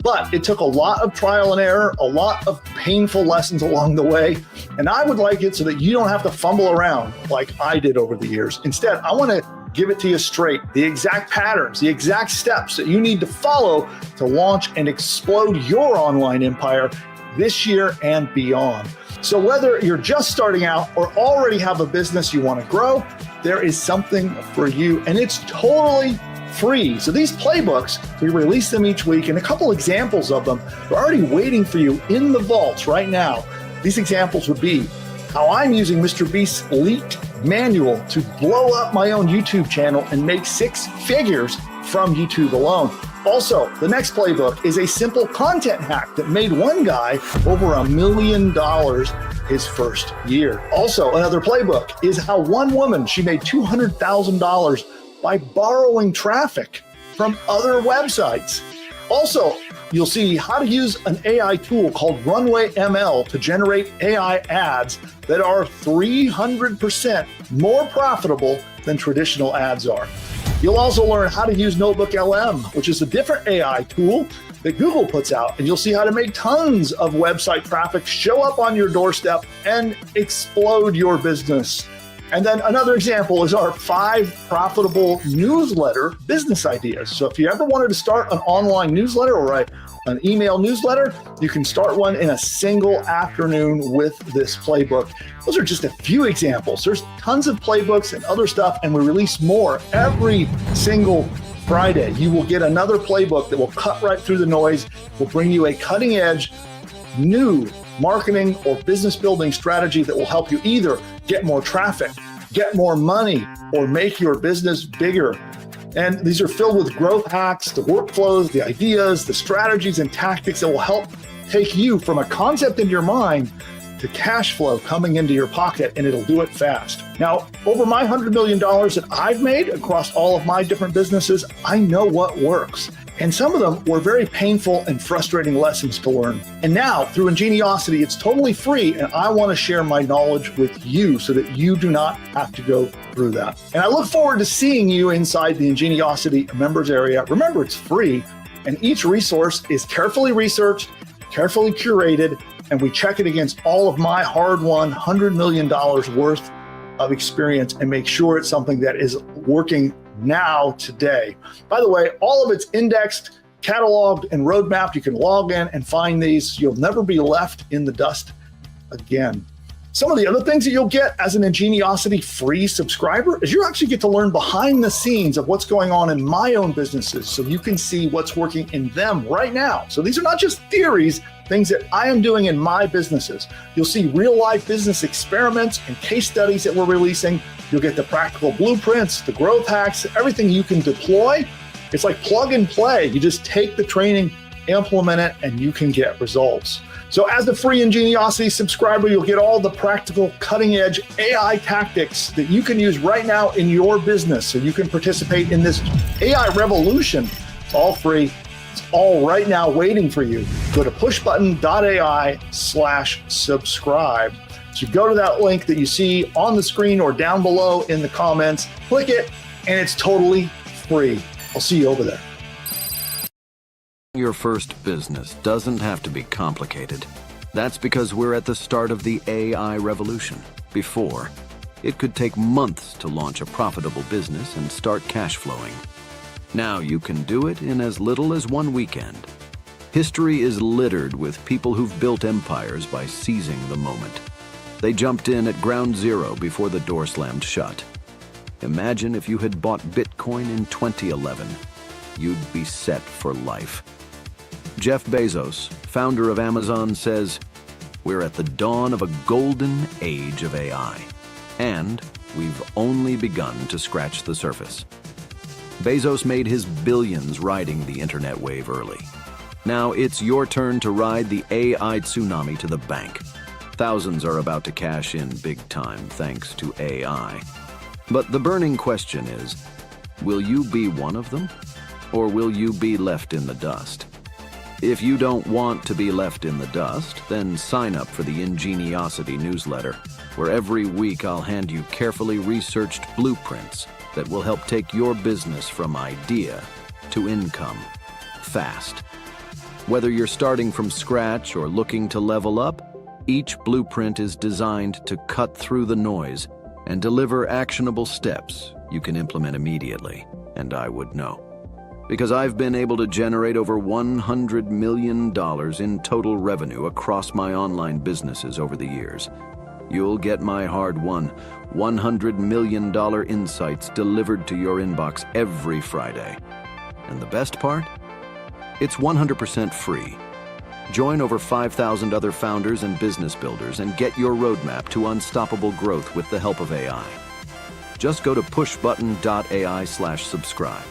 But it took a lot of trial and error, a lot of painful lessons along the way. And I would like it so that you don't have to fumble around like I did over the years. Instead, I want to give it to you straight, the exact patterns, the exact steps that you need to follow to launch and explode your online empire this year and beyond. So whether you're just starting out or already have a business you want to grow, there is something for you, and it's totally free. So these playbooks, we release them each week, and a couple examples of them are already waiting for you in the vaults right now. These examples would be how I'm using Mr. Beast's leaked manual to blow up my own YouTube channel and make 6 figures from YouTube alone. Also, the next playbook is a simple content hack that made one guy over $1 million his first year. Also, another playbook is how one woman, she made $200,000 by borrowing traffic from other websites. Also, you'll see how to use an AI tool called Runway ML to generate AI ads that are 300% more profitable than traditional ads are. You'll also learn how to use Notebook LM, which is a different AI tool that Google puts out, and you'll see how to make tons of website traffic show up on your doorstep and explode your business. And then another example is our 5 profitable newsletter business ideas. So if you ever wanted to start an online newsletter or an email newsletter, you can start one in a single afternoon with this playbook. Those are just a few examples. There's tons of playbooks and other stuff, and we release more every single Friday. You will get another playbook that will cut right through the noise, will bring you a cutting edge, new marketing or business building strategy that will help you either get more traffic, get more money, or make your business bigger. And these are filled with growth hacks, the workflows, the ideas, the strategies and tactics that will help take you from a concept in your mind to cash flow coming into your pocket, and it'll do it fast. Now, over my $100 million that I've made across all of my different businesses, I know what works. And some of them were very painful and frustrating lessons to learn. And now, through Ingeniosity, it's totally free, and I want to share my knowledge with you so that you do not have to go through that. And I look forward to seeing you inside the Ingeniosity members area. Remember, it's free, and each resource is carefully researched, carefully curated, and we check it against all of my hard-won $100 million worth of experience and make sure it's something that is working now, today. By the way, all of it's indexed, cataloged, and roadmapped. You can log in and find these. You'll never be left in the dust again. Some of the other things that you'll get as an Ingeniosity free subscriber is you actually get to learn behind the scenes of what's going on in my own businesses so you can see what's working in them right now. So these are not just theories, things that I am doing in my businesses. You'll see real life business experiments and case studies that we're releasing. You'll get the practical blueprints, the growth hacks, everything you can deploy. It's like plug and play. You just take the training, implement it, and you can get results. So as a free Ingeniosity subscriber, you'll get all the practical cutting edge AI tactics that you can use right now in your business so you can participate in this AI revolution. It's all free. It's all right now waiting for you. Go to pushbutton.ai/subscribe. So go to that link that you see on the screen or down below in the comments, click it, and it's totally free. I'll see you over there. Your first business doesn't have to be complicated. That's because we're at the start of the AI revolution. Before, it could take months to launch a profitable business and start cash flowing. Now you can do it in as little as one weekend. History is littered with people who've built empires by seizing the moment. They jumped in at ground zero before the door slammed shut. Imagine if you had bought Bitcoin in 2011. You'd be set for life. Jeff Bezos, founder of Amazon, says, "We're at the dawn of a golden age of AI, and we've only begun to scratch the surface." Bezos made his billions riding the internet wave early. Now it's your turn to ride the AI tsunami to the bank. Thousands are about to cash in big time thanks to AI. But the burning question is, will you be one of them? Or will you be left in the dust? If you don't want to be left in the dust, then sign up for the Ingeniosity newsletter, where every week I'll hand you carefully researched blueprints that will help take your business from idea to income fast. Whether you're starting from scratch or looking to level up, each blueprint is designed to cut through the noise and deliver actionable steps you can implement immediately, and I would know. Because I've been able to generate over $100 million in total revenue across my online businesses over the years. You'll get my hard-won $100 million insights delivered to your inbox every Friday. And the best part? It's 100% free. Join over 5,000 other founders and business builders and get your roadmap to unstoppable growth with the help of AI. Just go to pushbutton.ai/subscribe.